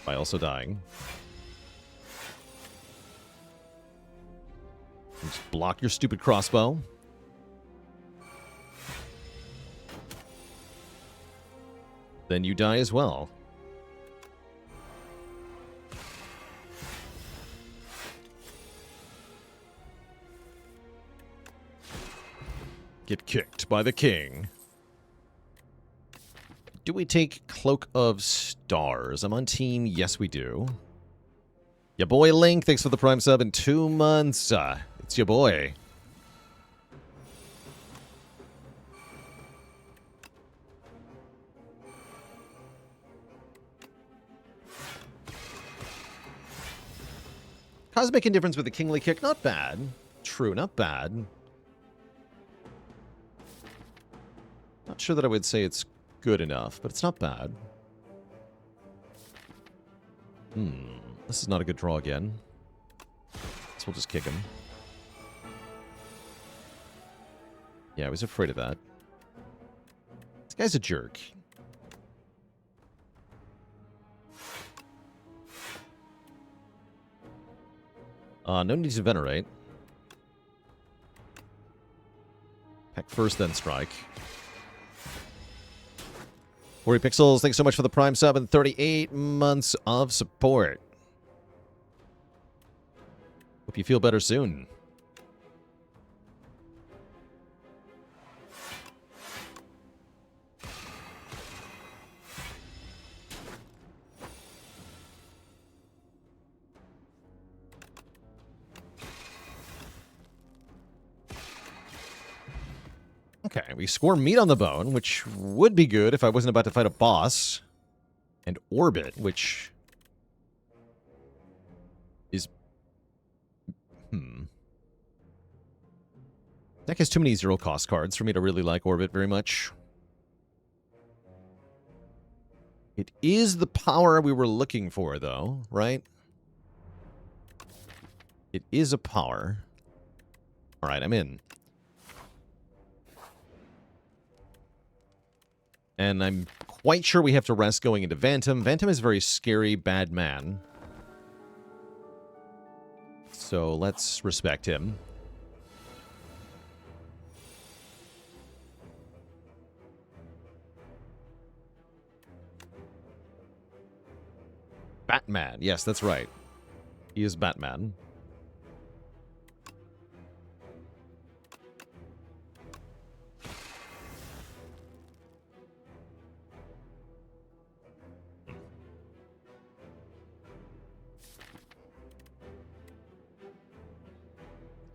By also dying. Just block your stupid crossbow. Then you die as well. Get kicked by the king. Do we take Cloak of Stars? I'm on team. Yes, we do. Ya boy Link, thanks for the Prime sub in 2 months. It's your boy. Cosmic Indifference with a Kingly Kick, not bad. True, not bad. Not sure that I would say it's good enough, but it's not bad. This is not a good draw again. So we'll just kick him. Yeah, I was afraid of that. This guy's a jerk. No need to venerate. Pack first, then strike. 40 Pixels, thanks so much for the Prime sub and 38 months of support. Hope you feel better soon. Okay, we score meat on the bone, which would be good if I wasn't about to fight a boss. And Orbit, which is... Deck has too many zero-cost cards for me to really like Orbit very much. It is the power we were looking for, though, right? It is a power. Alright, I'm in. And I'm quite sure we have to rest going into Vantum. Vantum is a very scary, bad man. So let's respect him. Batman. Yes, that's right. He is Batman.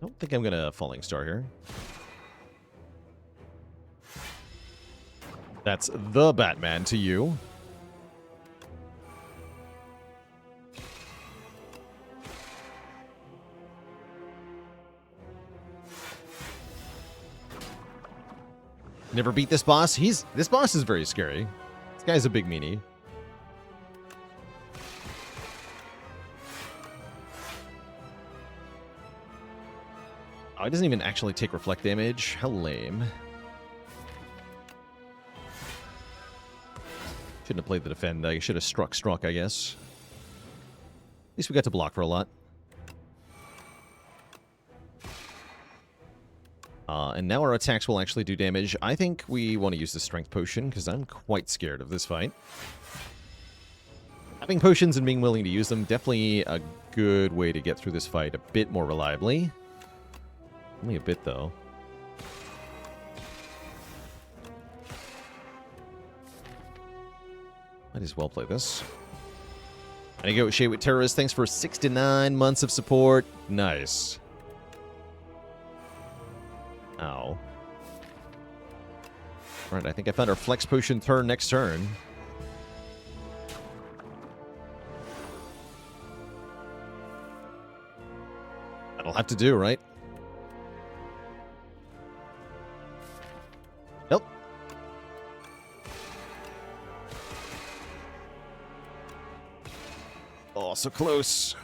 I don't think I'm going to Falling Star here. That's the Batman to you. Never beat this boss? This boss is very scary. This guy's a big meanie. Oh, he doesn't even actually take reflect damage. How lame. Shouldn't have played the defend. I should have struck, I guess. At least we got to block for a lot. And now our attacks will actually do damage. I think we want to use the Strength Potion, because I'm quite scared of this fight. Having potions and being willing to use them, definitely a good way to get through this fight a bit more reliably. Only a bit, though. Might as well play this. And I go Shade with Terrorist. Thanks for 69 months of support. Nice. Ow. Alright, I think I found our Flex Potion turn next turn. That'll have to do, right? Nope. Oh, so close.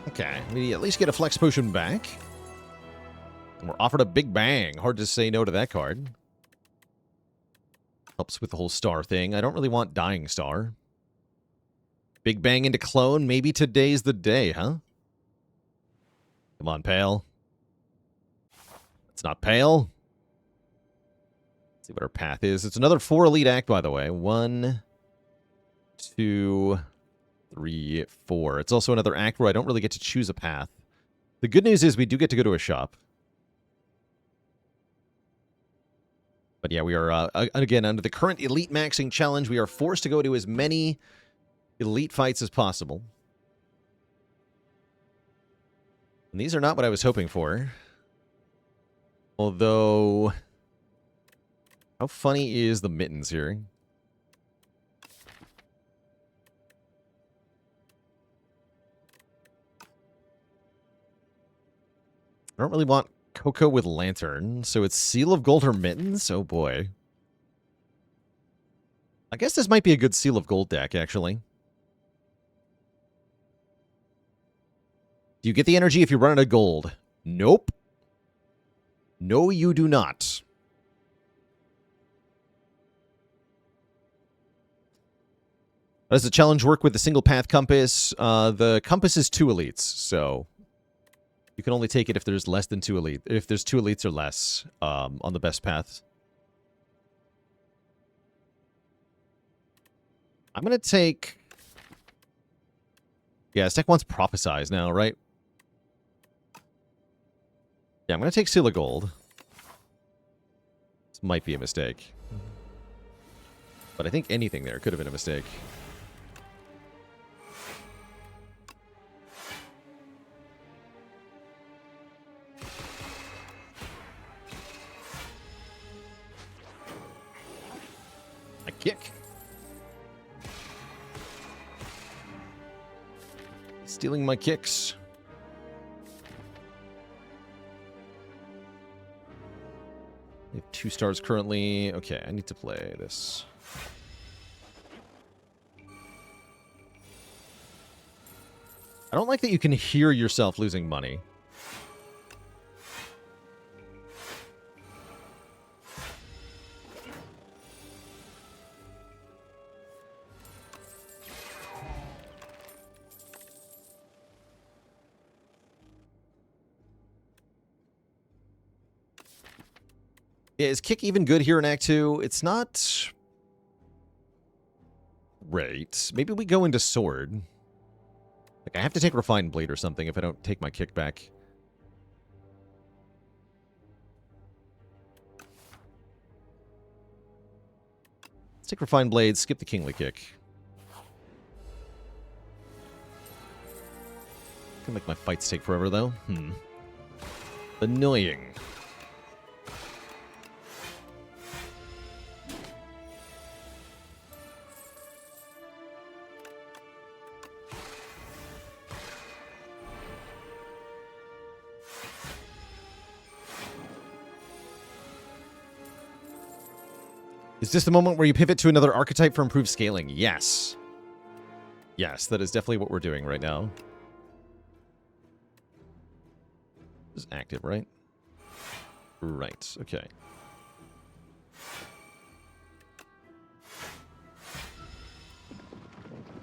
Okay, we at least get a Flex Potion back. And we're offered a Big Bang. Hard to say no to that card. Helps with the whole star thing. I don't really want Dying Star. Big Bang into Clone. Maybe today's the day, huh? Come on, Pale. It's not Pale. Let's see what our path is. It's another 4 Elite Act, by the way. 1, 2... 3, 4. It's also another act where I don't really get to choose a path. The good news is we do get to go to a shop. But yeah, we are, again, under the current Elitemaxxing challenge, we are forced to go to as many elite fights as possible. And these are not what I was hoping for. Although... How funny is the mittens here? I don't really want Cocoa with Lantern, so it's Seal of Gold or Mittens? Oh boy. I guess this might be a good Seal of Gold deck, actually. Do you get the energy if you run out of gold? Nope. No, you do not. How does the challenge work with the single path compass? The compass is 2 elites, so you can only take it if there's less than 2 elites. If there's 2 elites or less on the best path. I'm going to take... Yeah, this deck wants Prophesize now, right? Yeah, I'm going to take Seal of Gold. This might be a mistake. But I think anything there could have been a mistake. I kick. Stealing my kicks. We have 2 stars currently. Okay, I need to play this. I don't like that you can hear yourself losing money. Yeah, is kick even good here in Act 2? It's not... Right. Maybe we go into sword. Like, I have to take Refined Blade or something if I don't take my kick back. Let's take Refined Blade, skip the Kingly Kick. Gonna make my fights take forever, though. Annoying. Is this the moment where you pivot to another archetype for improved scaling? Yes. Yes, that is definitely what we're doing right now. This is active, right? Right, okay.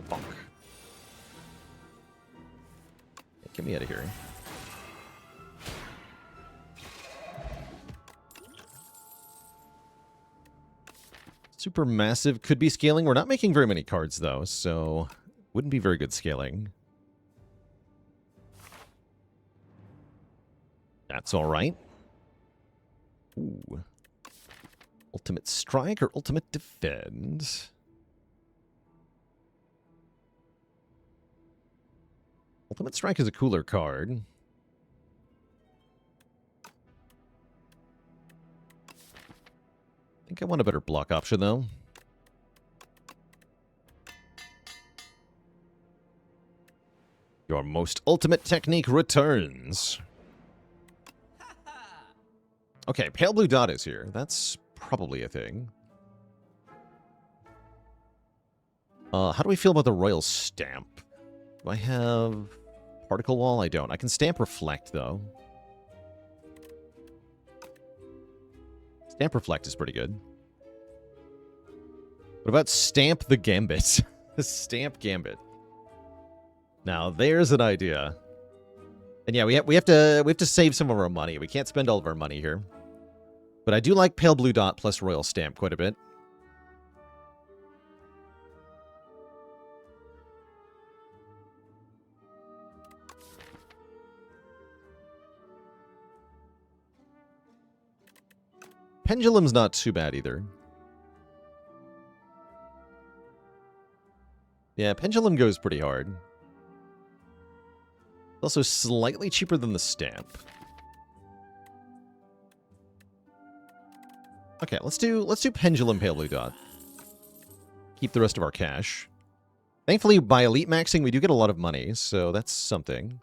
Fuck. Get me out of here. Supermassive could be scaling. We're not making very many cards, though, so wouldn't be very good scaling. That's all right. Ooh. Ultimate Strike or Ultimate Defend? Ultimate Strike is a cooler card. I think I want a better block option, though. Your most ultimate technique returns. Okay, Pale Blue Dot is here. That's probably a thing. How do we feel about the Royal Stamp? Do I have Particle Wall? I don't. I can Stamp Reflect, though. Stamp Reflect is pretty good. What about Stamp the Gambit? Stamp Gambit. Now, there's an idea. And yeah, we have to save some of our money. We can't spend all of our money here. But I do like Pale Blue Dot plus Royal Stamp quite a bit. Pendulum's not too bad either. Yeah, Pendulum goes pretty hard. Also slightly cheaper than the Stamp. Okay, let's do Pendulum Pale Blue Dot. Keep the rest of our cash. Thankfully, by Elitemaxxing, we do get a lot of money, so that's something.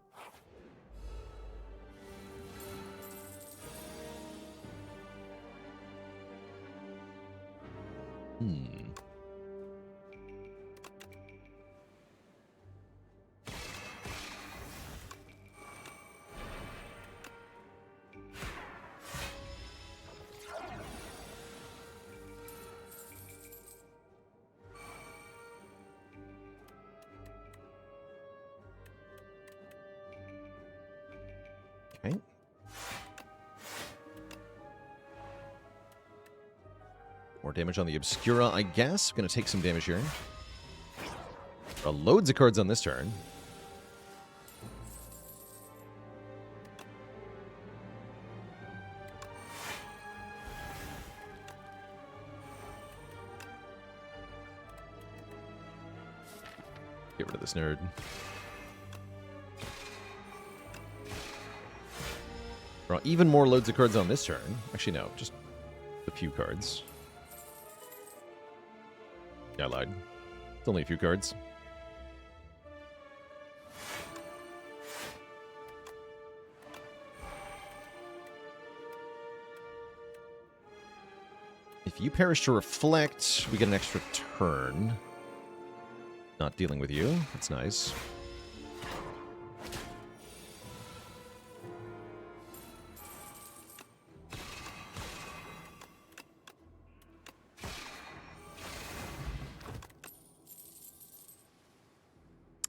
Okay. More damage on the Obscura, I guess. Gonna take some damage here. Loads of cards on this turn. Get rid of this nerd. Draw even more loads of cards on this turn. Actually, no, just a few cards. Yeah, I lied. It's only a few cards. If you perish to reflect, we get an extra turn. Not dealing with you. That's nice.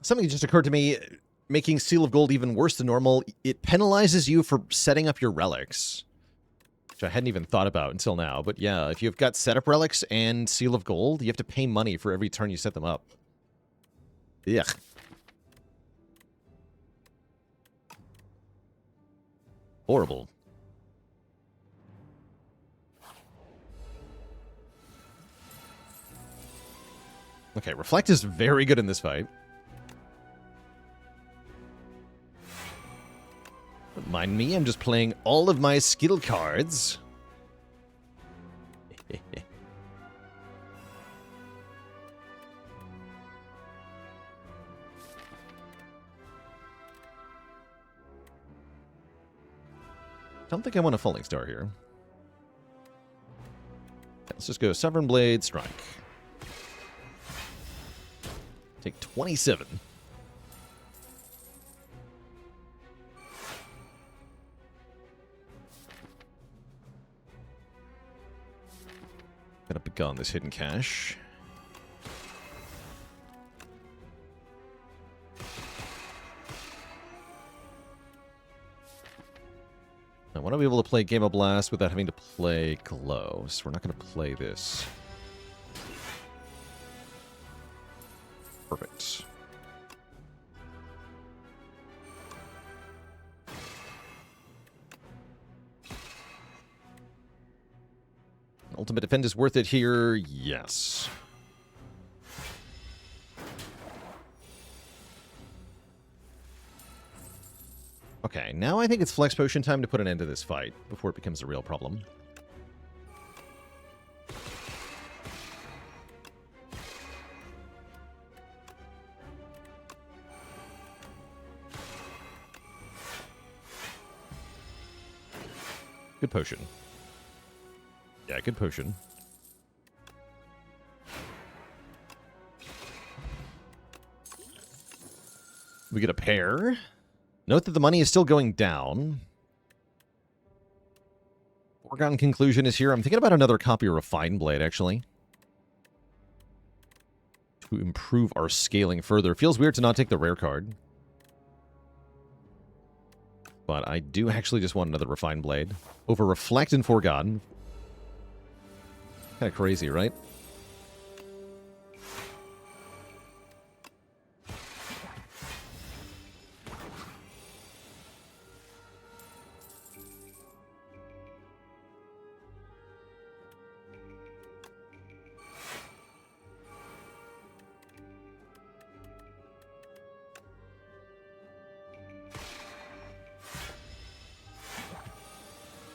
Something just occurred to me, making Seal of Gold even worse than normal. It penalizes you for setting up your relics, which I hadn't even thought about until now. But yeah, if you've got setup relics and Seal of Gold, you have to pay money for every turn you set them up. Yuck. Horrible. Okay, Reflect is very good in this fight. Don't mind me, I'm just playing all of my skill cards. Don't think I want a Falling Star here. Let's just go Sovereign Blade, Strike. Take 27. Gotta pick on this hidden cache. I want to be able to play Game of Blast without having to play Glow, so we're not going to play this. Perfect. Ultimate Defend is worth it here, yes. Okay, now I think it's Flex Potion time to put an end to this fight before it becomes a real problem. Good potion. Yeah, good potion. We get a pair. Note that the money is still going down. Foregone conclusion is here. I'm thinking about another copy of Refined Blade, actually. To improve our scaling further. Feels weird to not take the rare card. But I do actually just want another Refined Blade. Over Reflect and Foregone. Kind of crazy, right?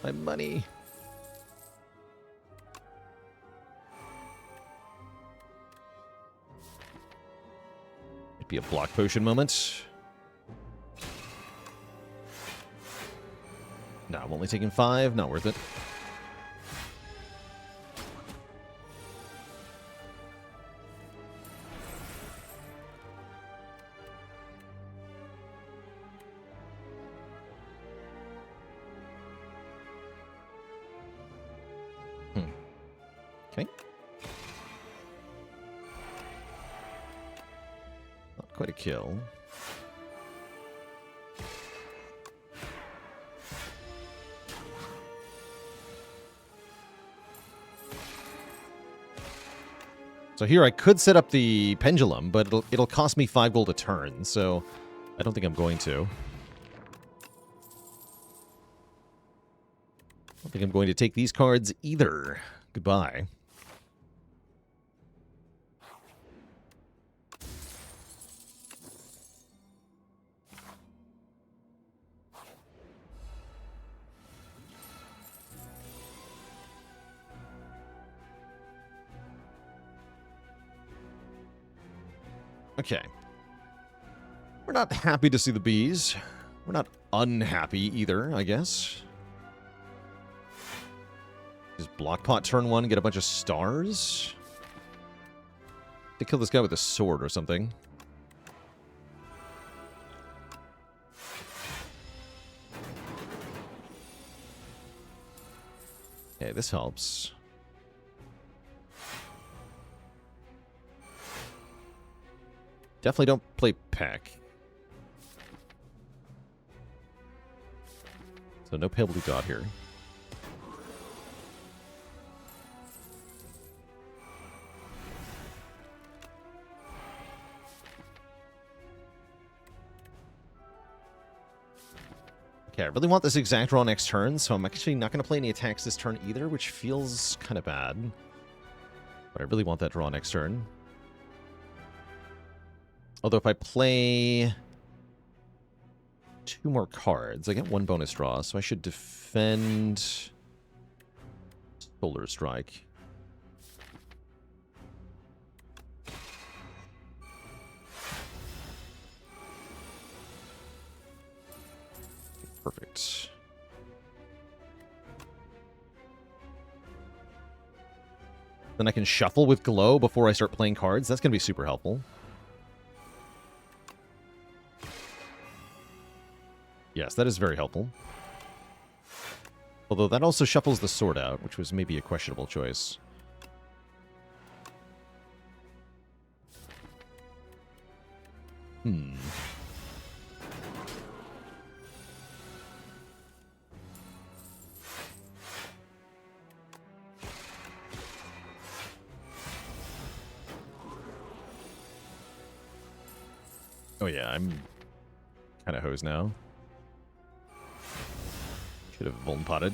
My money. Might be a block potion moment. No, I'm only taking 5. Not worth it. Okay. Not quite a kill. So here I could set up the pendulum, but it'll cost me 5 gold a turn, so I don't think I'm going to. I don't think I'm going to take these cards either. Goodbye. Okay. We're not happy to see the bees. We're not unhappy either, I guess. Just block pot turn 1, get a bunch of stars? To kill this guy with a sword or something. Okay, this helps. Definitely don't play Peck. So no pale blue dot here. Okay, I really want this exact draw next turn, so I'm actually not going to play any attacks this turn either, which feels kind of bad. But I really want that draw next turn. Although if I play 2 more cards, I get 1 bonus draw, so I should defend Solar Strike. Perfect. Then I can shuffle with Glow before I start playing cards. That's going to be super helpful. Yes, that is very helpful. Although that also shuffles the sword out, which was maybe a questionable choice. Oh yeah, I'm kind of hosed now. Should have Vuln potted.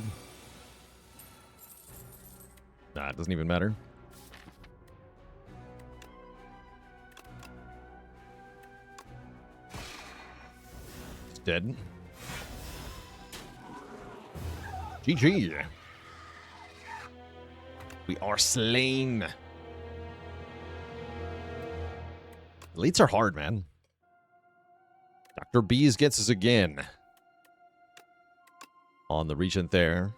Nah, it doesn't even matter. It's dead. GG. We are slain. Elites are hard, man. Dr. Bees gets us again. On the Regent there.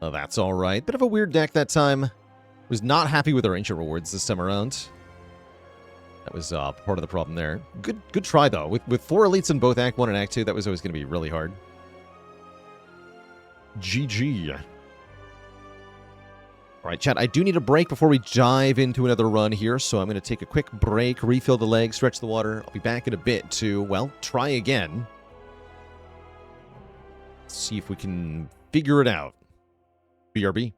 Oh, that's alright. Bit of a weird deck that time. Was not happy with our ancient rewards this time around. That was part of the problem there. Good try, though. With 4 elites in both Act 1 and Act 2, that was always going to be really hard. GG. Alright, chat, I do need a break before we dive into another run here, so I'm going to take a quick break, refill the legs, stretch the water. I'll be back in a bit to, well, try again. See if we can figure it out. BRB.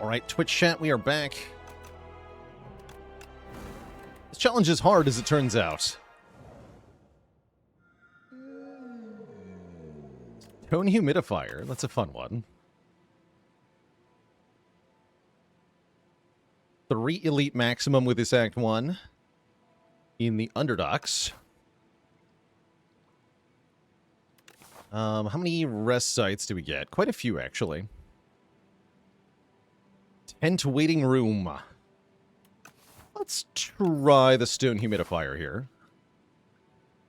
Alright, Twitch chat, we are back. This challenge is hard, as it turns out. Tone humidifier, that's a fun one. 3 elite maximum with this Act 1 in the Underdocs. How many rest sites do we get? Quite a few, actually. Tent waiting room. Let's try the stone humidifier here.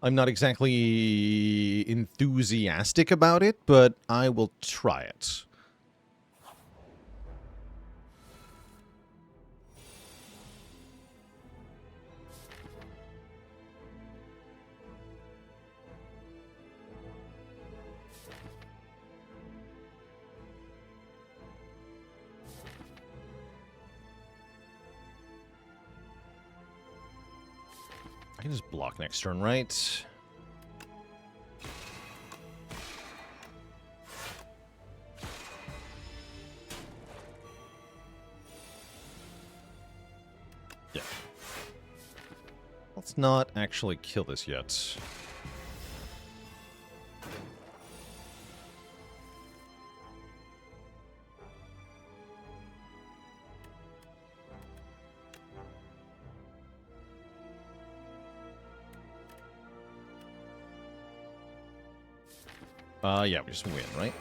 I'm not exactly enthusiastic about it, but I will try it. I can just block next turn, right? Yeah. Let's not actually kill this yet. Yeah, we just win, right?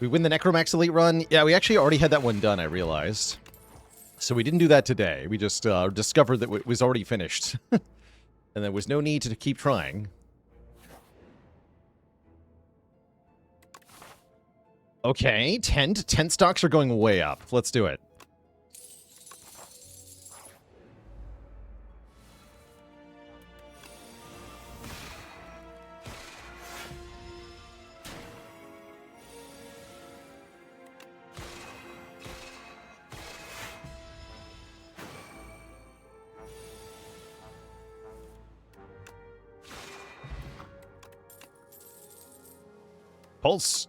We win the Necromax Elite run? Yeah, we actually already had that one done, I realized. So we didn't do that today. We just discovered that it was already finished. And there was no need to keep trying. Okay, tent. Tent stocks are going way up. Let's do it. Pulse.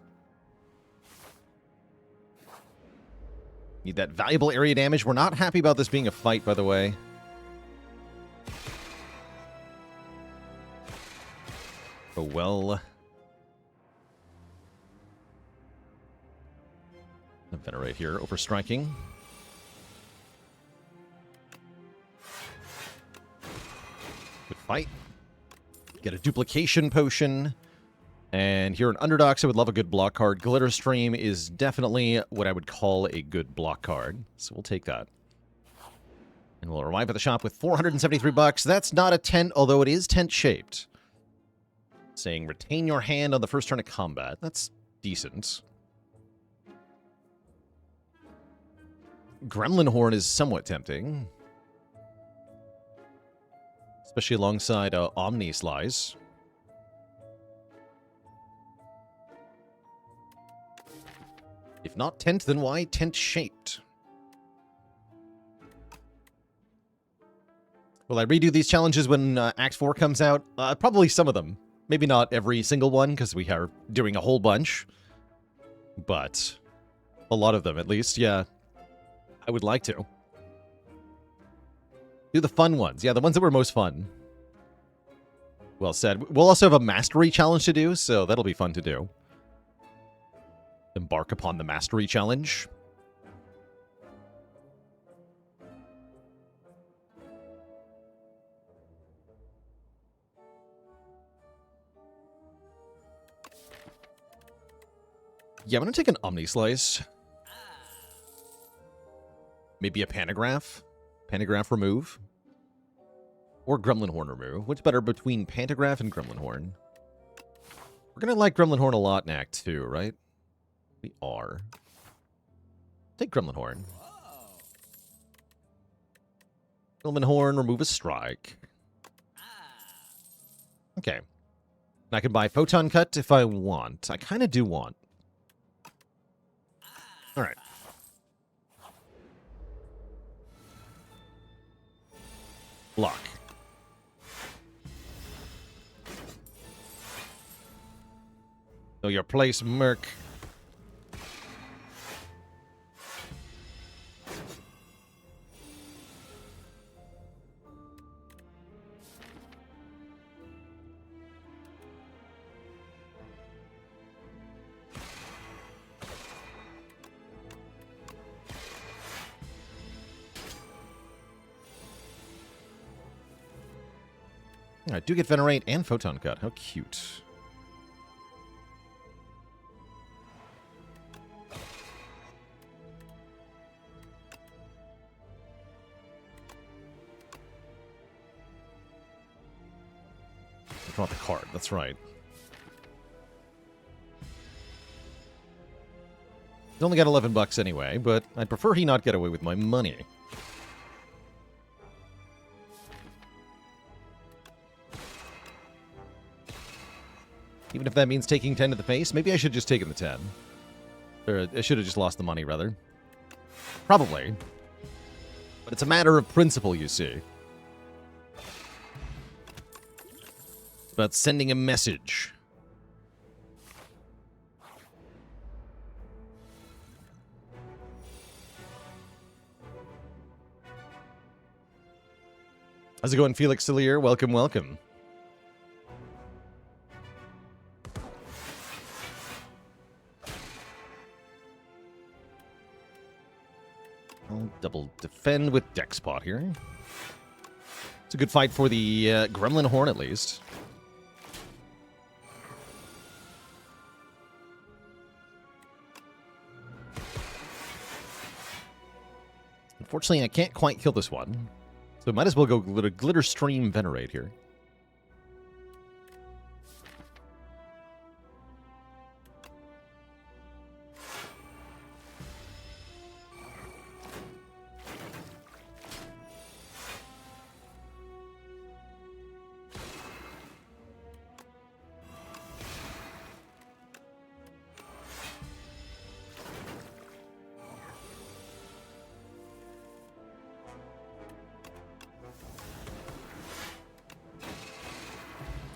Need that valuable area damage. We're not happy about this being a fight, by the way. Oh, well. Venerate here, overstriking. Good fight. Get a duplication potion. And here in Underdocs, I would love a good block card. Glitter Stream is definitely what I would call a good block card. So we'll take that. And we'll arrive at the shop with 473 bucks. That's not a tent, although it is tent-shaped. Saying retain your hand on the first turn of combat. That's decent. Gremlin Horn is somewhat tempting. Especially alongside Omni Slice. If not tent, then why tent-shaped? Will I redo these challenges when Act 4 comes out? Probably some of them. Maybe not every single one, because we are doing a whole bunch. But a lot of them, at least, yeah. I would like to. Do the fun ones. Yeah, the ones that were most fun. Well said. We'll also have a mastery challenge to do, so that'll be fun to do. Embark upon the mastery challenge. Yeah, I'm going to take an Omni Slice. Maybe a Pantograph. Pantograph remove. Or Gremlin Horn remove. What's better between Pantograph and Gremlin Horn? We're going to like Gremlin Horn a lot in Act 2, right? We are. Take Gremlin Horn. Gremlin Horn, remove a strike. Okay. And I can buy Photon Cut if I want. I kind of do want. Alright. Block. Know your place, Merc. I do get Venerate and Photon Cut. How cute. I draw the card, that's right. He's only got 11 bucks anyway, but I'd prefer he not get away with my money. Even if that means taking 10 to the face, maybe I should just taken the 10. Or I should have just lost the money, rather. Probably. But it's a matter of principle, you see. It's about sending a message. How's it going, Felix Cillier? Welcome, welcome. I'll double defend with Dexpot here. It's a good fight for the Gremlin Horn, at least. Unfortunately, I can't quite kill this one. So might as well go Glitter Stream Venerate here.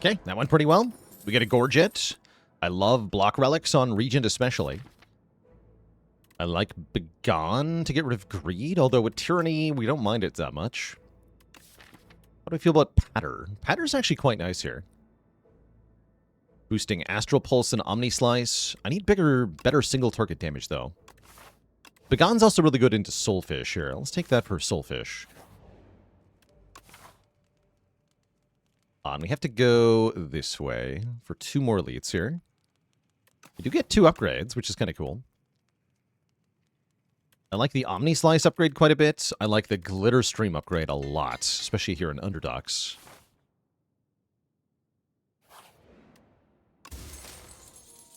Okay, that went pretty well. We get a Gorget. I love block relics on Regent especially. I like Begone to get rid of Greed, although with Tyranny, we don't mind it that much. How do I feel about Patter? Patter's actually quite nice here. Boosting Astral Pulse and Omni Slice. I need better single target damage, though. Begone's also really good into Soulfish here. Let's take that for Soulfish. We have to go this way for 2 more elites here. We do get 2 upgrades, which is kind of cool. I like the Omni Slice upgrade quite a bit. I like the Glitter Stream upgrade a lot, especially here in Underdogs.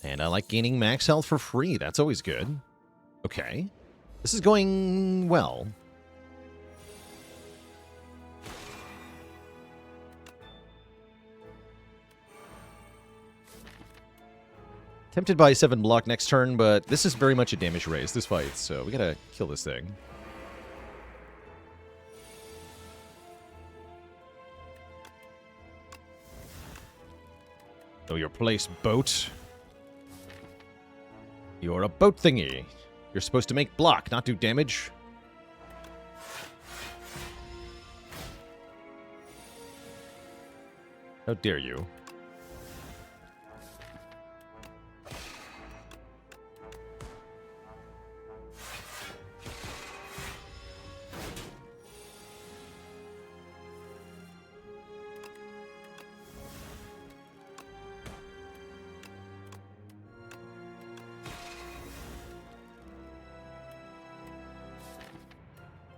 And I like gaining max health for free. That's always good. Okay. This is going well. Tempted by 7 block next turn, but this is very much a damage raise, this fight, so we gotta kill this thing. Know your place, boat. You're a boat thingy. You're supposed to make block, not do damage. How dare you?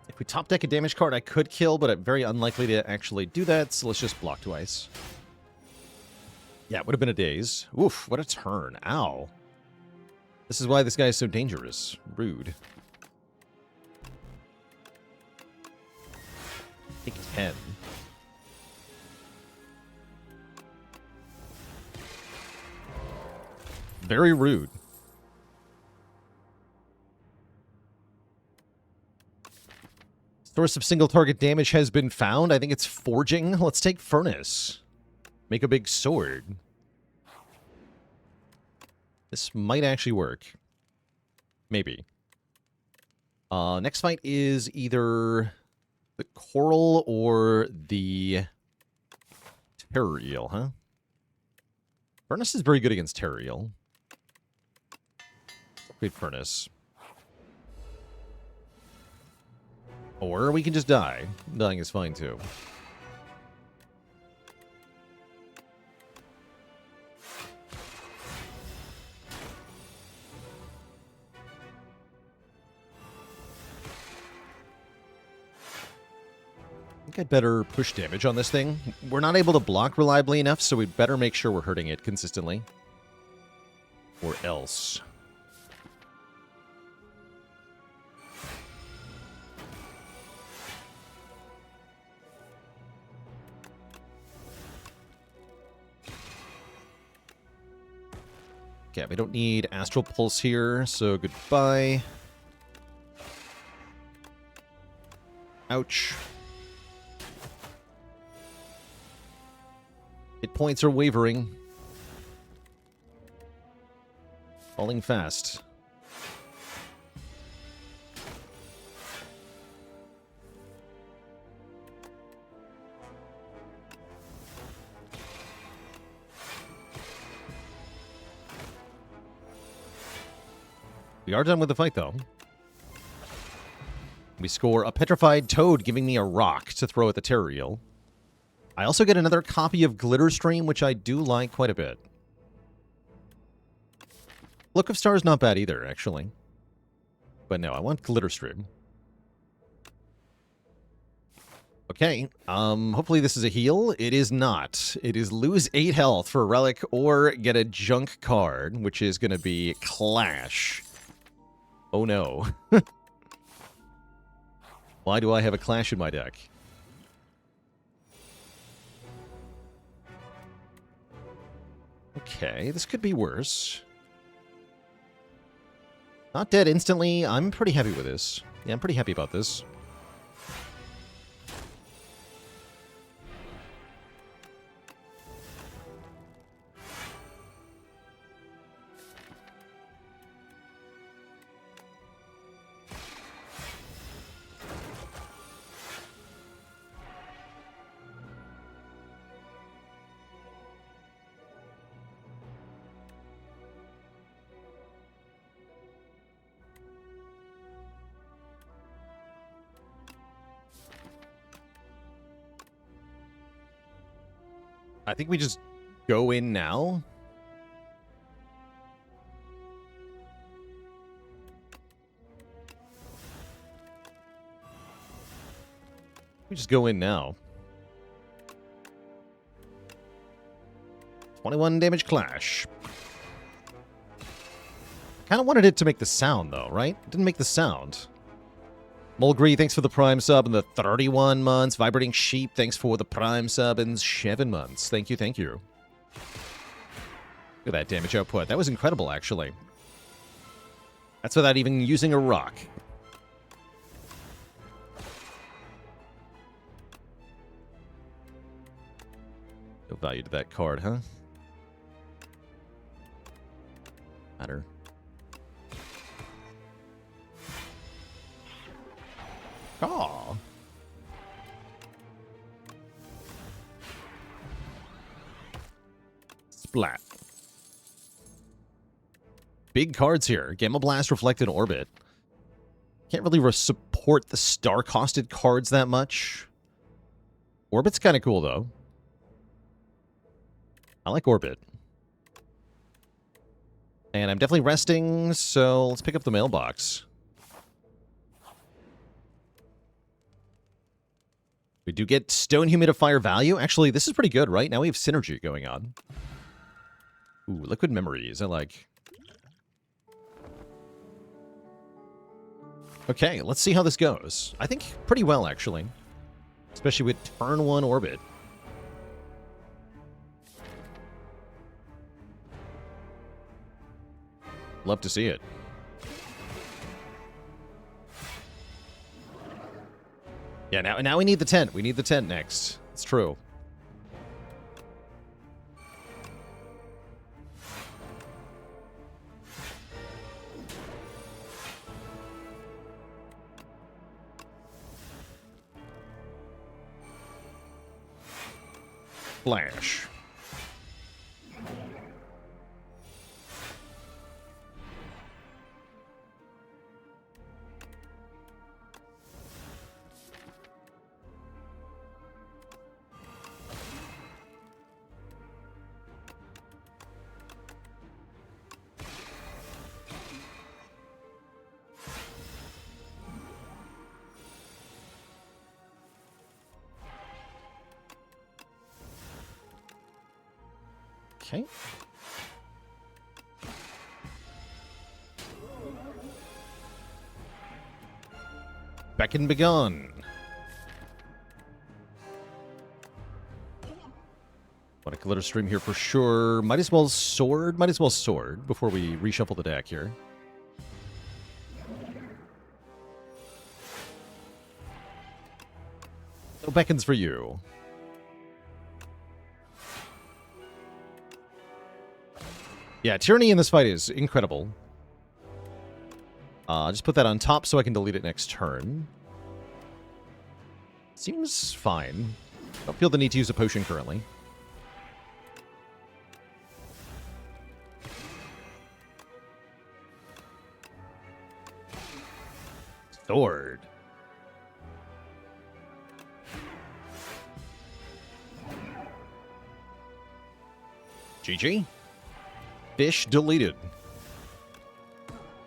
If we top deck a damage card, I could kill, but I'm very unlikely to actually do that, so let's just block twice. Yeah, it would have been a daze. Oof, what a turn. Ow. This is why this guy is so dangerous. Rude. Take 10. Very rude. Source of single target damage has been found. I think it's forging. Let's take Furnace. Make a big sword. This might actually work. Maybe. Next fight is either the Coral or the Terror Eel, huh? Furnace is very good against Terror Eel. Great Furnace. Or we can just die. Dying is fine, too. think I'd better push damage on this thing. We're not able to block reliably enough, so we'd better make sure we're hurting it consistently. Or else. Okay, we don't need Astral Pulse here, so goodbye. Ouch. Hit points are wavering. Falling fast. We are done with the fight, though. We score a Petrified Toad, giving me a rock to throw at the Terror Eel. I also get another copy of Glitter Stream, which I do like quite a bit. Look of Star is not bad either, actually. But no, I want Glitter Stream. Okay, hopefully this is a heal. It is not. It is lose 8 health for a relic or get a junk card, which is going to be Clash. Oh no. Why do I have a Clash in my deck? Okay, this could be worse. Not dead instantly. I'm pretty happy with this. Yeah, I'm pretty happy about this. I think we just go in now. We just go in now. 21 damage Clash. Kind of wanted it to make the sound, though, right? It didn't make the sound. Mulgree, thanks for the Prime sub in the 31 months. Vibrating Sheep, thanks for the Prime sub in 7 months. Thank you, thank you. Look at that damage output. That was incredible, actually. That's without even using a rock. No value to that card, huh? Matter. Aw. Splat. Big cards here. Gamma Blast, Reflected Orbit. Can't really support the star-costed cards that much. Orbit's kind of cool, though. I like Orbit. And I'm definitely resting, so let's pick up the mailbox. We do get Stone Humidifier value. Actually, this is pretty good, right? Now we have synergy going on. Ooh, Liquid Memories. I like. Okay, let's see how this goes. I think pretty well, actually. Especially with turn 1 Orbit. Love to see it. Yeah, now we need the tent. We need the tent next. It's true. Flash. Okay. Back and begone. Want a glitter stream here for sure. Might as well sword. Might as well sword before we reshuffle the deck here. No beckons for you. Yeah, Tyranny in this fight is incredible. Just put that on top so I can delete it next turn. Seems fine. Don't feel the need to use a potion currently. Sword. GG. Fish deleted.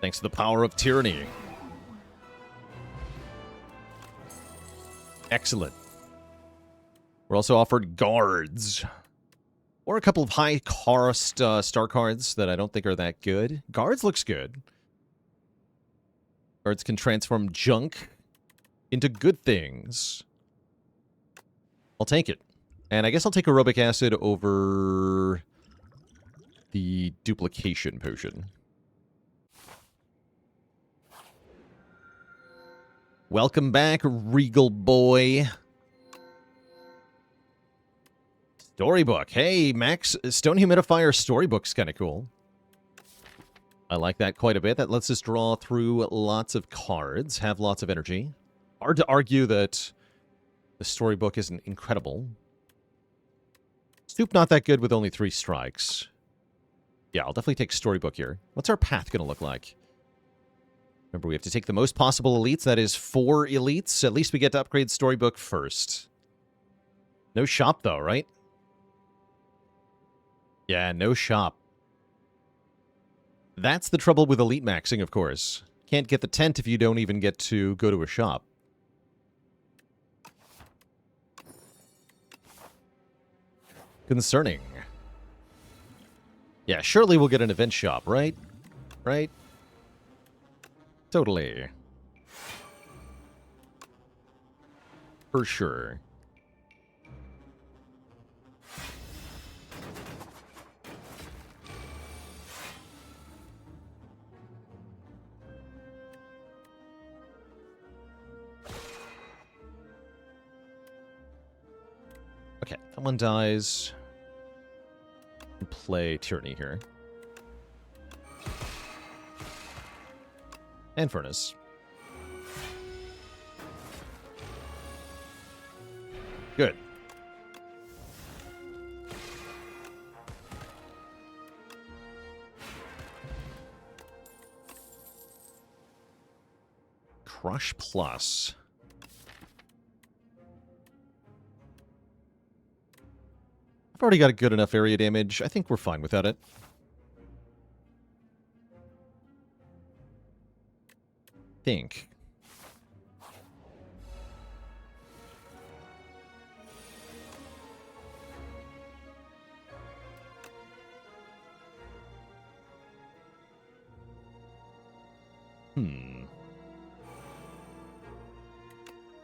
Thanks to the power of tyranny. Excellent. We're also offered guards. Or a couple of high-cost star cards that I don't think are that good. Guards looks good. Guards can transform junk into good things. I'll take it. And I guess I'll take aerobic acid over the duplication potion. Welcome back, Regal Boy. Storybook. Hey, Max, Stone Humidifier Storybook's kind of cool. I like that quite a bit. That lets us draw through lots of cards, have lots of energy. Hard to argue that the Storybook isn't incredible. Stoop not that good with only 3 strikes. Yeah, I'll definitely take Storybook here. What's our path going to look like? Remember, we have to take the most possible elites. That is 4 elites. At least we get to upgrade Storybook first. No shop, though, right? Yeah, no shop. That's the trouble with Elitemaxxing, of course. Can't get the tent if you don't even get to go to a shop. Concerning. Yeah, surely we'll get an event shop, right? Right? Totally. For sure. Okay, someone dies. Play Tyranny here. And Furnace. Good. Crush Plus. I've already got a good enough area damage. I think we're fine without it. Think.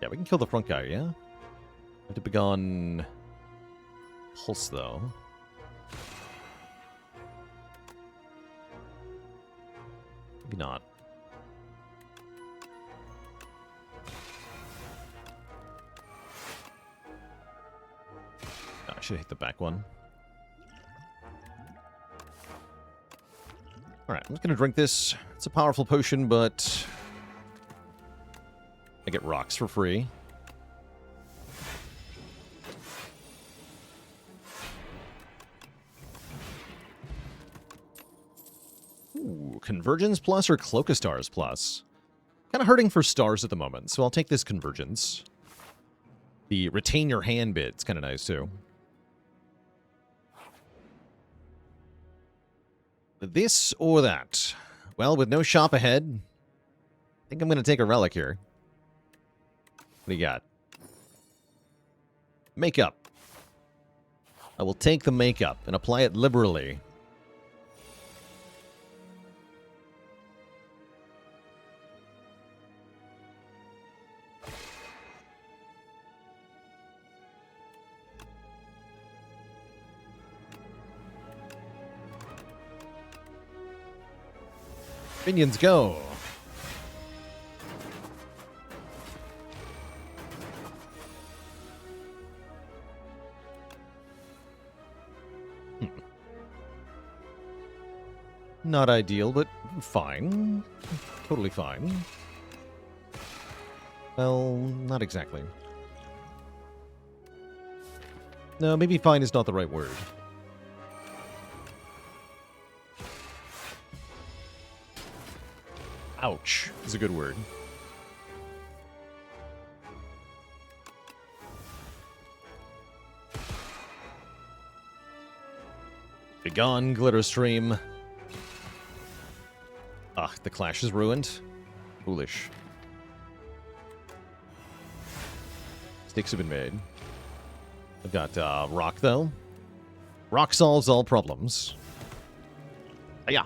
Yeah, we can kill the front guy, yeah? Have to begone Pulse, though. Maybe not. No, I should hit the back one. Alright, I'm just going to drink this. It's a powerful potion, but I get rocks for free. Ooh, Convergence Plus or Cloak of Stars Plus? Kind of hurting for stars at the moment, so I'll take this Convergence. The Retain Your Hand bit's kind of nice, too. This or that? Well, with no shop ahead, I think I'm going to take a relic here. What do you got? Makeup. I will take the makeup and apply it liberally. Minions go! Not ideal, but fine. Totally fine. Well, not exactly. No, maybe fine is not the right word. Ouch is a good word. Begone, glitter stream. Ah, the clash is ruined. Foolish. Mistakes have been made. I've got rock, though. Rock solves all problems. Yeah.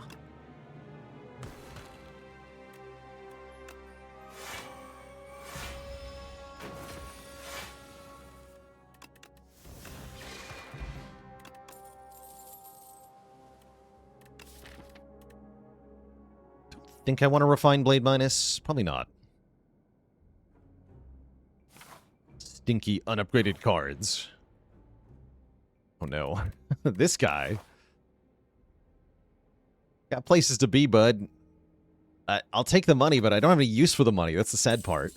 Think I want to refine Blade Minus? Probably not. Stinky unupgraded cards. Oh no. This guy. Got places to be, bud. I'll take the money, but I don't have any use for the money. That's the sad part.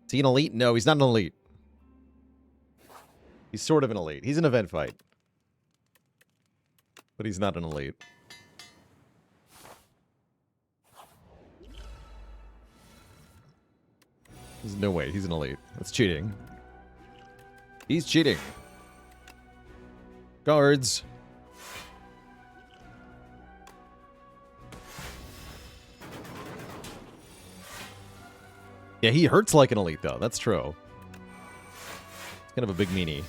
Is he an elite? No, he's not an elite. He's sort of an elite. He's an event fight. But he's not an elite. There's no way. He's an elite. That's cheating. He's cheating. Guards. Yeah, he hurts like an elite, though. That's true. It's kind of a big meanie.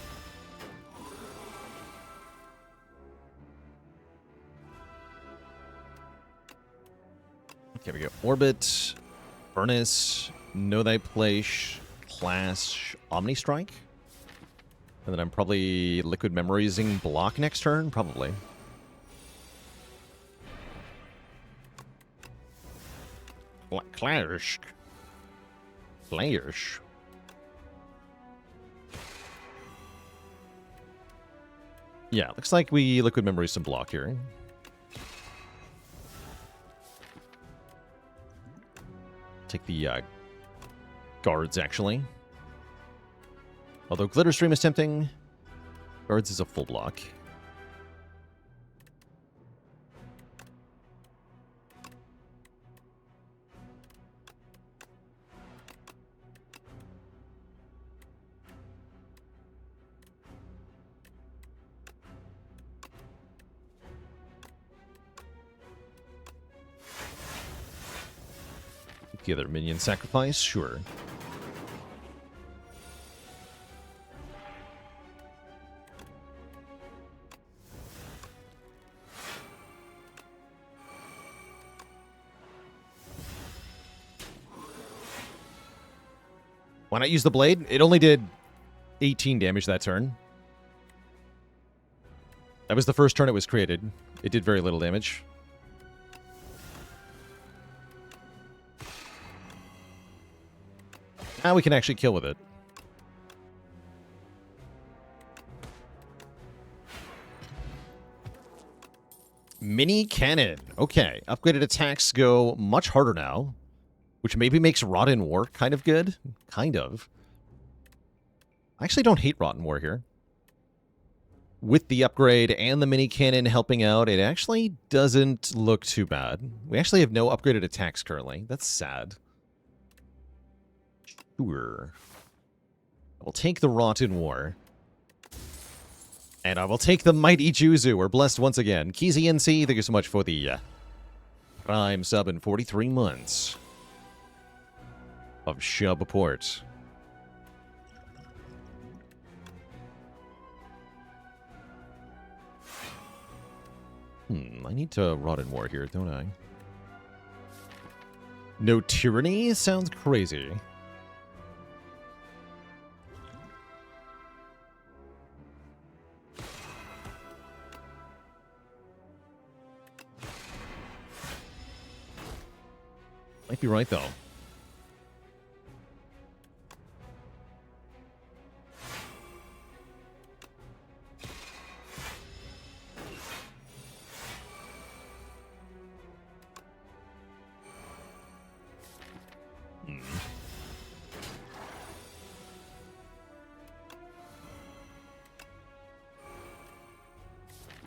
Okay, we go. Orbit. Furnace. Know Thy Place, Clash, Omni Strike. And then I'm probably Liquid Memorizing block next turn? Probably. Clash. Clash. Yeah, looks like we Liquid Memorize some block here. Take the guards, actually. Although Glitter Stream is tempting, guards is a full block. The other minion sacrifice, sure. Why not use the blade? It only did 18 damage that turn. That was the first turn it was created. It did very little damage. Now we can actually kill with it. Mini cannon. Okay. Upgraded attacks go much harder now, which maybe makes Rot in War kind of good. Kind of. I actually don't hate Rot in War here. With the upgrade and the mini cannon helping out, it actually doesn't look too bad. We actually have no upgraded attacks currently. That's sad. Sure. I will take the Rot in War. And I will take the Mighty Juzu. We're blessed once again. Keezy NC, thank you so much for the Prime sub in 43 months of Shub Port. I need to rot in war here, don't I? No tyranny? Sounds crazy. Might be right, though.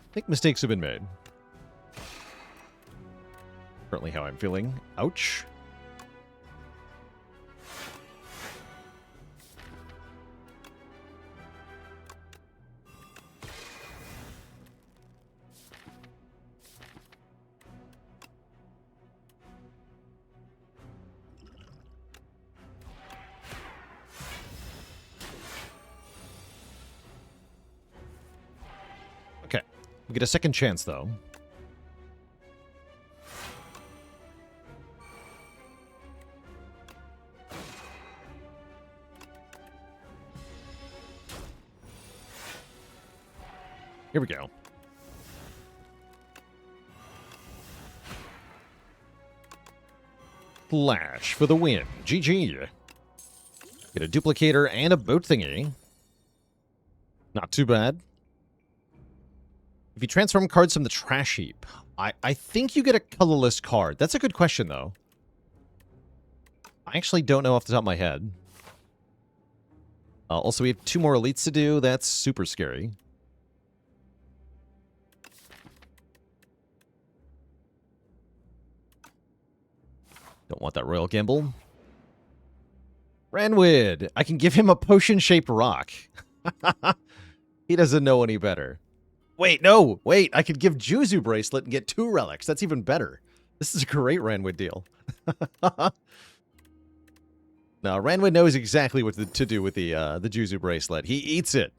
I think mistakes have been made. Currently how I'm feeling. Ouch. Okay. We get a second chance, though. Here we go. Flash for the win. GG. Get a duplicator and a boat thingy. Not too bad. If you transform cards from the trash heap, I think you get a colorless card. That's a good question, though. I actually don't know off the top of my head. Also, we have 2 more elites to do. That's super scary. Don't want that royal gamble. Ranwid! I can give him a potion-shaped rock. He doesn't know any better. Wait, no! Wait, I could give Juzu Bracelet and get 2 relics. That's even better. This is a great Ranwid deal. Now, Ranwid knows exactly what to do with the Juzu Bracelet. He eats it.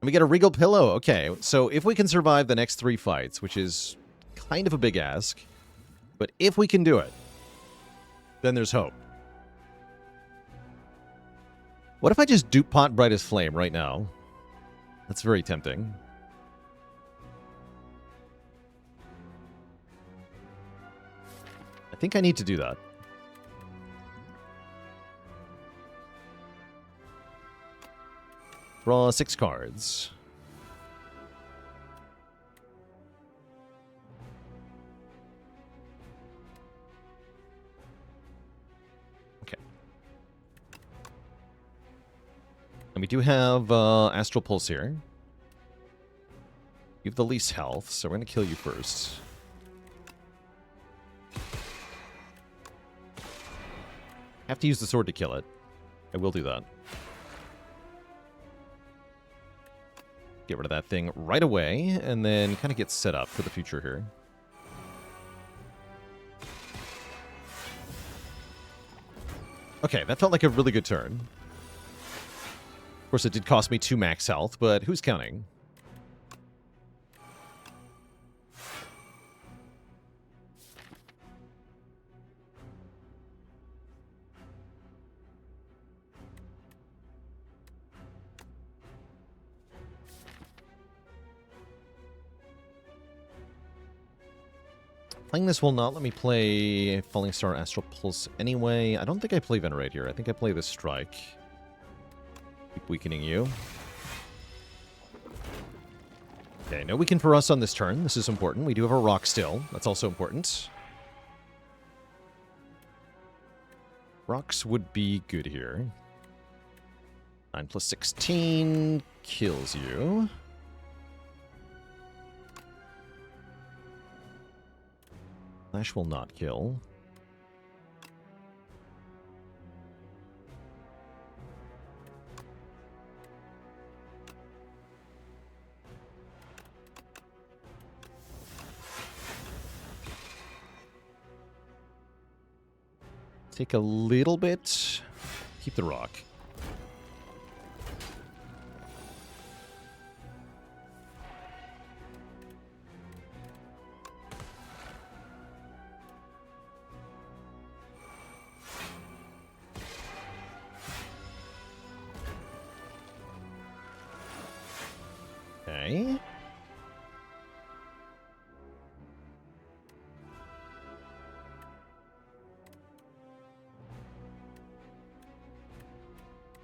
And we get a Regal Pillow. Okay, so if we can survive the next 3 fights, which is kind of a big ask, but if we can do it, then there's hope. What if I just dupe pot Brightest Flame right now? That's very tempting. I think I need to do that. Draw 6 cards. Okay. And we do have Astral Pulse here. You have the least health, so we're going to kill you first. Have to use the sword to kill it. I will do that. Get rid of that thing right away, and then kind of get set up for the future here. Okay, that felt like a really good turn. Of course, it did cost me 2 max health, but who's counting? Playing this will not let me play Falling Star Astral Pulse anyway. I don't think I play Venerate here. I think I play this Strike. Keep weakening you. Okay, no weaken for us on this turn. This is important. We do have a rock still. That's also important. Rocks would be good here. 9 plus 16 kills you. Flash will not kill. Take a little bit. Keep the rock. Okay.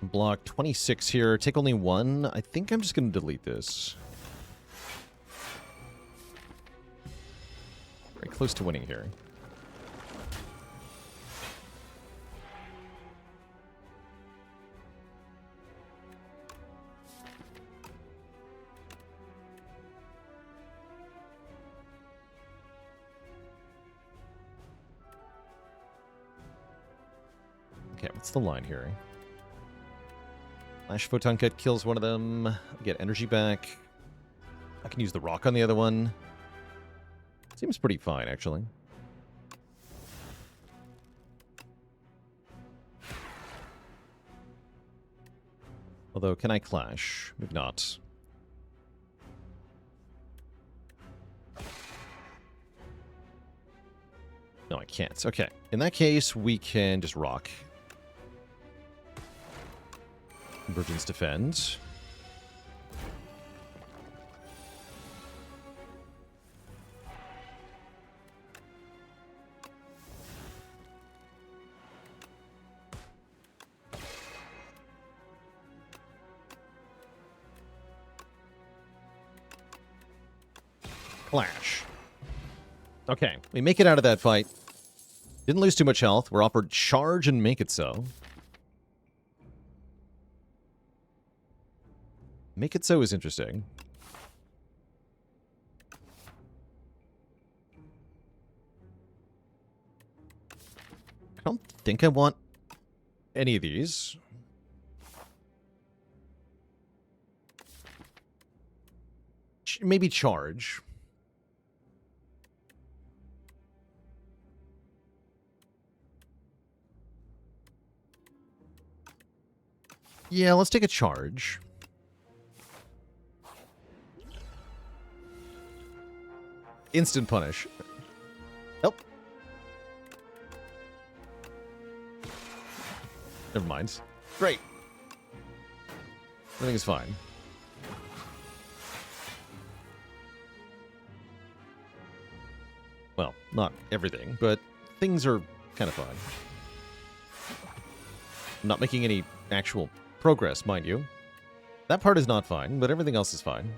Block 26 here. Take only one. I think I'm just going to delete this. Very close to winning here. Okay, what's the line here? Flash Photon Cut kills one of them. Get energy back. I can use the rock on the other one. Seems pretty fine, actually. Although, can I clash? Maybe not. No, I can't. Okay. In that case, we can just rock. Convergence defend. Clash. Okay, we make it out of that fight. Didn't lose too much health. We're offered charge and make it so. Make it so is interesting. I don't think I want any of these. Maybe charge. Yeah, let's take a charge. Instant punish. Nope. Never mind. Great. Everything is fine. Well, not everything, but things are kind of fine. I'm not making any actual progress, mind you. That part is not fine, but everything else is fine.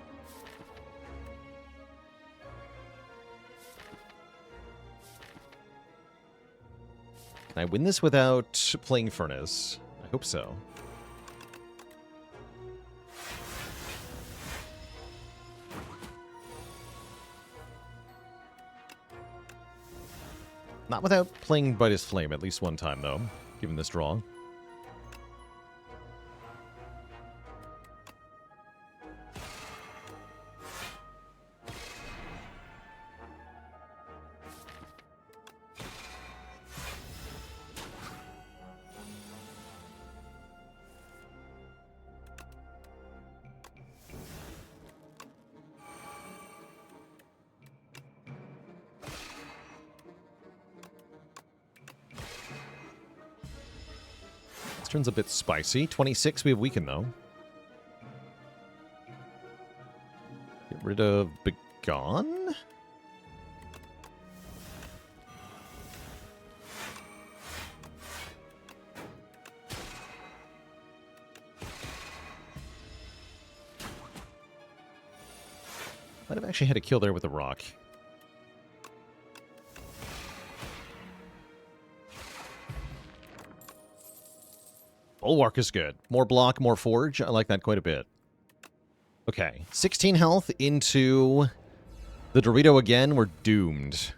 Can I win this without playing Furnace? I hope so. Not without playing Bite Flame at least one time, though, given this draw. This turn's a bit spicy. 26 we have weaken, though. Get rid of Begone? Might have actually had a kill there with a rock. Bulwark is good. More block, more forge. I like that quite a bit. Okay. 16 health into the Dorito again. We're doomed.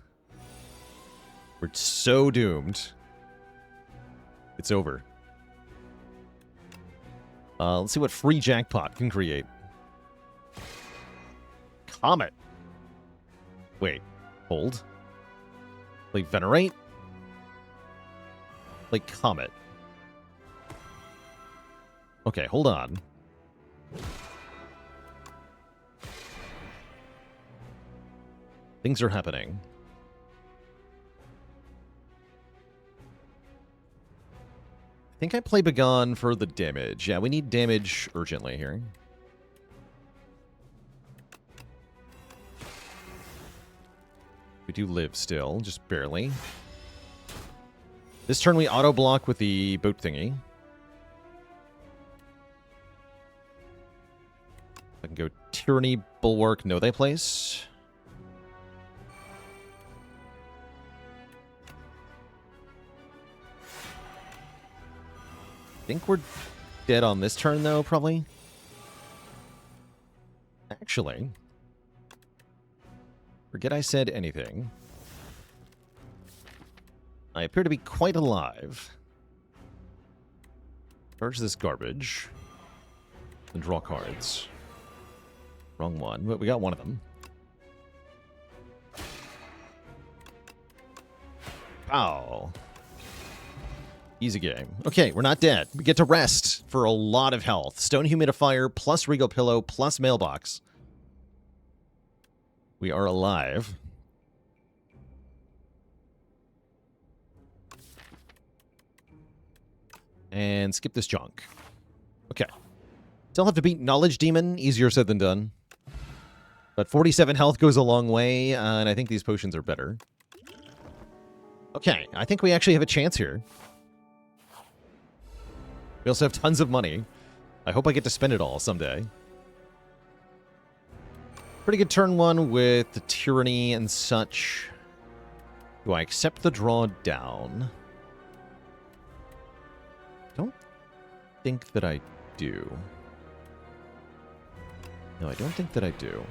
We're so doomed. It's over. Let's see what free jackpot can create. Comet. Wait. Hold. Play Venerate. Play Comet. Okay, hold on. Things are happening. I think I play Begone for the damage. Yeah, we need damage urgently here. We do live still, just barely. This turn we auto-block with the boat thingy. I can go Tyranny, Bulwark, Know Thy Place. I think we're dead on this turn, though, probably. Actually, forget I said anything. I appear to be quite alive. Charge this garbage. And draw cards. Wrong one, but we got one of them. Pow. Easy game. Okay, we're not dead. We get to rest for a lot of health. Stone Humidifier plus Regal Pillow plus Mailbox. We are alive. And skip this junk. Okay. Still have to beat Knowledge Demon. Easier said than done. But 47 health goes a long way, and I think these potions are better. Okay, I think we actually have a chance here. We also have tons of money. I hope I get to spend it all someday. Pretty good turn one with the Tyranny and such. Do I accept the draw down? Don't think that I do. No, I don't think that I do.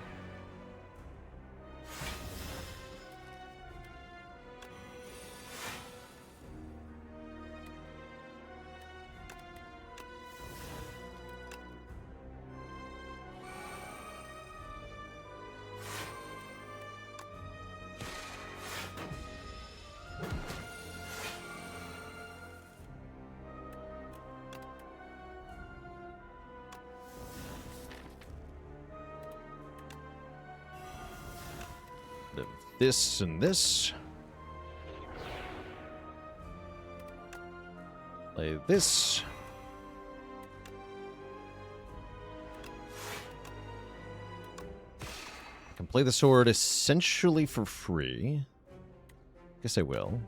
This and this. Play this. I can play the sword essentially for free. Guess I will.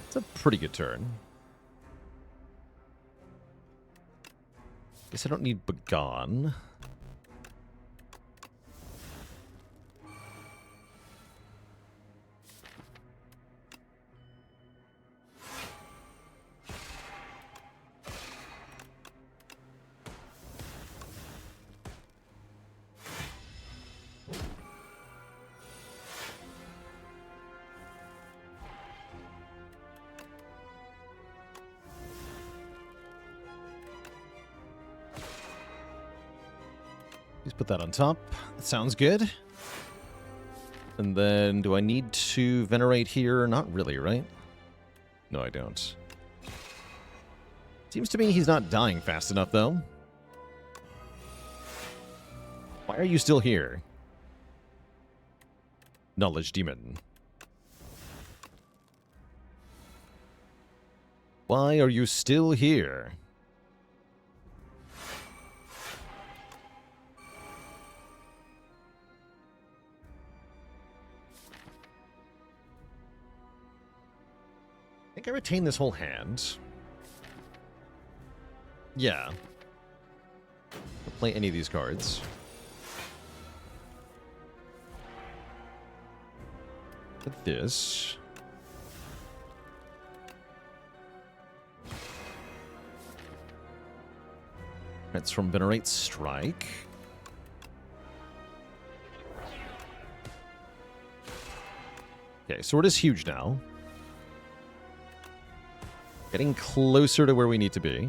It's a pretty good turn. Guess I don't need Begone. Please put that on top. That sounds good. And then, do I need to venerate here? Not really, right? No, I don't. Seems to me he's not dying fast enough, though. Why are you still here? Knowledge Demon. Why are you still here? I think I retain this whole hand. Yeah. I'll play any of these cards. Put this. That's from Venerate Strike. Okay, sword is huge now. Getting closer to where we need to be.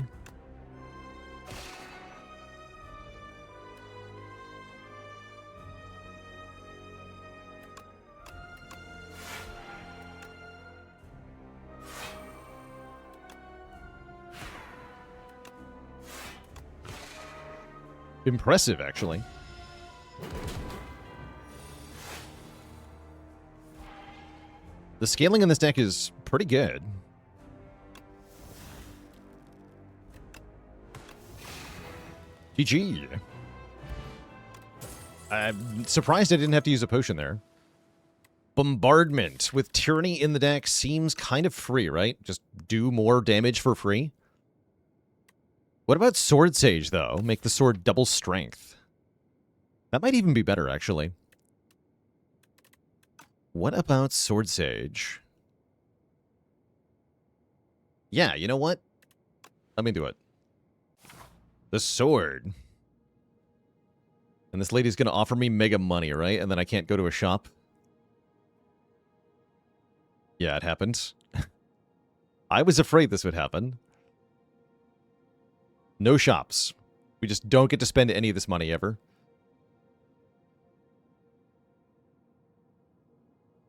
Impressive, actually. The scaling in this deck is pretty good. GG. I'm surprised I didn't have to use a potion there. Bombardment with Tyranny in the deck seems kind of free, right? Just do more damage for free. What about Sword Sage, though? Make the sword double strength. That might even be better, actually. What about Sword Sage? Yeah, you know what? Let me do it. The sword. And this lady's going to offer me mega money, right? And then I can't go to a shop. Yeah, it happened. I was afraid this would happen. No shops. We just don't get to spend any of this money ever.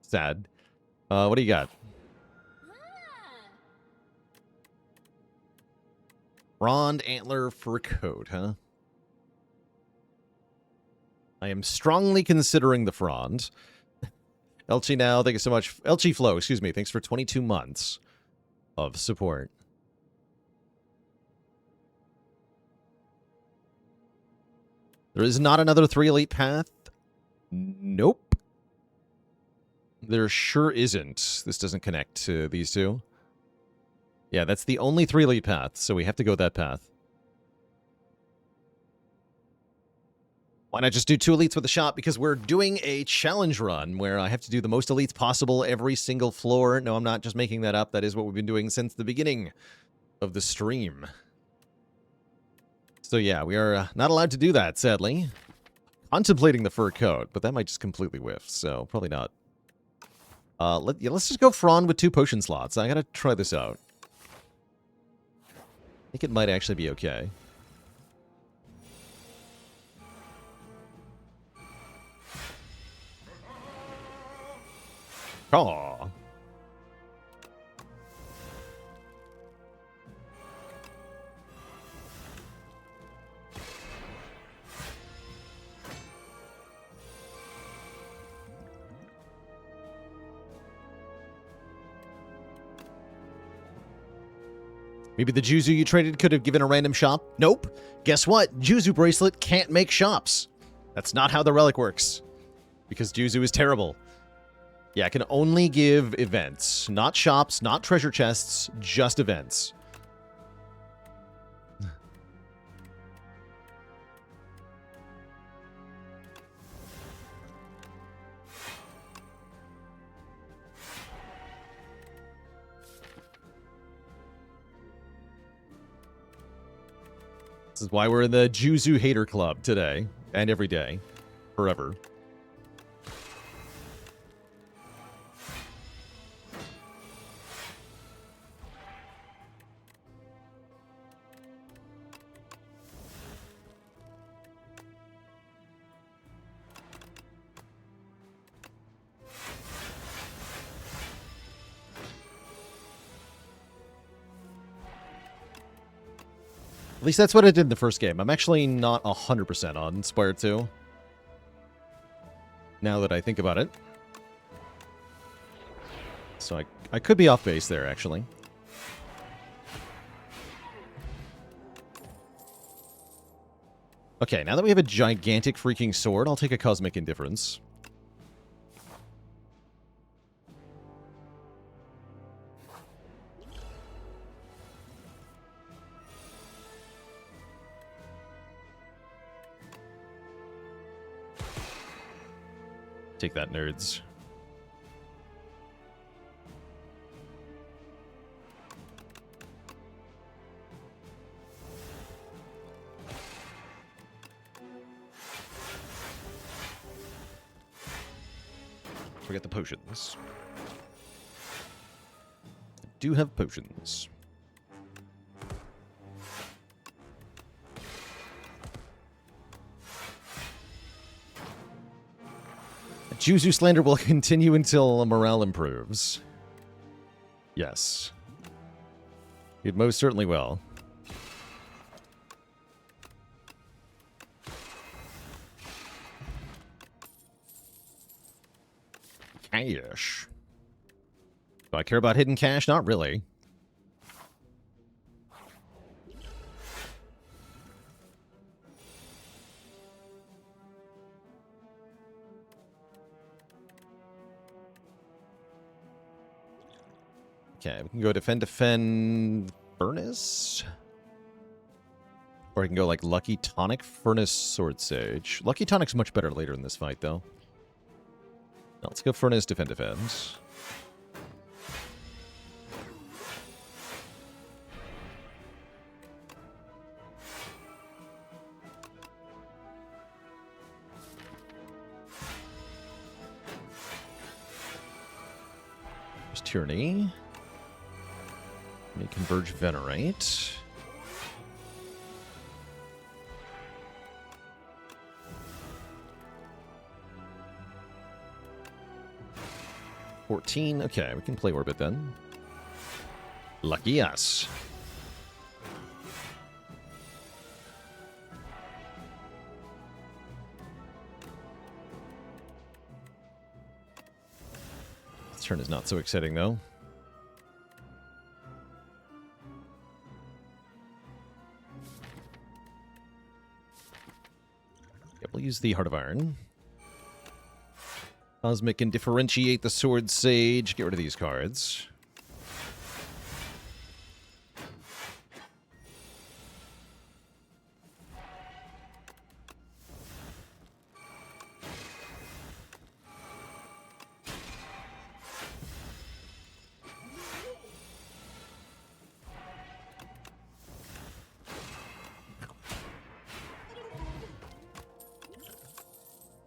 Sad. What do you got? Frond Antler Fur Coat, huh? I am strongly considering the Frond. Elchi now, thank you so much. Elchi Flow, excuse me, thanks for 22 months of support. There is not another 3 elite path? Nope. There sure isn't. This doesn't connect to these two. Yeah, that's the only 3 elite path, so we have to go that path. Why not just do 2 elites with a shop? Because we're doing a challenge run where I have to do the most elites possible every single floor. No, I'm not just making that up. That is what we've been doing since the beginning of the stream. So yeah, we are not allowed to do that, sadly. Contemplating the fur coat, but that might just completely whiff, so probably not. Let's just go Frond with 2 potion slots. I gotta try this out. I think it might actually be okay. Oh. Maybe the Juzu you traded could have given a random shop? Nope. Guess what? Juzu Bracelet can't make shops. That's not how the relic works. Because Juzu is terrible. Yeah, I can only give events. Not shops, not treasure chests, just events. This is why we're in the Juzu Hater Club today and every day. Forever. At least that's what I did in the first game. I'm actually not 100% on Spire 2. Now that I think about it. So I could be off base there, actually. Okay, now that we have a gigantic freaking sword, I'll take a Cosmic Indifference. Take that, nerds. Forget the potions. I do have potions. Juzu slander will continue until morale improves. Yes. It most certainly will. Cash. Do I care about hidden cash? Not really. Okay, we can go defend, Furnace. Or I can go like Lucky Tonic, Furnace, Sword Sage. Lucky Tonic's much better later in this fight, though. Now, let's go Furnace, defend. There's Tyranny. Let me converge Venerate. Okay, we can play Orbit then. Lucky us. This turn is not so exciting, though. Yeah, we'll use the Heart of Iron. Cosmic can differentiate the Sword Sage. Get rid of these cards.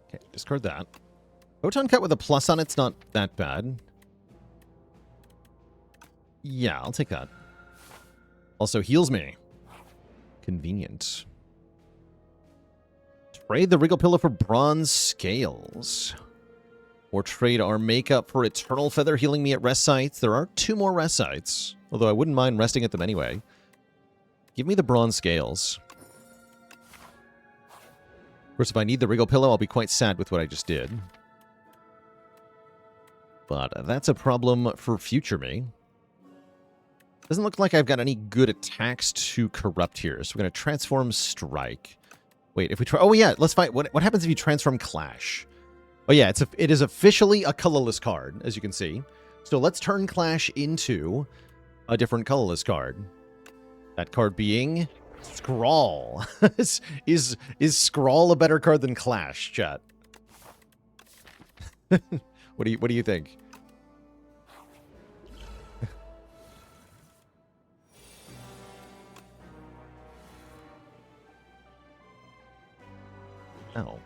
Okay, discard that. Photon Cut with a plus on it's not that bad. Yeah, I'll take that. Also heals me. Convenient. Trade the Regal Pillow for Bronze Scales. Or trade our makeup for Eternal Feather, healing me at rest sites. There are 2 more rest sites, although I wouldn't mind resting at them anyway. Give me the Bronze Scales. Of course, if I need the Regal Pillow, I'll be quite sad with what I just did. But that's a problem for future me. Doesn't look like I've got any good attacks to corrupt here. So we're going to transform Strike. Wait, if we try... Oh, yeah, let's find... What happens if you transform Clash? Oh, yeah, it is officially a colorless card, as you can see. So let's turn Clash into a different colorless card. That card being Scrawl. is Scrawl a better card than Clash, chat? What do you think? Oh.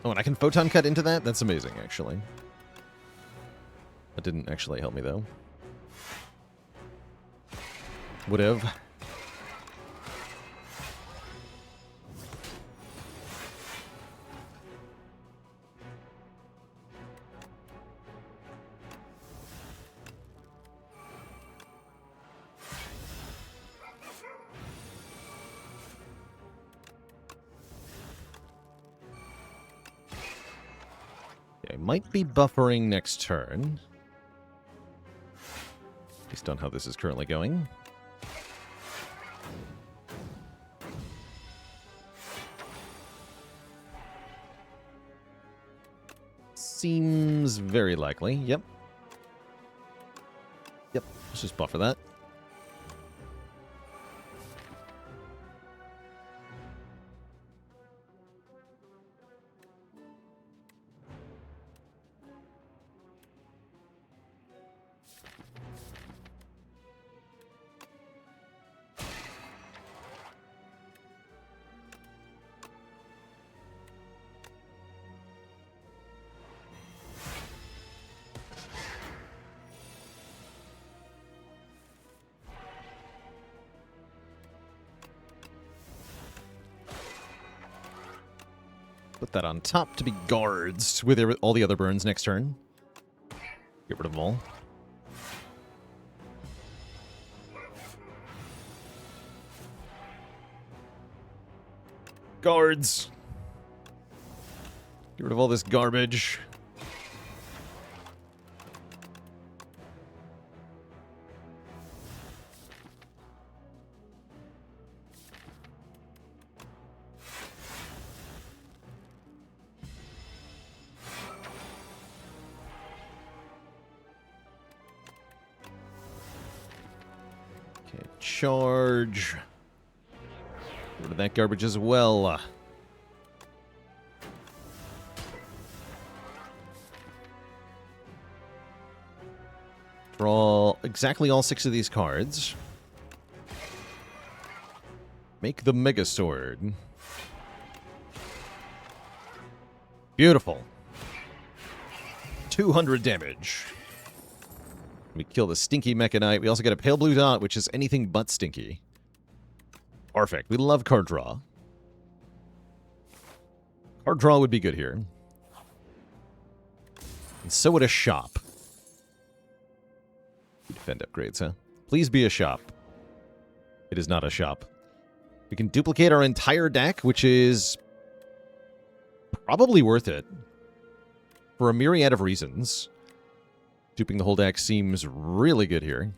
Oh, and I can Photon Cut into that? That's amazing, actually. That didn't actually help me, though. Would've. Okay, might be buffering next turn. Based on how this is currently going. Seems very likely. Yep. Yep. Let's just buffer that. Put that on top to be guards with all the other burns next turn. Get rid of them all. Guards! Get rid of all this garbage. Okay, charge. Get rid of that garbage as well. Draw exactly all 6 of these cards. Make the Mega Sword. Beautiful. 200 damage. We kill the Stinky Mechanite. We also get a Pale Blue Dot, which is anything but stinky. Perfect. We love card draw. Card draw would be good here. And so would a shop. Defend upgrades, huh? Please be a shop. It is not a shop. We can duplicate our entire deck, which is probably worth it. For a myriad of reasons. Duping the whole deck seems really good here.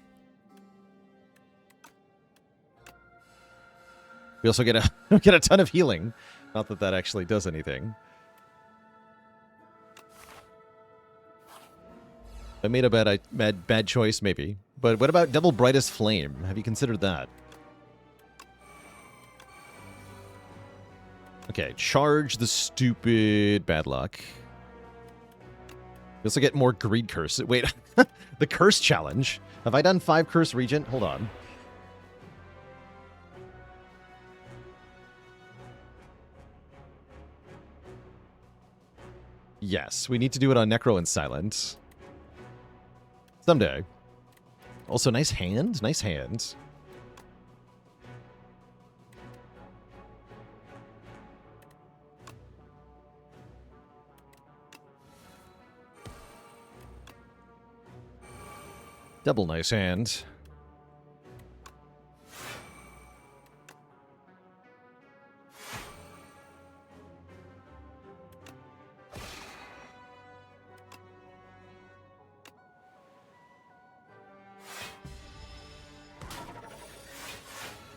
We also get a ton of healing. Not that that actually does anything. I made a bad choice, maybe. But what about Double Brightest Flame? Have you considered that? Okay, charge the stupid bad luck. We also get more Greed Curse. Wait, the Curse Challenge. Have I done 5 Curse Regent? Hold on. Yes, we need to do it on Necro and Silent. Someday. Also, nice hand. Nice hand. Double nice hand.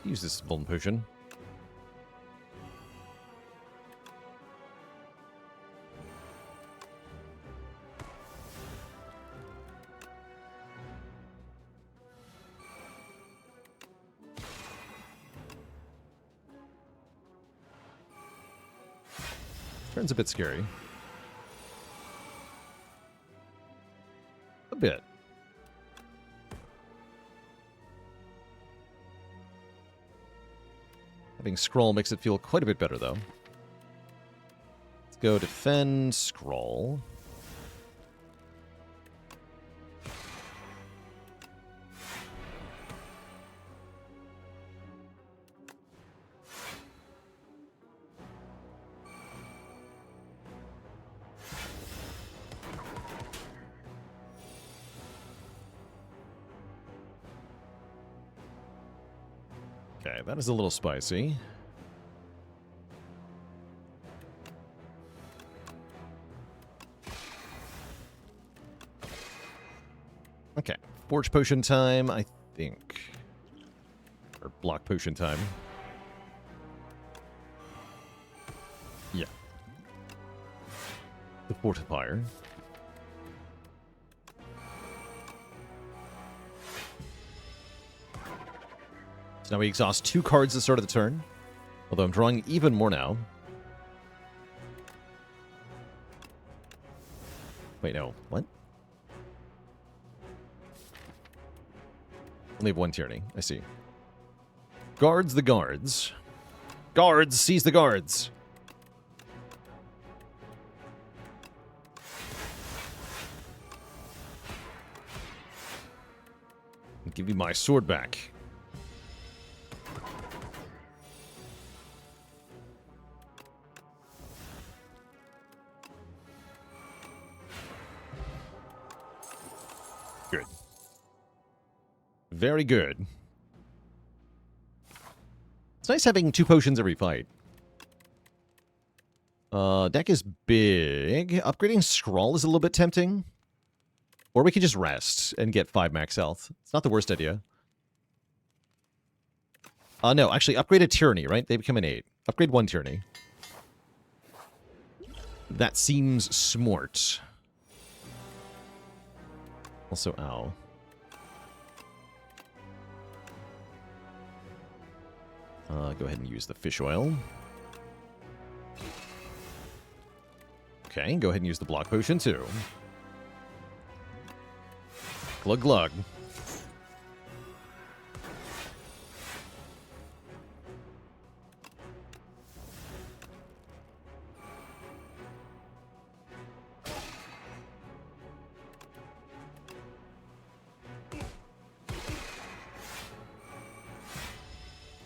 Use this Vuln Potion. Turn's a bit scary. A bit. Having Scroll makes it feel quite a bit better, though. Let's go defend Scroll. Okay, that is a little spicy. Okay, Forge Potion time, I think. Or Block Potion time. Yeah. The Fortifier. Now we exhaust 2 cards at the start of the turn. Although I'm drawing even more now. Wait, no. What? Only have 1 Tyranny. I see. Guards the guards. Guards! Seize the guards! Give me my sword back. Good. Very good. It's nice having 2 potions every fight. Deck is big. Upgrading Scrawl is a little bit tempting. Or we could just rest and get 5 max health. It's not the worst idea. No, actually, upgrade a Tyranny, right? They become an 8. Upgrade 1 Tyranny. That seems smart. Also, ow. Go ahead and use the fish oil. Okay, go ahead and use the block potion too. Glug glug.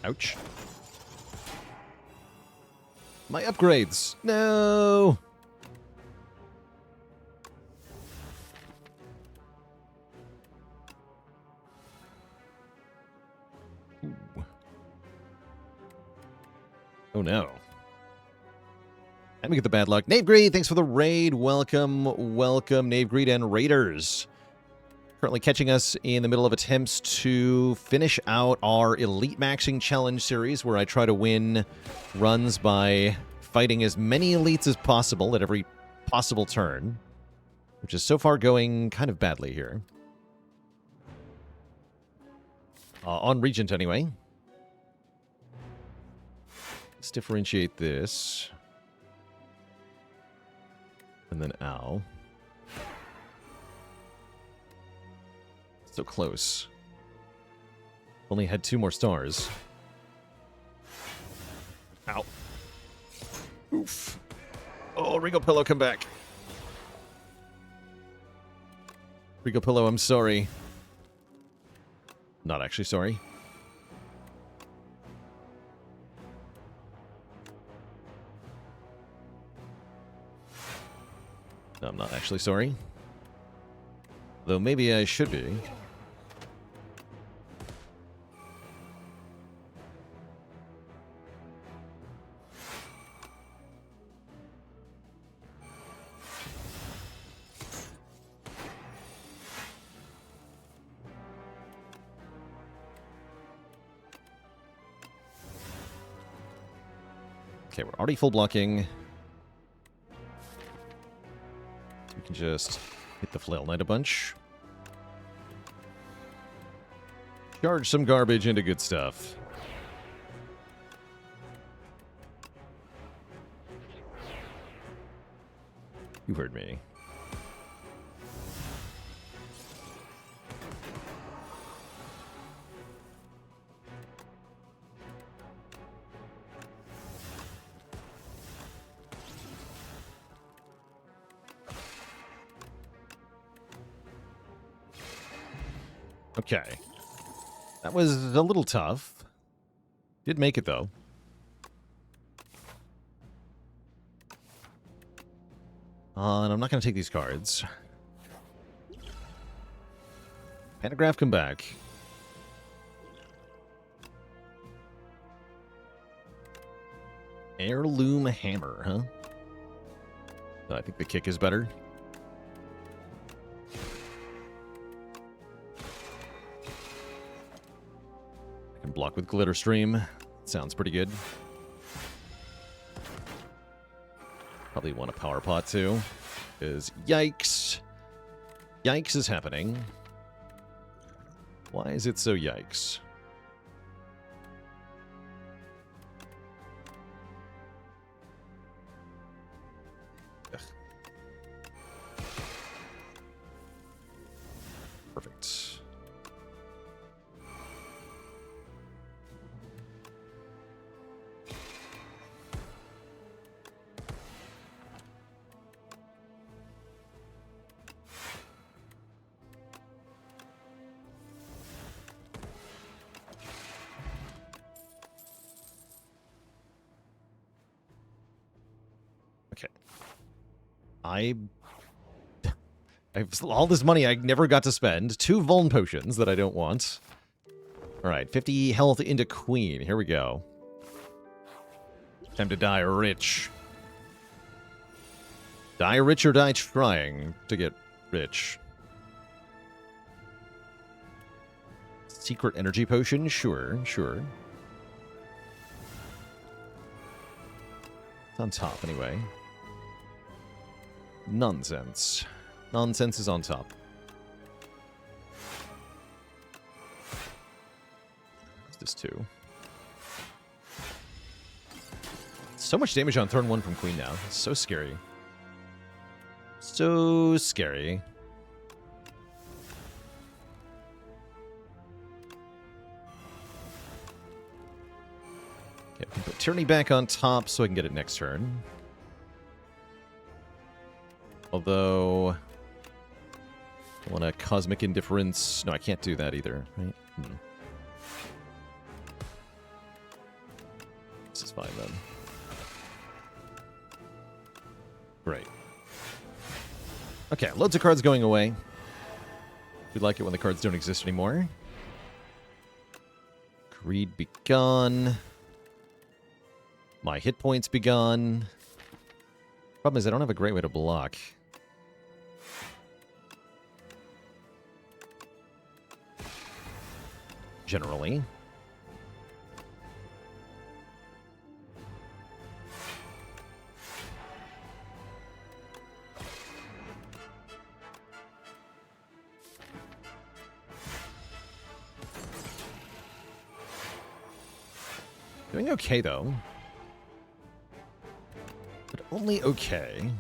Ouch. My upgrades. No. Ooh. Oh no. Let me get the bad luck. Nave Greed, thanks for the raid. Welcome, welcome, Nave Greed and Raiders. Currently catching us in the middle of attempts to finish out our Elitemaxxing challenge series, where I try to win runs by fighting as many elites as possible at every possible turn, which is so far going kind of badly here. On Regent, anyway. Let's differentiate this. And then ow. So close. Only had 2 more stars. Ow. Oof. Oh, Rigo Pillow, come back. Rigo Pillow, I'm sorry. Not actually sorry. No, I'm not actually sorry. Though maybe I should be. Okay, we're already full blocking. We can just hit the Flail Knight a bunch. Charge some garbage into good stuff. You heard me. Okay. That was a little tough. Did make it, though. And I'm not going to take these cards. Pantograph, come back. Heirloom Hammer, huh? I think the kick is better. Block with Glitter Stream. Sounds pretty good. Probably want a Power Pot too. Because yikes. Yikes is happening. Why is it so yikes? Ugh. Perfect. Okay. I have all this money I never got to spend. 2 Vuln potions that I don't want. Alright, 50 health into Queen. Here we go. Time to die rich. Die rich or die trying to get rich. Secret energy potion? Sure, sure. It's on top, anyway. Nonsense. Nonsense is on top. What's this too? So much damage on turn 1 from Queen now. It's so scary. So scary. Okay, we can put Tyranny back on top so I can get it next turn. Although, I want a Cosmic Indifference. No, I can't do that either, right? This is fine then. Great. Okay, loads of cards going away. We like it when the cards don't exist anymore. Greed be gone. My hit points be gone. Problem is I don't have a great way to block. Generally. Doing okay, though. But only okay.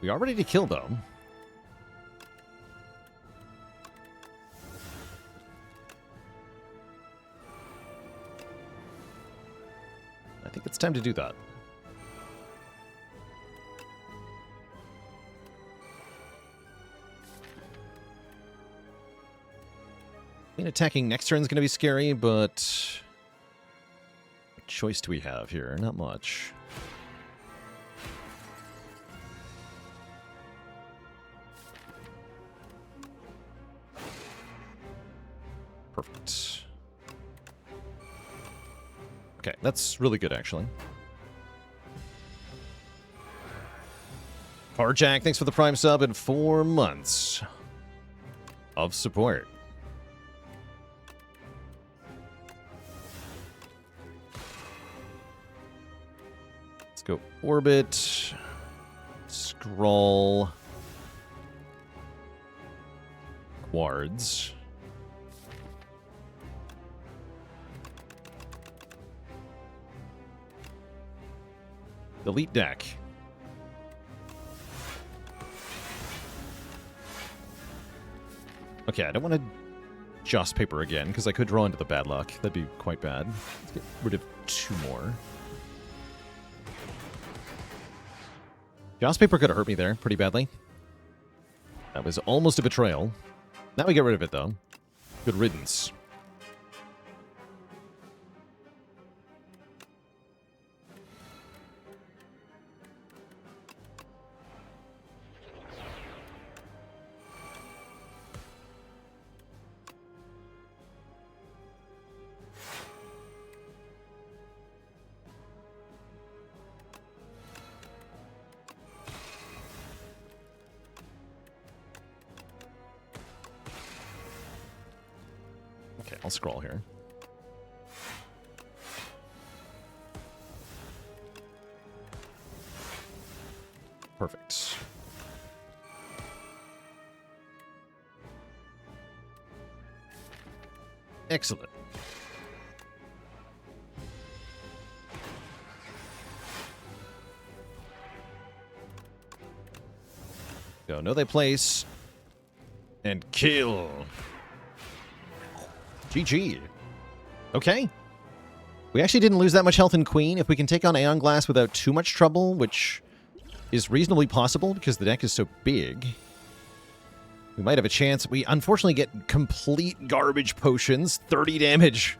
We are ready to kill, though. I think it's time to do that. I mean, attacking next turn is going to be scary, but what choice do we have here? Not much. Perfect. Okay, that's really good, actually. Farjack, thanks for the Prime sub and 4 months of support. Let's go Orbit, Scroll, Quartz. Delete deck. Okay, I don't want to Joss Paper again, because I could draw into the bad luck. That'd be quite bad. Let's get rid of 2 more. Joss Paper could have hurt me there pretty badly. That was almost a betrayal. Now we get rid of it, though. Good riddance. Okay, I'll scroll here. Perfect. Excellent. Go, know they place. And kill. GG. Okay. We actually didn't lose that much health in Queen. If we can take on Aeon Glass without too much trouble, which is reasonably possible because the deck is so big, we might have a chance. We unfortunately get complete garbage potions. 30 damage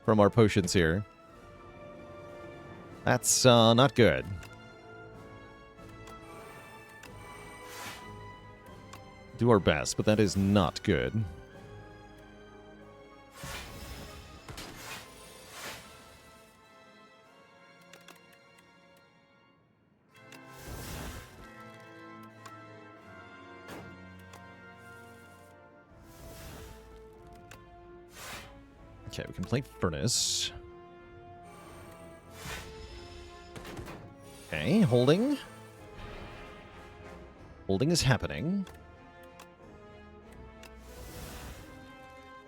from our potions here. That's not good. Do our best, but that is not good. Okay, we can play Furnace. Okay, holding. Holding is happening.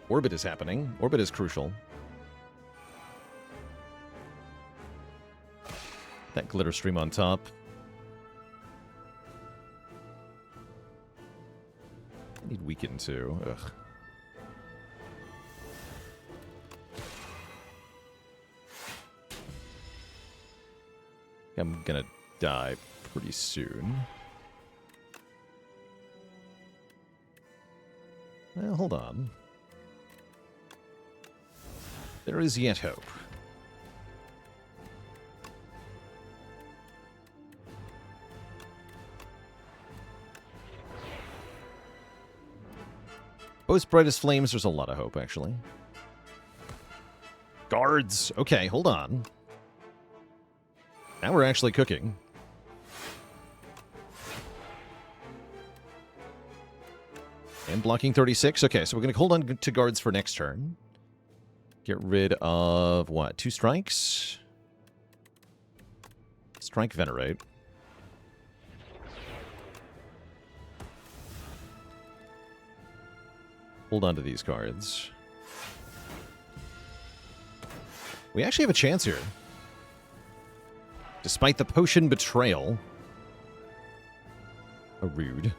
Orbit is happening. Orbit is crucial. That glitter stream on top. I need weaken too. Ugh. I'm gonna die pretty soon. Well, hold on. There is yet hope. Post brightest flames, there's a lot of hope, actually. Guards! Okay, hold on. Now we're actually cooking. And blocking 36. Okay, so we're going to hold on to guards for next turn. Get rid of, what, 2 strikes? Strike Venerate. Hold on to these cards. We actually have a chance here. Despite the potion betrayal. A rude.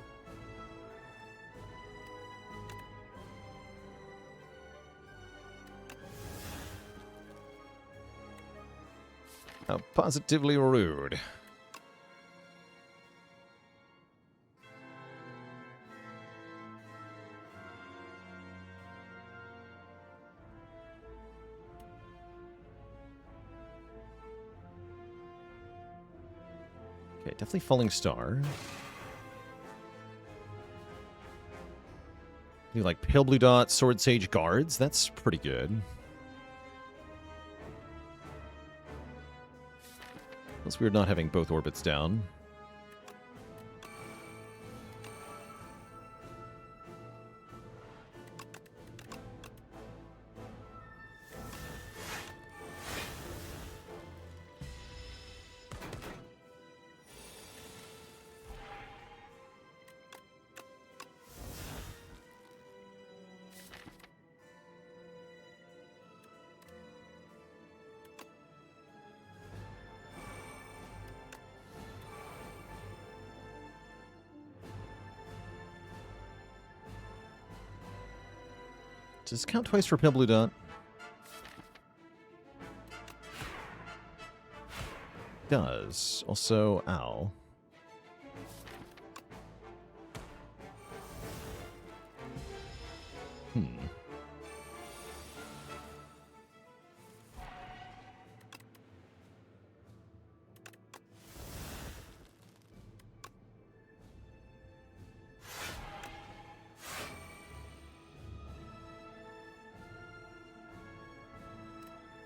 How positively rude. Okay, definitely Falling Star. You like Pale Blue Dot, Sword Sage Guards. That's pretty good. It's weird not having both orbits down. Does it count twice for Pale Blue Dot? Does. Also, ow.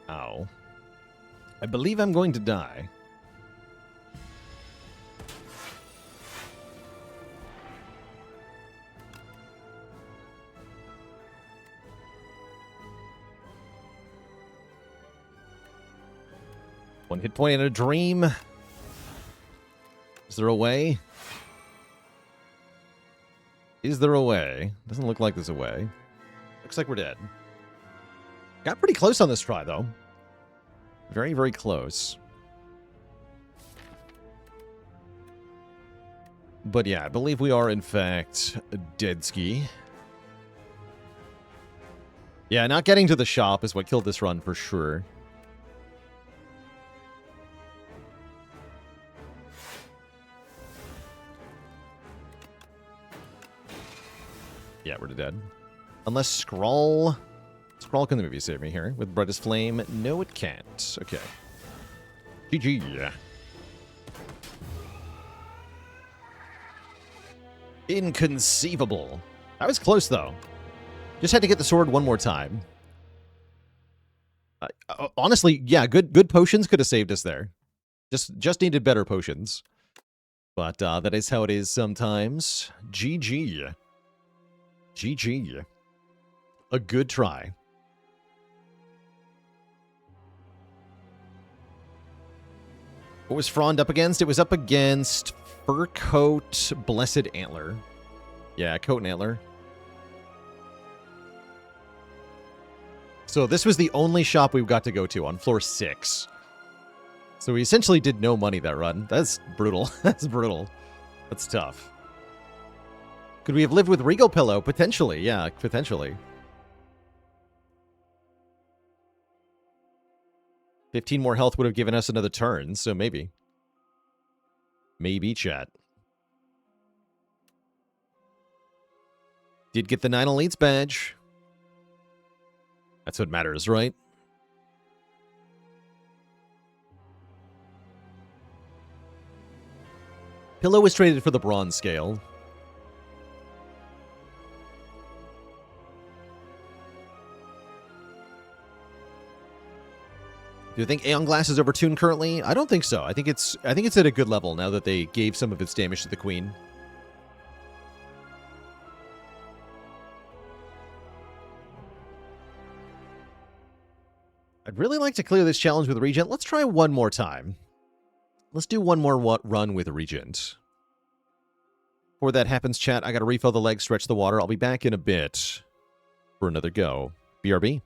Ow. I believe I'm going to die. One hit point in a dream. Is there a way? Is there a way? Doesn't look like there's a way. Looks like we're dead. Got pretty close on this try, though. Very, very close. But yeah, I believe we are, in fact, dead ski. Yeah, not getting to the shop is what killed this run for sure. Yeah, we're dead. Unless Scrawl can maybe save me here with Brightest Flame. No, it can't. Okay. GG. Inconceivable. That was close, though. Just had to get the sword one more time. Honestly, yeah, good potions could have saved us there. Just needed better potions. But that is how it is sometimes. GG. GG. A good try. What was Frond up against? It was up against Fur Coat, Blessed Antler. Yeah, Coat and Antler. So this was the only shop we got to go to on floor 6. So we essentially did no money that run. That's brutal. That's brutal. That's tough. Could we have lived with Regal Pillow? Potentially, yeah, potentially. 15 more health would have given us another turn, so maybe. Maybe, chat. Did get the 9 Elites badge. That's what matters, right? Pillow was traded for the bronze scale. Do you think Aeon Glass is overtuned currently? I don't think so. I think it's at a good level now that they gave some of its damage to the Queen. I'd really like to clear this challenge with Regent. Let's try one more time. Let's do one more run with Regent. Before that happens, chat, I gotta refill the legs, stretch the water. I'll be back in a bit for another go. BRB.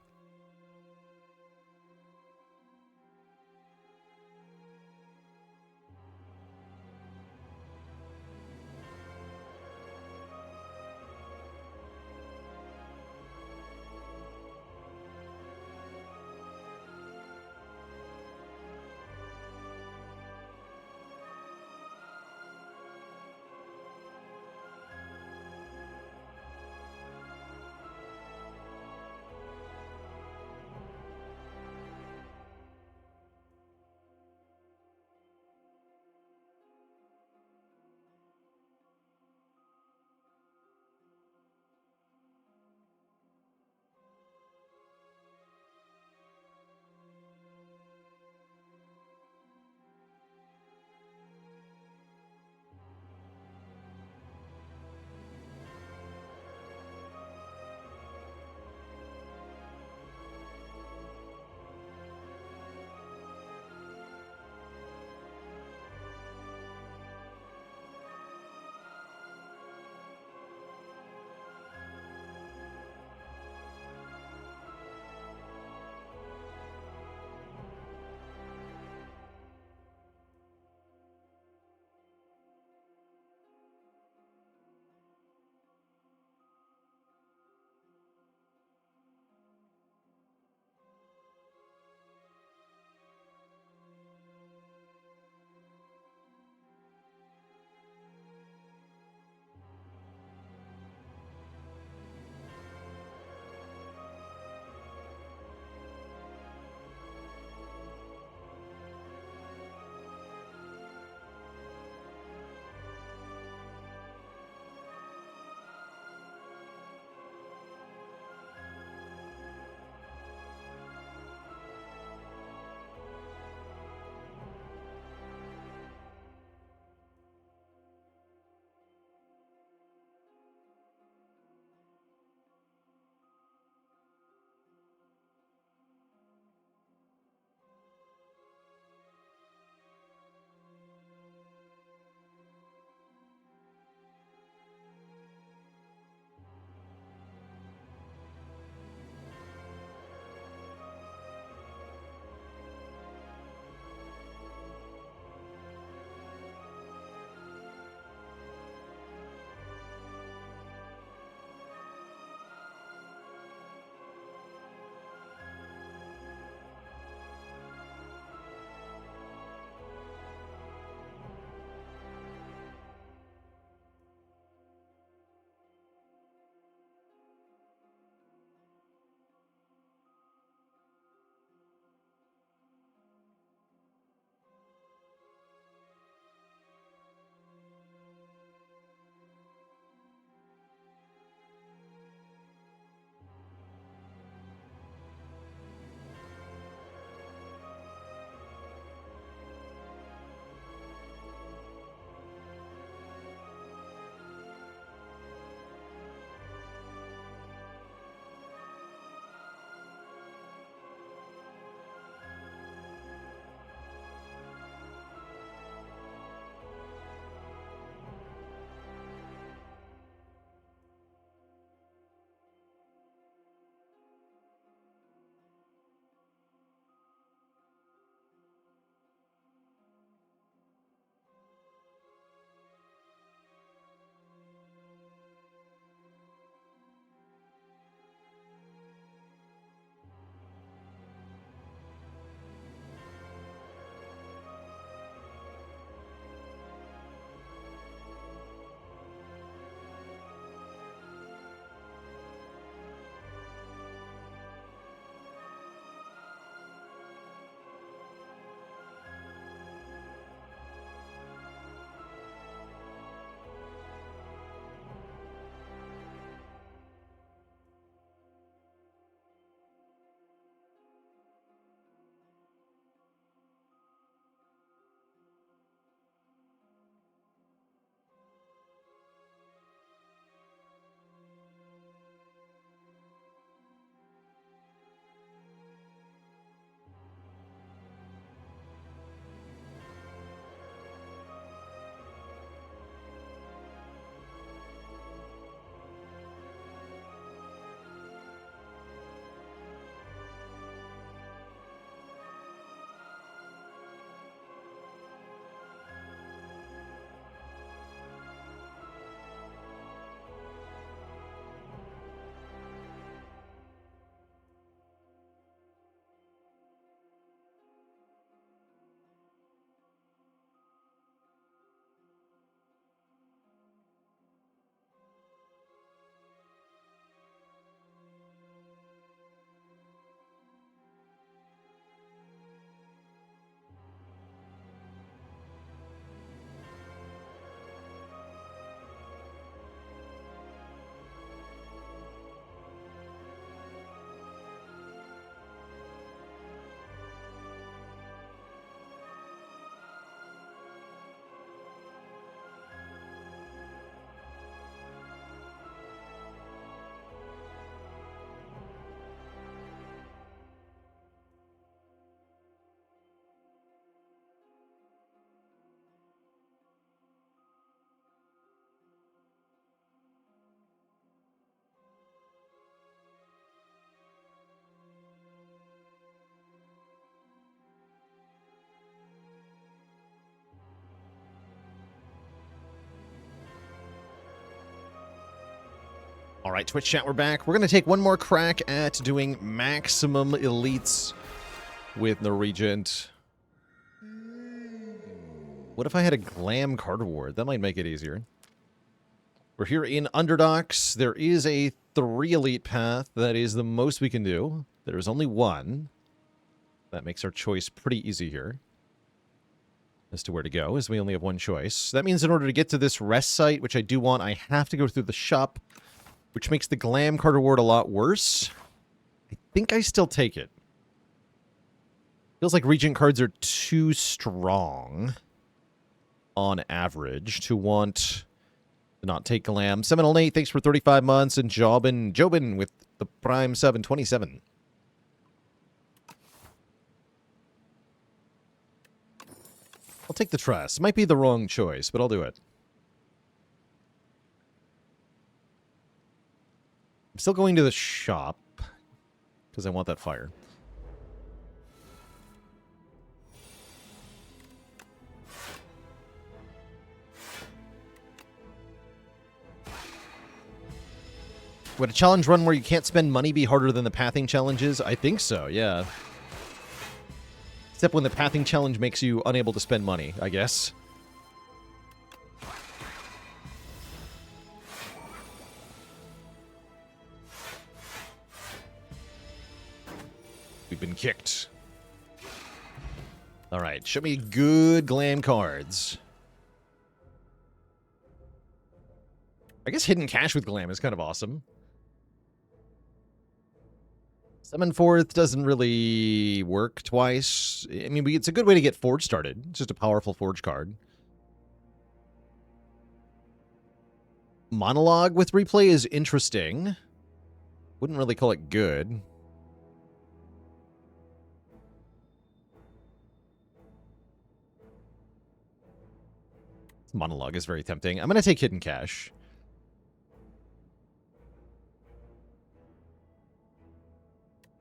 All right, Twitch chat, we're back. We're going to take one more crack at doing maximum elites with the Regent. What if I had a glam card award? That might make it easier. We're here in Underdocs. There is a 3 elite path. That is the most we can do. There is only one. That makes our choice pretty easy here as to where to go, as we only have one choice. That means in order to get to this rest site, which I do want, I have to go through the shop, which makes the glam card award a lot worse. I think I still take it. Feels like Regent cards are too strong on average to want to not take glam. Seminole Nate, thanks for 35 months, and Jobin with the Prime sub in 27. I'll take the trust. Might be the wrong choice, but I'll do it. I'm still going to the shop because I want that fire. Would a challenge run where you can't spend money be harder than the pathing challenges? I think so, yeah. Except when the pathing challenge makes you unable to spend money, I guess. We've been kicked. Alright, show me good glam cards. I guess hidden cash with glam is kind of awesome. Summon Forth doesn't really work twice. I mean, it's a good way to get Forge started. It's just a powerful Forge card. Monologue with replay is interesting. Wouldn't really call it good. Monologue is very tempting. I'm going to take Hidden Cash.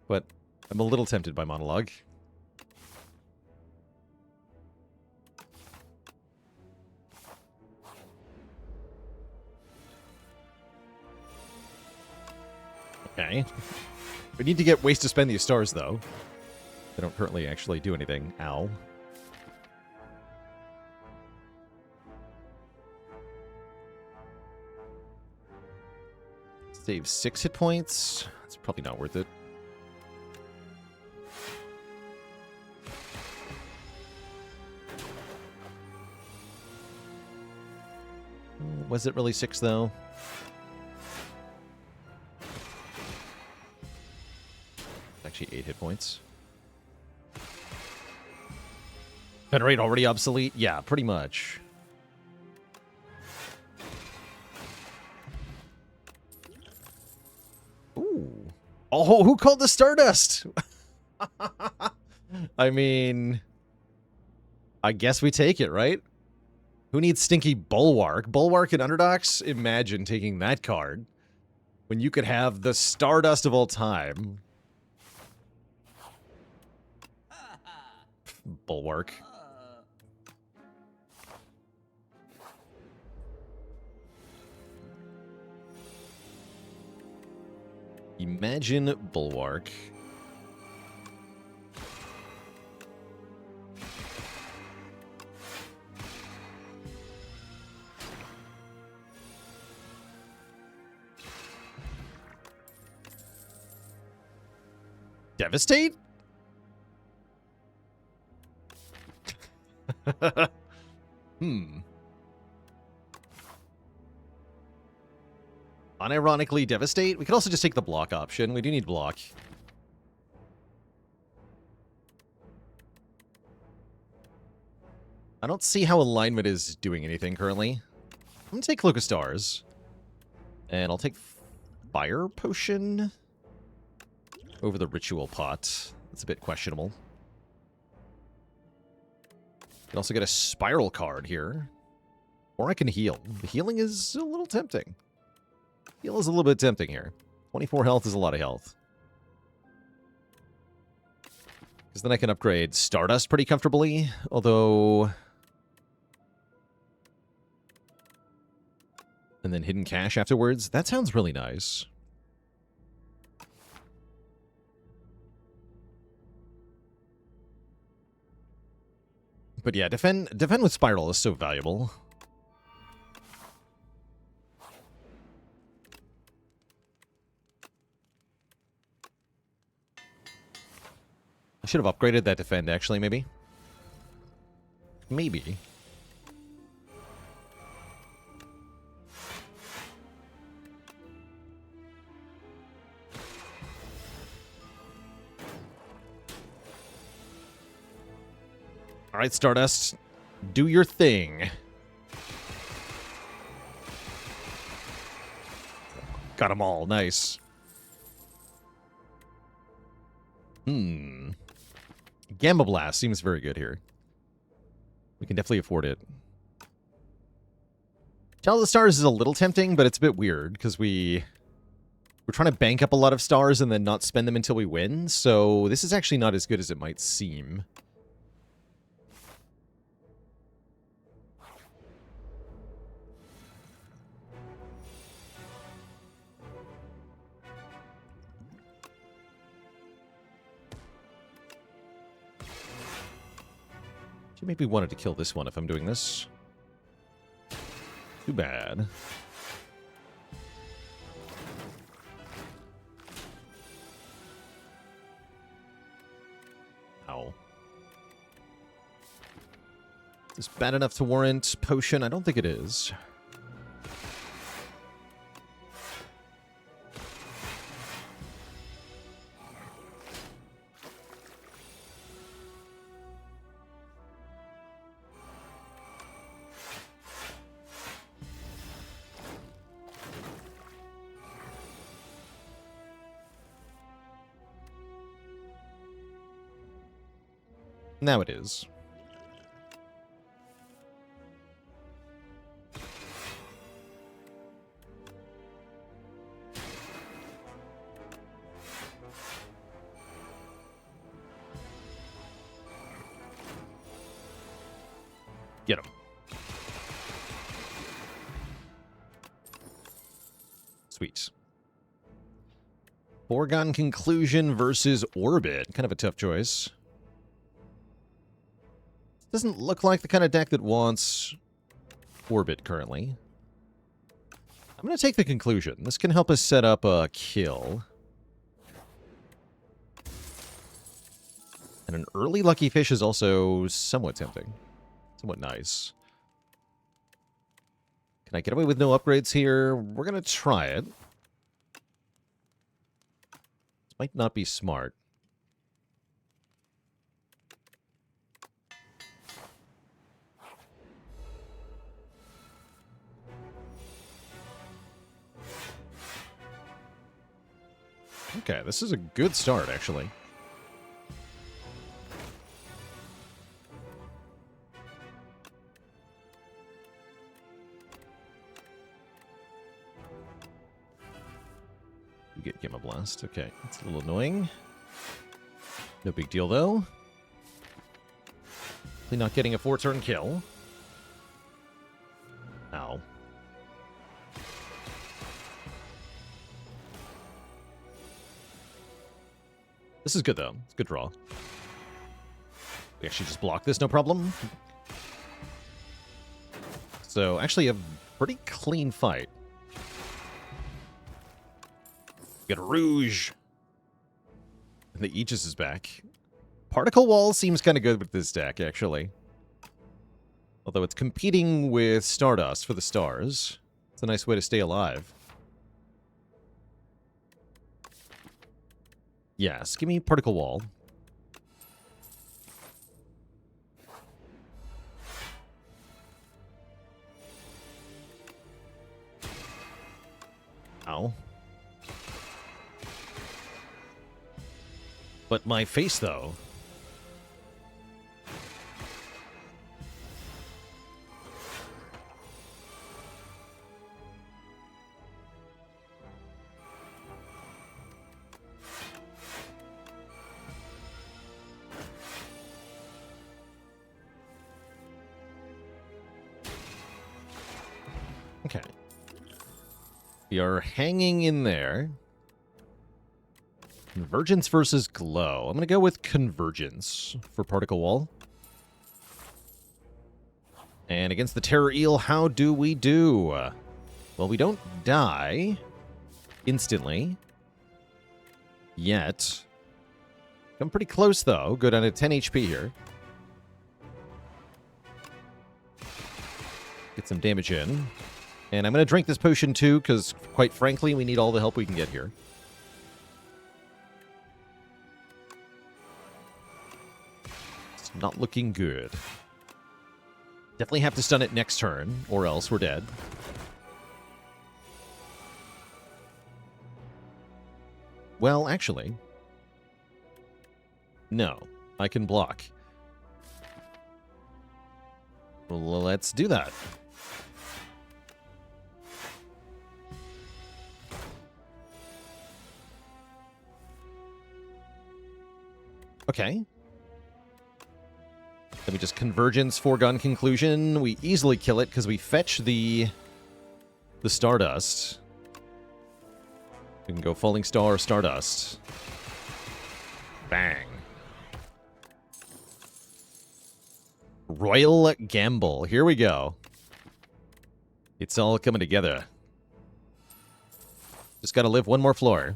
But I'm a little tempted by Monologue. Okay. We need to get ways to spend these stars, though. They don't currently actually do anything. Ow. Save 6 hit points. It's probably not worth it. Was it really 6, though? Actually 8 hit points. Venerate already obsolete? Yeah, pretty much. Ooh. Oh, who called the Stardust? I mean, I guess we take it, right? Who needs Stinky Bulwark? Bulwark and Underdocs? Imagine taking that card when you could have the Stardust of all time. Bulwark. Imagine Bulwark. Devastate? Unironically Devastate? We could also just take the block option. We do need block. I don't see how alignment is doing anything currently. I'm going to take Cloak of Stars. And I'll take Fire Potion over the Ritual Pot. That's a bit questionable. Can also get a Spiral card here. Or I can heal. The healing is a little tempting. Heal is a little bit tempting here. 24 health is a lot of health. Because then I can upgrade Stardust pretty comfortably. Although And then hidden cache afterwards. That sounds really nice. But yeah, defend with Spiral is so valuable. I should have upgraded that defend, actually, maybe. Maybe. All right, Stardust, do your thing. Got them all. Nice. Gamma Blast seems very good here. We can definitely afford it. Challenge of the Stars is a little tempting, but it's a bit weird because we're trying to bank up a lot of stars and then not spend them until we win. So this is actually not as good as it might seem. She maybe wanted to kill this one if I'm doing this. Too bad. Ow. Is this bad enough to warrant potion? I don't think it is. Now it is. Get him. Sweet. Foregone Conclusion versus Orbit. Kind of a tough choice. Doesn't look like the kind of deck that wants Orbit currently. I'm going to take the Conclusion. This can help us set up a kill. And an early Lucky Fish is also somewhat tempting. Somewhat nice. Can I get away with no upgrades here? We're going to try it. This might not be smart. Okay, this is a good start, actually. You get Gamma Blast. Okay, it's a little annoying. No big deal, though. Probably not getting a 4-turn kill. Ow. This is good, though. It's a good draw. We actually just block this, no problem. So, actually, a pretty clean fight. We got a Rouge. And the Aegis is back. Particle Wall seems kind of good with this deck, actually. Although it's competing with Stardust for the stars. It's a nice way to stay alive. Yes, give me Particle Wall. Ow. But my face, though. Okay. We are hanging in there. Convergence versus Glow. I'm going to go with Convergence for Particle Wall. And against the Terror Eel, how do we do? Well, we don't die instantly. Yet. I'm pretty close, though. Go down to 10 HP here. Get some damage in. And I'm going to drink this potion, too, because, quite frankly, we need all the help we can get here. It's not looking good. Definitely have to stun it next turn, or else we're dead. Well, actually... no. I can block. Well, let's do that. Okay. Then we just Convergence, Foregone Conclusion. We easily kill it because we fetch the Stardust. We can go Falling Star or Stardust. Bang. Royal Gamble. Here we go. It's all coming together. Just gotta live one more floor.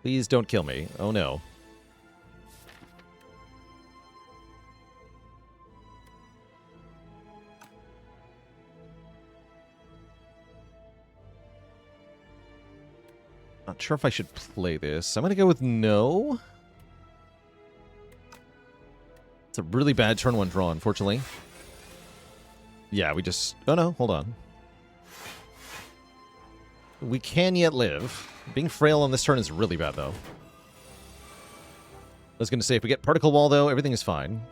Please don't kill me. Oh no. Not sure if I should play this. I'm gonna go with no. It's a really bad turn one draw, unfortunately. Yeah, we just... oh no, hold on. We can yet live. Being frail on this turn is really bad, though. I was gonna say, if we get Particle Wall, though, everything is fine.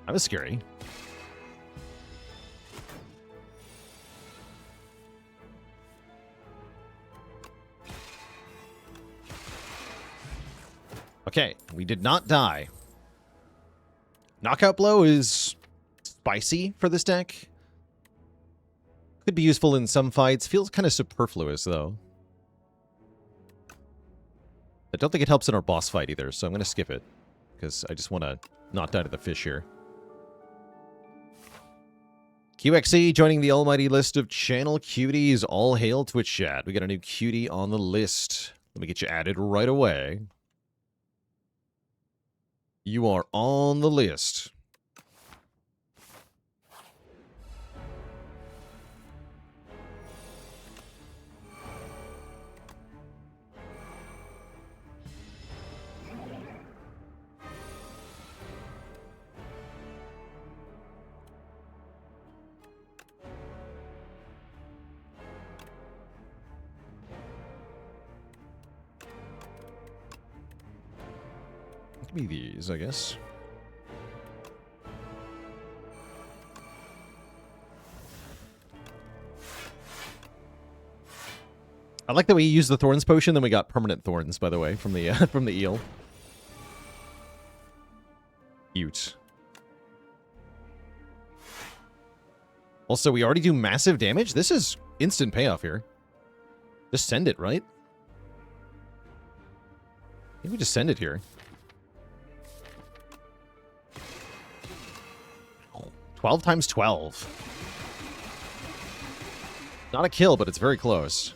That was scary. Okay, we did not die. Knockout Blow is spicy for this deck. Could be useful in some fights. Feels kind of superfluous, though. I don't think it helps in our boss fight either, so I'm going to skip it. Because I just want to not die to the fish here. QXE joining the almighty list of channel cuties. All hail Twitch chat. We got a new cutie on the list. Let me get you added right away. You are on the list. Give me these, I guess. I like that we used the Thorns potion, then we got permanent Thorns, by the way, from the from the eel. Cute. Also, we already do massive damage? This is instant payoff here. Just send it, right? I think we just send it here. 12 times 12. Not a kill, but it's very close.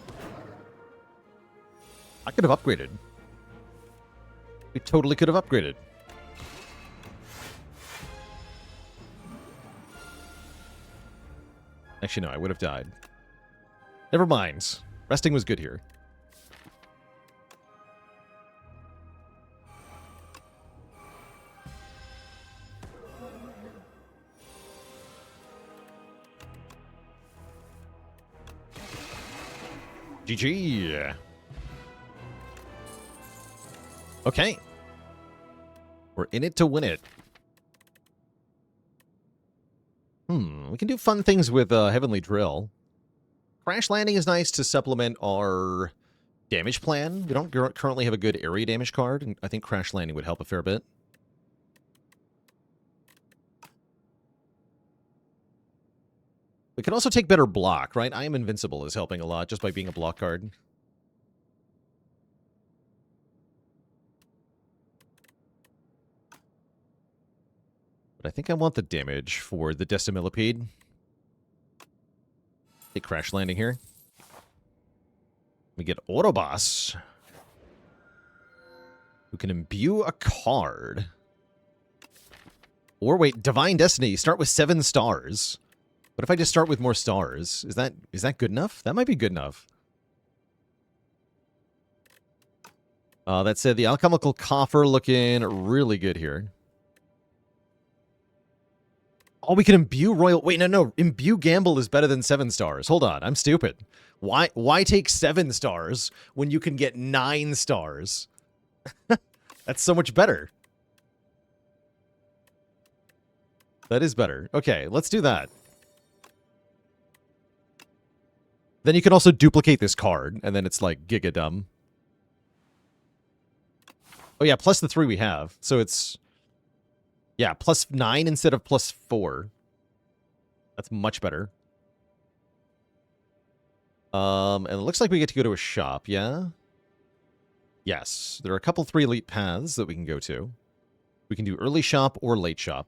I could have upgraded. We totally could have upgraded. Actually, no, I would have died. Never mind. Resting was good here. GG. Okay. We're in it to win it. We can do fun things with Heavenly Drill. Crash Landing is nice to supplement our damage plan. We don't currently have a good area damage card, and I think Crash Landing would help a fair bit. We can also take better block, right? I am invincible is helping a lot just by being a block card. But I think I want the damage for the Decimillipede. Take Crash Landing here. We get Autoboss, who can imbue a card. Or wait, Divine Destiny, start with 7 stars. What if I just start with more stars? Is that good enough? That might be good enough. That said, the Alchemical Coffer looking really good here. Oh, we can imbue Royal... Wait, no. Imbue Gamble is better than 7 stars. Hold on, I'm stupid. Why take 7 stars when you can get 9 stars? That's so much better. That is better. Okay, let's do that. Then you can also duplicate this card, and then it's like giga dumb. Oh yeah, plus the 3 we have. So it's... Yeah, plus 9 instead of plus 4. That's much better. And it looks like we get to go to a shop, yeah? Yes, there are a couple 3 elite paths that we can go to. We can do early shop or late shop,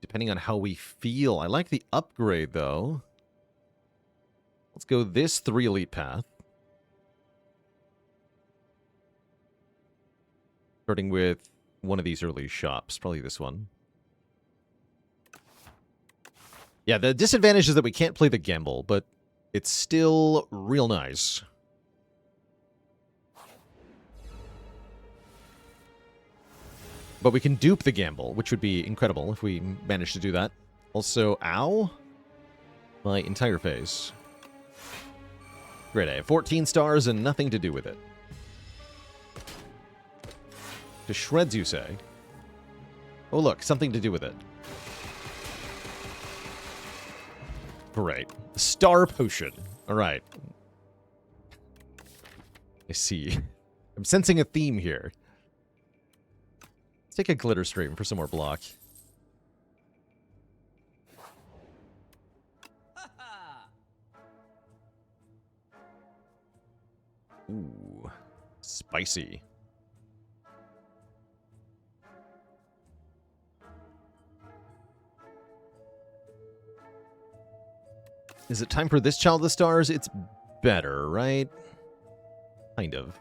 depending on how we feel. I like the upgrade, though. Let's go this 3 elite path. Starting with one of these early shops, probably this one. Yeah, the disadvantage is that we can't play the gamble, but it's still real nice. But we can dupe the gamble, which would be incredible if we manage to do that. Also, ow. My entire face. Great, I have 14 stars and nothing to do with it. To shreds, you say? Oh, look, something to do with it. Great. Star Potion. All right. I see. I'm sensing a theme here. Let's take a Glitter Stream for some more block. Ooh. Spicy. Is it time for this Child of the Stars? It's better, right? Kind of.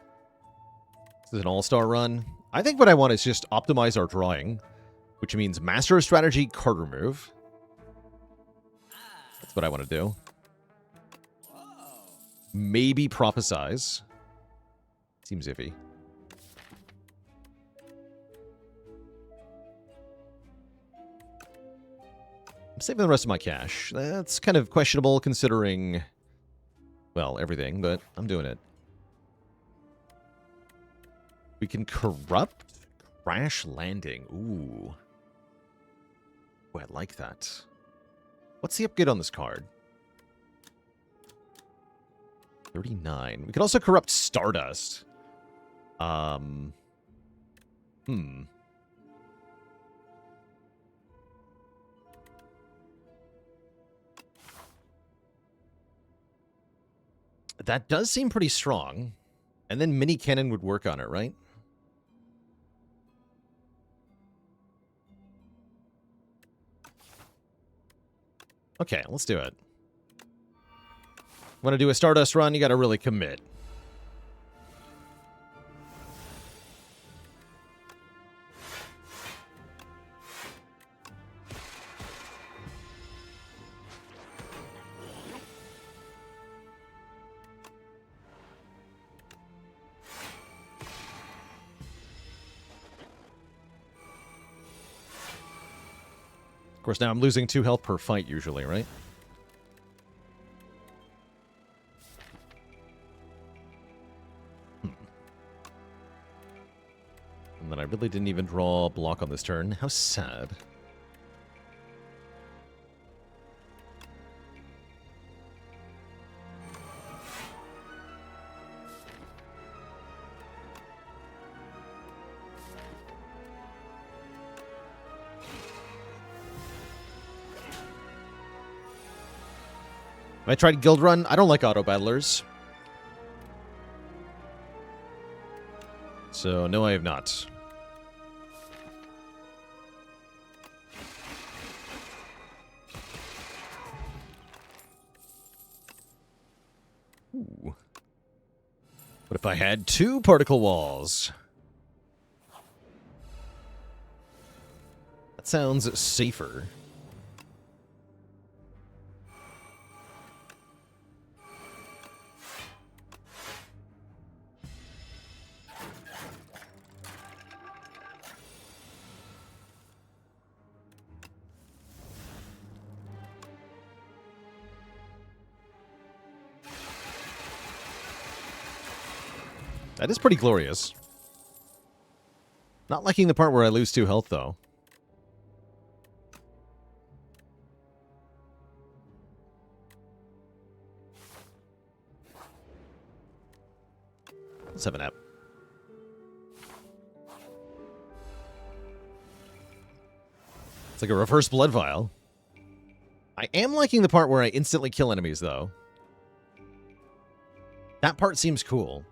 This is an all-star run. I think what I want is just optimize our drawing, which means Master of Strategy, card remove. That's what I want to do. Maybe Prophesize. Seems iffy. I'm saving the rest of my cash. That's kind of questionable considering, well, everything, but I'm doing it. We can corrupt Crash Landing. Ooh. Oh, I like that. What's the upgrade on this card? 39. We could also corrupt Stardust. That does seem pretty strong. And then Mini Cannon would work on it, right? Okay, let's do it. Want to do a Stardust run, you got to really commit. Of course, now I'm losing 2 health per fight usually, right? And then I really didn't even draw a block on this turn. How sad. Have I tried Guild Run? I don't like auto battlers. So, no, I have not. Ooh. What if I had 2 particle walls? That sounds safer. That is pretty glorious. Not liking the part where I lose 2 health, though. Let's have a nap. It's like a reverse blood vial. I am liking the part where I instantly kill enemies, though. That part seems cool.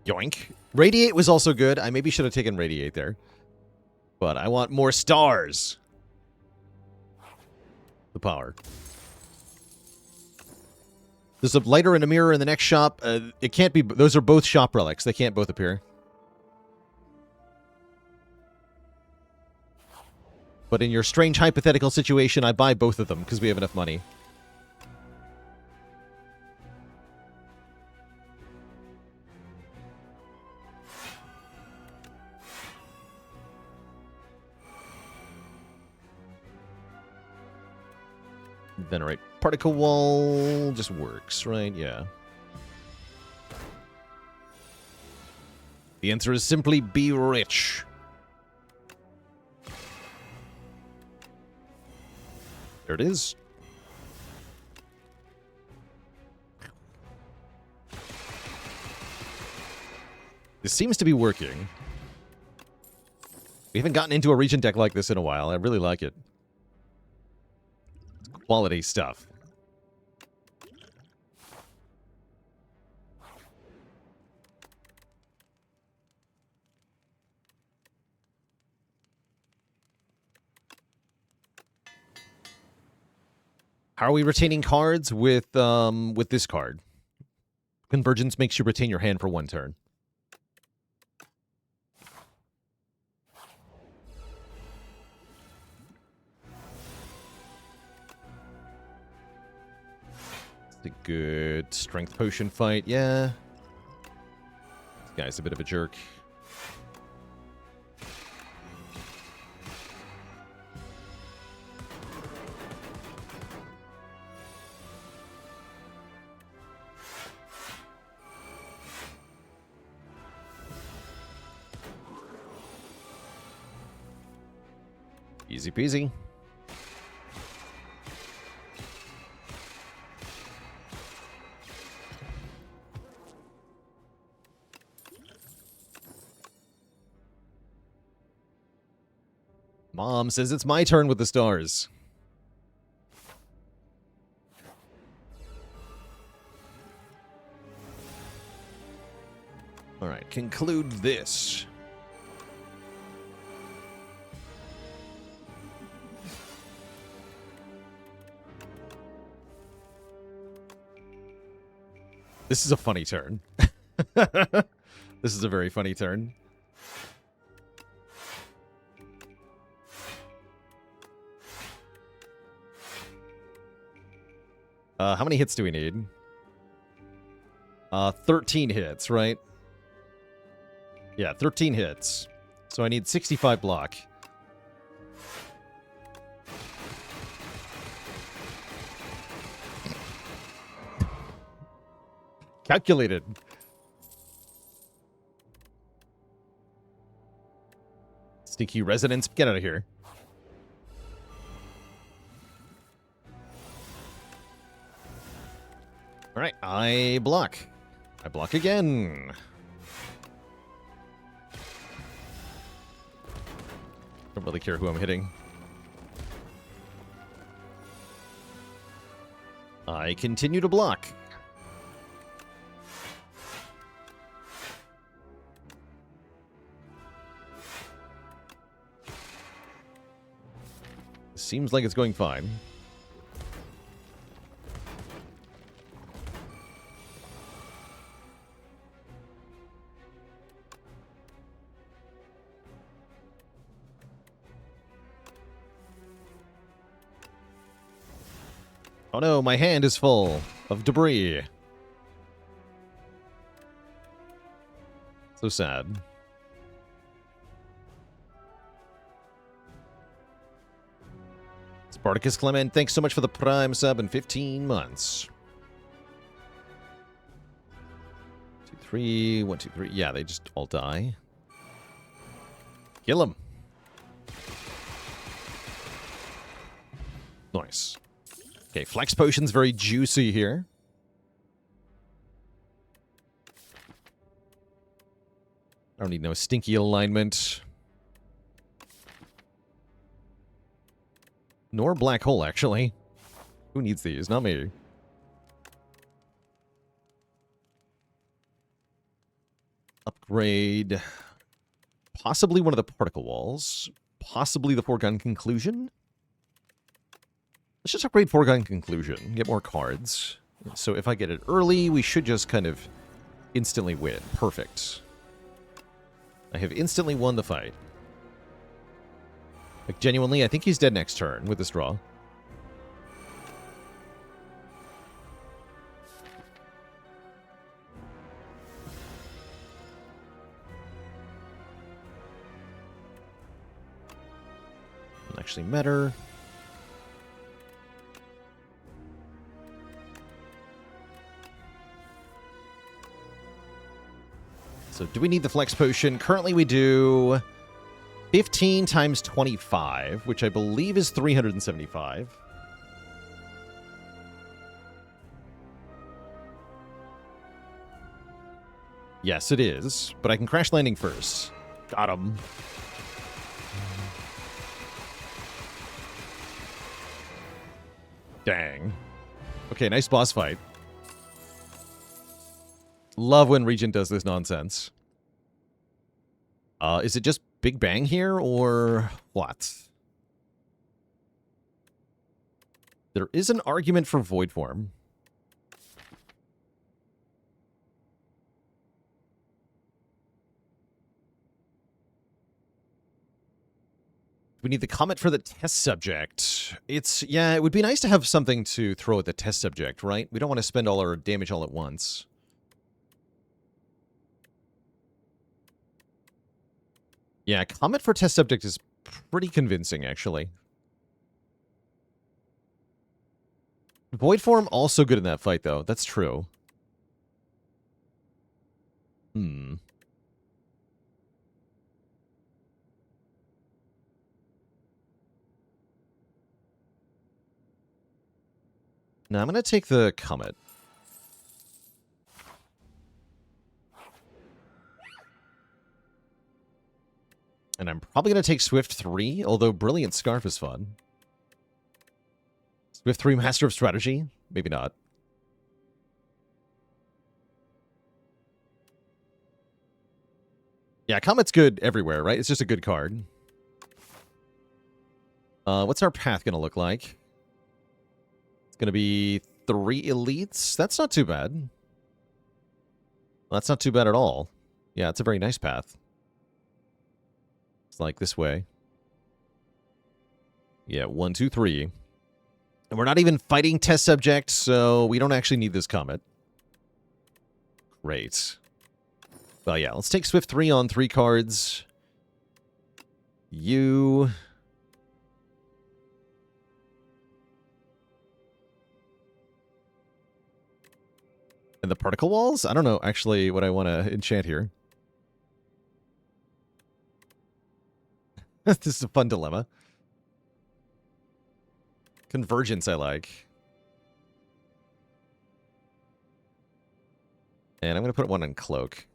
Yoink. Radiate was also good. I maybe should have taken Radiate there. But I want more stars. The power. There's a lighter and a mirror in the next shop. It can't be... Those are both shop relics. They can't both appear. But in your strange hypothetical situation, I buy both of them because we have enough money. Venerate particle wall just works, right? Yeah. The answer is simply be rich. There it is. This seems to be working. We haven't gotten into a Regent deck like this in a while. I really like it. Quality stuff. How are we retaining cards with this card? Convergence makes you retain your hand for 1 turn. A good strength potion fight, yeah. This guy's a bit of a jerk. Easy peasy. Mom says it's my turn with the stars. All right, conclude this. This is a funny turn. This is a very funny turn. How many hits do we need? 13 hits, right? Yeah, 13 hits. So I need 65 block. Calculated. Sneaky residents, get out of here. All right, I block. I block again. Don't really care who I'm hitting. I continue to block. Seems like it's going fine. Oh no, my hand is full of debris. So sad. Spartacus Clement, thanks so much for the Prime sub in 15 months. 2, 3, 1, 2, 3. Yeah, they just all die. Kill them. Nice. Okay, Flex Potion's very juicy here. I don't need no stinky alignment. Nor Black Hole, actually. Who needs these? Not me. Upgrade. Possibly one of the particle walls. Possibly the Foregone Conclusion. Let's just upgrade Foregone Conclusion. Get more cards. So if I get it early, we should just kind of instantly win. Perfect. I have instantly won the fight. Like, genuinely, I think he's dead next turn with this draw. Doesn't actually matter. So do we need the Flex Potion? Currently we do 15 times 25, which I believe is 375. Yes, it is, but I can Crash Landing first. Got him. Dang. Okay, nice boss fight. Love when Regent does this nonsense. Is it just Big Bang here, or what? There is an argument for Void Form. We need the Comet for the test subject. Yeah, it would be nice to have something to throw at the test subject, right? We don't want to spend all our damage all at once. Yeah, Comet for test subject is pretty convincing, actually. Void Form also good in that fight, though. That's true. Now I'm going to take the Comet. And I'm probably going to take Swift 3, although Brilliant Scarf is fun. Swift 3 Master of Strategy? Maybe not. Yeah, Comet's good everywhere, right? It's just a good card. What's our path going to look like? It's going to be 3 elites. That's not too bad. Well, that's not too bad at all. Yeah, it's a very nice path. It's like this way. Yeah, 1, 2, 3. And we're not even fighting test subjects, so we don't actually need this Comet. Great. Well, yeah, let's take Swift 3 on 3 cards. You... And the particle walls? I don't know actually what I want to enchant here. This is a fun dilemma. Convergence I like. And I'm going to put one on Cloak.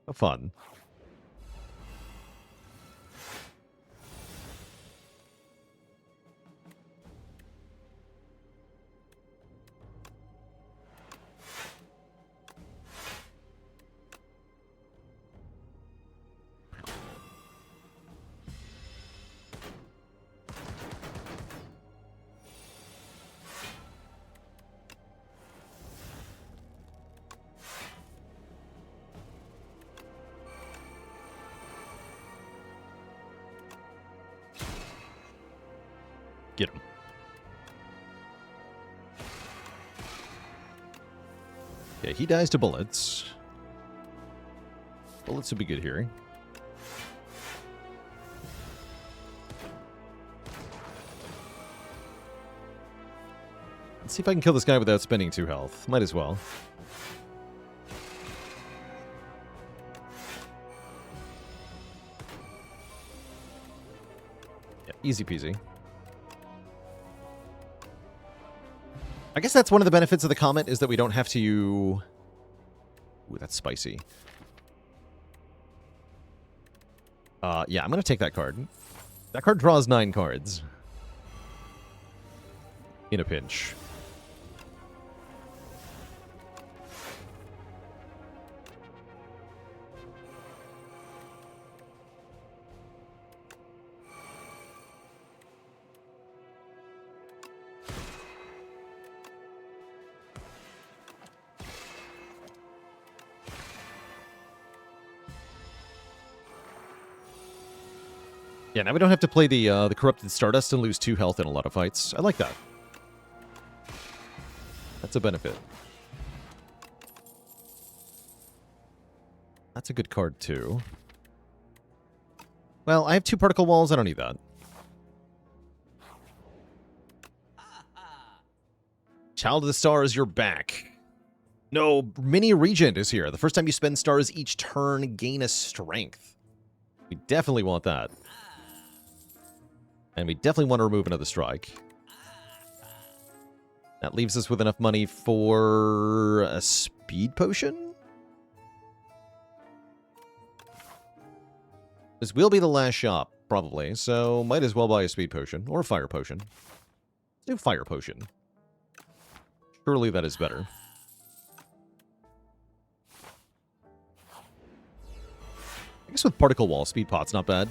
Oh, fun. Get him. Okay, he dies to bullets. Bullets would be good here. Let's see if I can kill this guy without spending 2 health. Might as well. Yeah, easy peasy. I guess that's one of the benefits of the Comet, is that we don't have to... Ooh, that's spicy. Yeah, I'm going to take that card. That card draws 9 cards. In a pinch. Yeah, now we don't have to play the Corrupted Stardust and lose 2 health in a lot of fights. I like that. That's a benefit. That's a good card, too. Well, I have 2 particle walls. I don't need that. Child of the Stars, you're back. No, Mini Regent is here. The first time you spend stars each turn, gain a strength. We definitely want that. And we definitely want to remove another strike. That leaves us with enough money for a speed potion? This will be the last shop, probably, so might as well buy a speed potion, or a fire potion. Let's do fire potion. Surely that is better. I guess with particle wall, speed pot's not bad.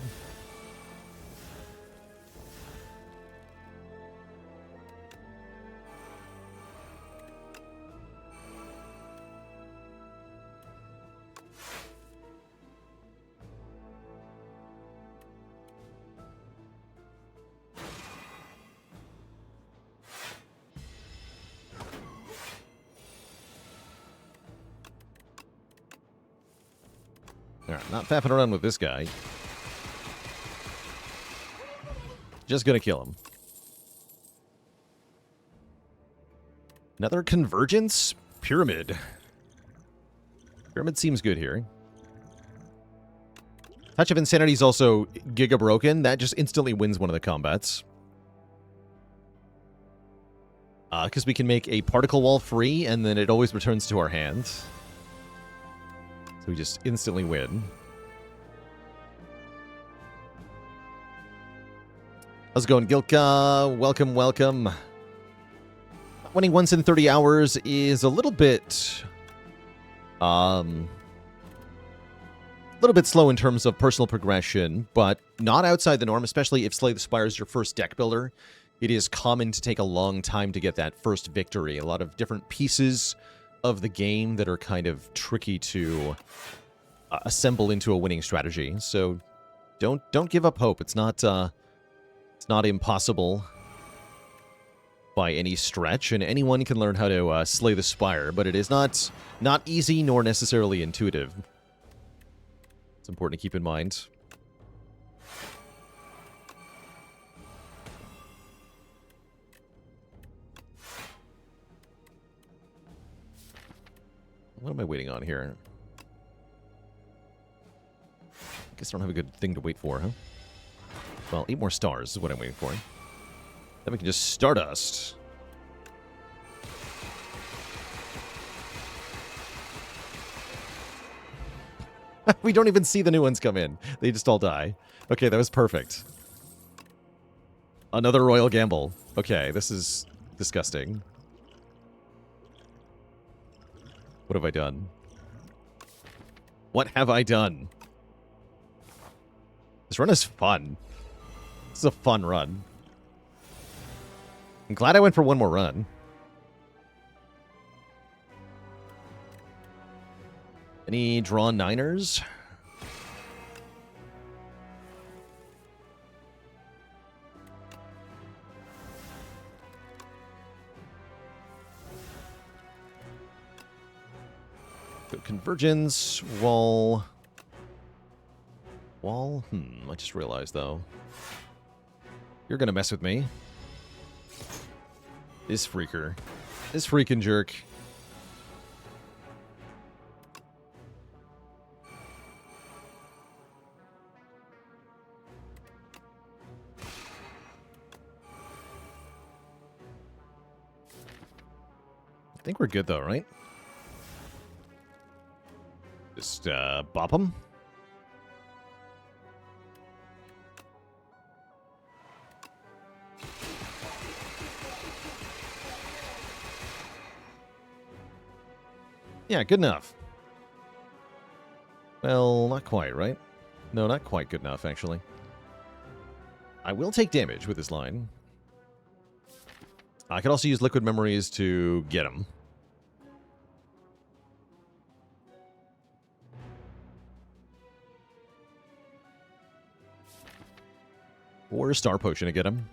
Alright, not faffing around with this guy. Just gonna kill him. Another Convergence? Pyramid. Pyramid seems good here. Touch of Insanity is also Giga Broken. That just instantly wins one of the combats. Because we can make a particle wall free, and then it always returns to our hand. So we just instantly win. How's it going, Gilka? Welcome, welcome. Winning once in 30 hours is a little bit... slow in terms of personal progression, but not outside the norm, especially if Slay the Spire is your first deck builder. It is common to take a long time to get that first victory. A lot of different pieces of the game that are kind of tricky to assemble into a winning strategy. So don't give up hope. It's not impossible by any stretch, and anyone can learn how to slay the Spire, but it is not easy nor necessarily intuitive. It's important to keep in mind. What am I waiting on here? I guess I don't have a good thing to wait for, huh? Well, 8 more stars is what I'm waiting for. Then we can just Stardust. We don't even see the new ones come in. They just all die. Okay, that was perfect. Another Royal Gamble. Okay, this is disgusting. What have I done? What have I done? This run is fun. This is a fun run. I'm glad I went for one more run. Any drawn niners? Go Convergence, Wall. Wall? I just realized, though. You're gonna mess with me. This freaker. This freaking jerk. I think we're good, though, right? Just, bop them. Yeah, good enough. Well, not quite, right? No, not quite good enough, actually. I will take damage with this line. I could also use Liquid Memories to get him. Or a Star Potion to get him.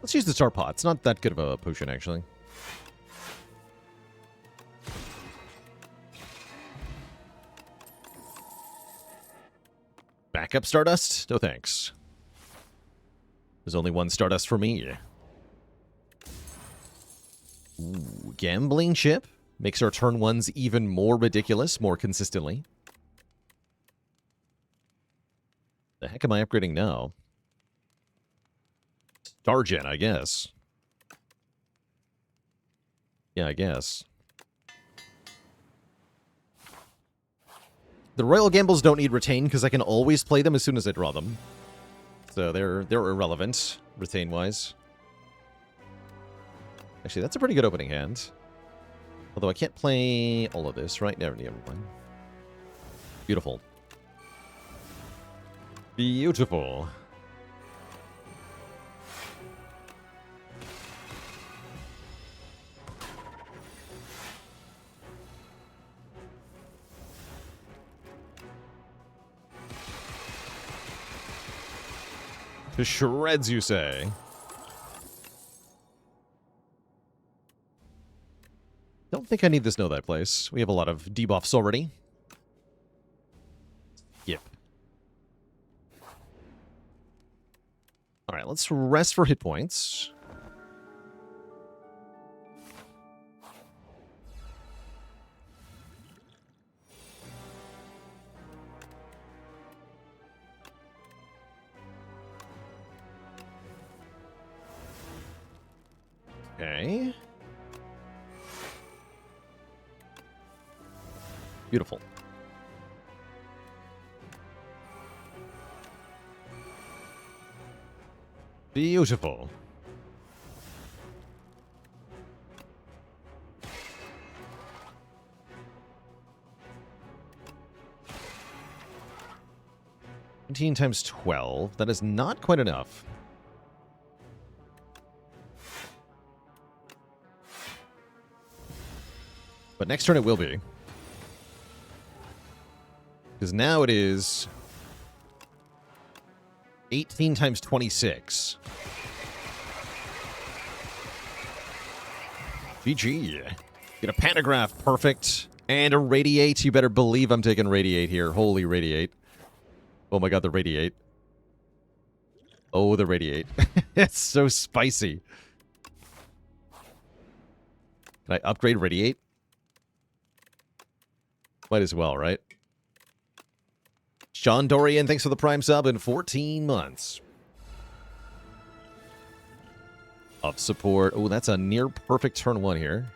Let's use the Star Pot. It's not that good of a potion, actually. Backup Stardust? No thanks. There's only one Stardust for me. Ooh, Gambling Chip. Makes our turn ones even more ridiculous, more consistently. The heck am I upgrading now? Stargen, I guess. Yeah, I guess. The Royal Gambles don't need Retain because I can always play them as soon as I draw them. So they're irrelevant, Retain-wise. Actually, that's a pretty good opening hand. Although I can't play all of this, right? Never mind. Beautiful. Beautiful. To shreds, you say? Don't think I need this Know Thy Place. We have a lot of debuffs already. Yep. Alright, let's rest for hit points. Okay. Beautiful. Beautiful. Times 12. That is not quite enough. But next turn it will be. Because now it is 18 times 26. GG. Get a Pantograph, perfect. And a Radiate. You better believe I'm taking Radiate here. Holy Radiate. Oh my god, the Radiate. Oh, the Radiate. It's so spicy. Can I upgrade Radiate? Might as well, right? Sean Dorian, thanks for the Prime sub in 14 months of support. Oh, that's a near perfect turn 1 here.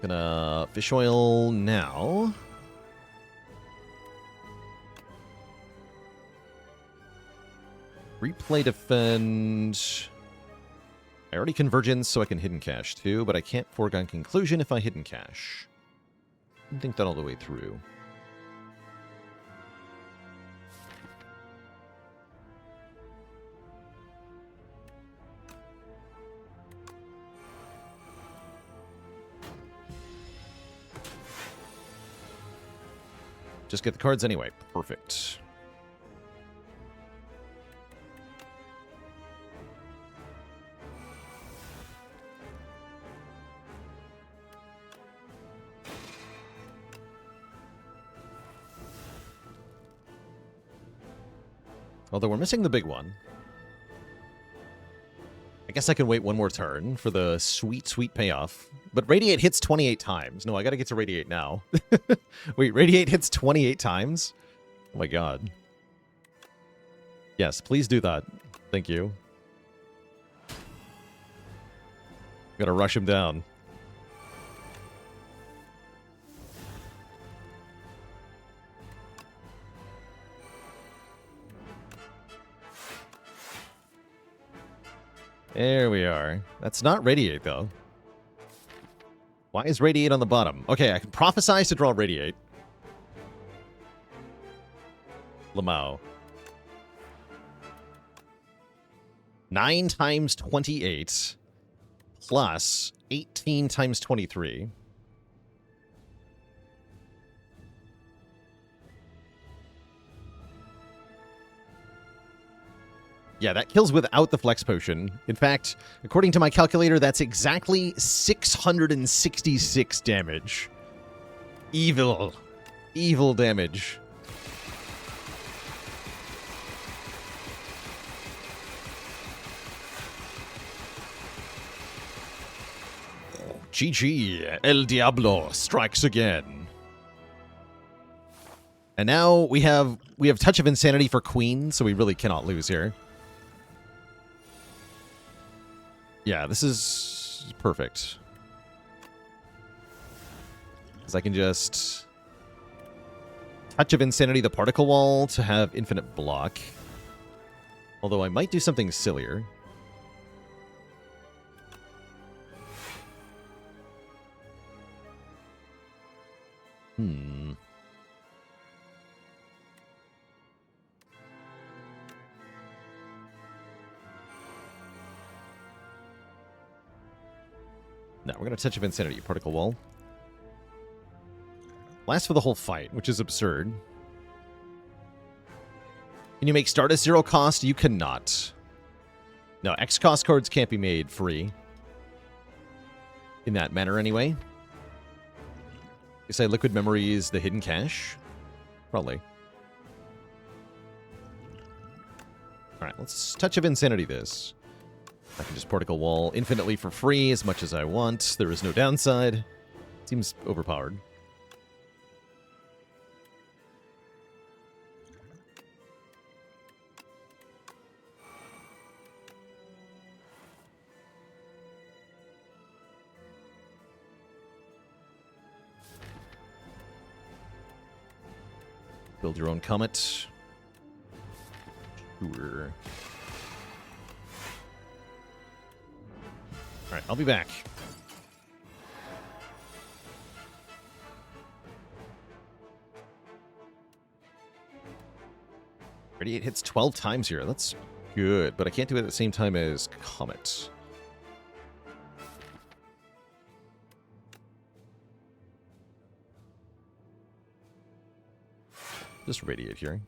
Gonna fish oil now. Replay defend. I already convergence, so I can hidden cache too, but I can't foregone conclusion if I hidden cache. Didn't think that all the way through. Just get the cards anyway. Perfect. Although we're missing the big one. I guess I can wait one more turn for the sweet, sweet payoff. But Radiate hits 28 times. No, I gotta get to Radiate now. Wait, Radiate hits 28 times? Oh my god. Yes, please do that. Thank you. Gotta rush him down. There we are. That's not Radiate, though. Why is Radiate on the bottom? Okay, I can prophesize to draw Radiate. Lamau. 9 times 28 plus 18 times 23. Yeah, that kills without the Flex Potion. In fact, according to my calculator, that's exactly 666 damage. Evil. Evil damage. GG, El Diablo strikes again. And now we have Touch of Insanity for Queen, so we really cannot lose here. Yeah, this is perfect. Because I can just Touch of Insanity the Particle Wall to have infinite block. Although I might do something sillier. No, we're going to Touch of Insanity, Particle Wall. Lasts for the whole fight, which is absurd. Can you make Stardust 0 cost? You cannot. No, X cost cards can't be made free. In that manner, anyway. You say Liquid Memory is the hidden cache? Probably. Alright, let's Touch of Insanity this. I can just Particle Wall infinitely for free as much as I want. There is no downside. Seems overpowered. Build your own Comet. Sure. Alright, I'll be back. Radiate hits 12 times here. That's good, but I can't do it at the same time as Comet. Just Radiate here.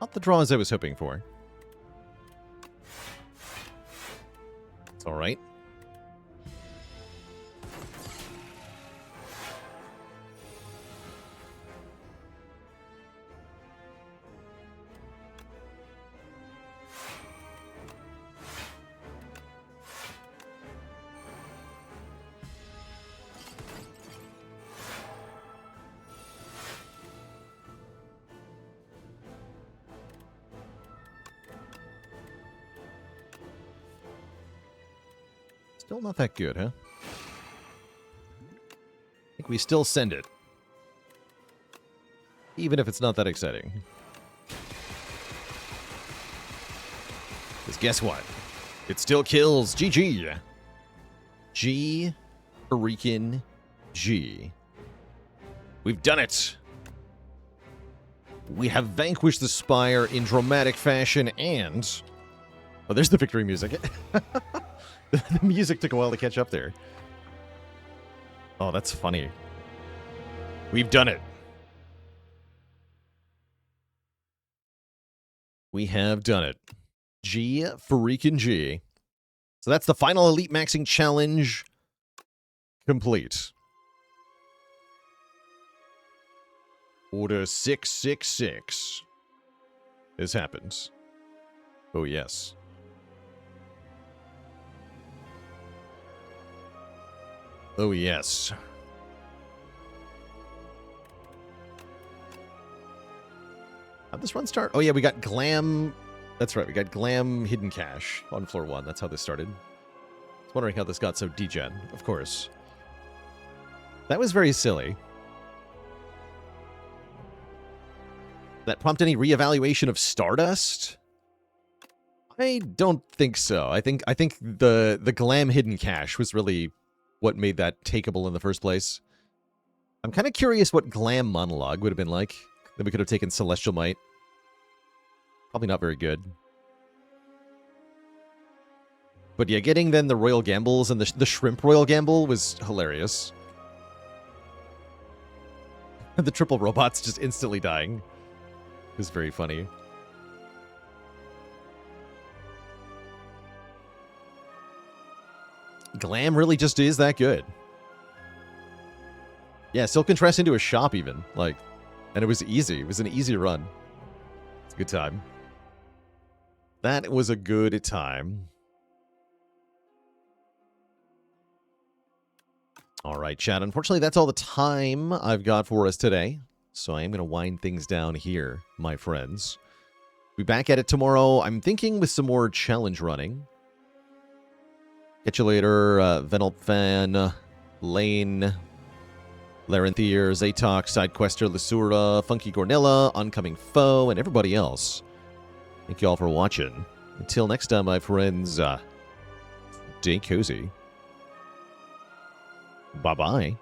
Not the draws I was hoping for. It's alright. Still not that good, huh? I think we still send it. Even if it's not that exciting. Because guess what? It still kills. GG. G freaking G. We've done it. We have vanquished the Spire in dramatic fashion and... Oh, there's the victory music. The music took a while to catch up there. Oh, that's funny. We've done it. We have done it. G freaking G. So that's the final Elitemaxxing challenge complete. Order 666 has happened. Oh, yes. Oh, yes. How'd this run start? Oh, yeah, we got Glam. That's right, we got Glam Hidden Cache on floor 1. That's how this started. I was wondering how this got so degen, of course. That was very silly. That prompt any reevaluation of Stardust? I don't think so. I think the Glam Hidden Cache was really what made that takeable in the first place. I'm kind of curious what Glam Monologue would have been like. Then we could have taken Celestial Might. Probably not very good. But yeah, getting then the Royal Gambles and the Shrimp Royal Gamble was hilarious. The triple robots just instantly dying. It was very funny. Glam really just is that good. Yeah, Silk Contrast into a shop even. Like, and it was easy. It was an easy run. It's a good time. That was a good time. All right, chat. Unfortunately, that's all the time I've got for us today. So I am going to wind things down here, my friends. Be back at it tomorrow. I'm thinking with some more challenge running. Catch you later, Venelphan, Lane, Larenthier, Zatok, Sidequester, Lasura, Funky Gornilla, Oncoming Foe, and everybody else. Thank you all for watching. Until next time, my friends, stay cozy. Bye-bye.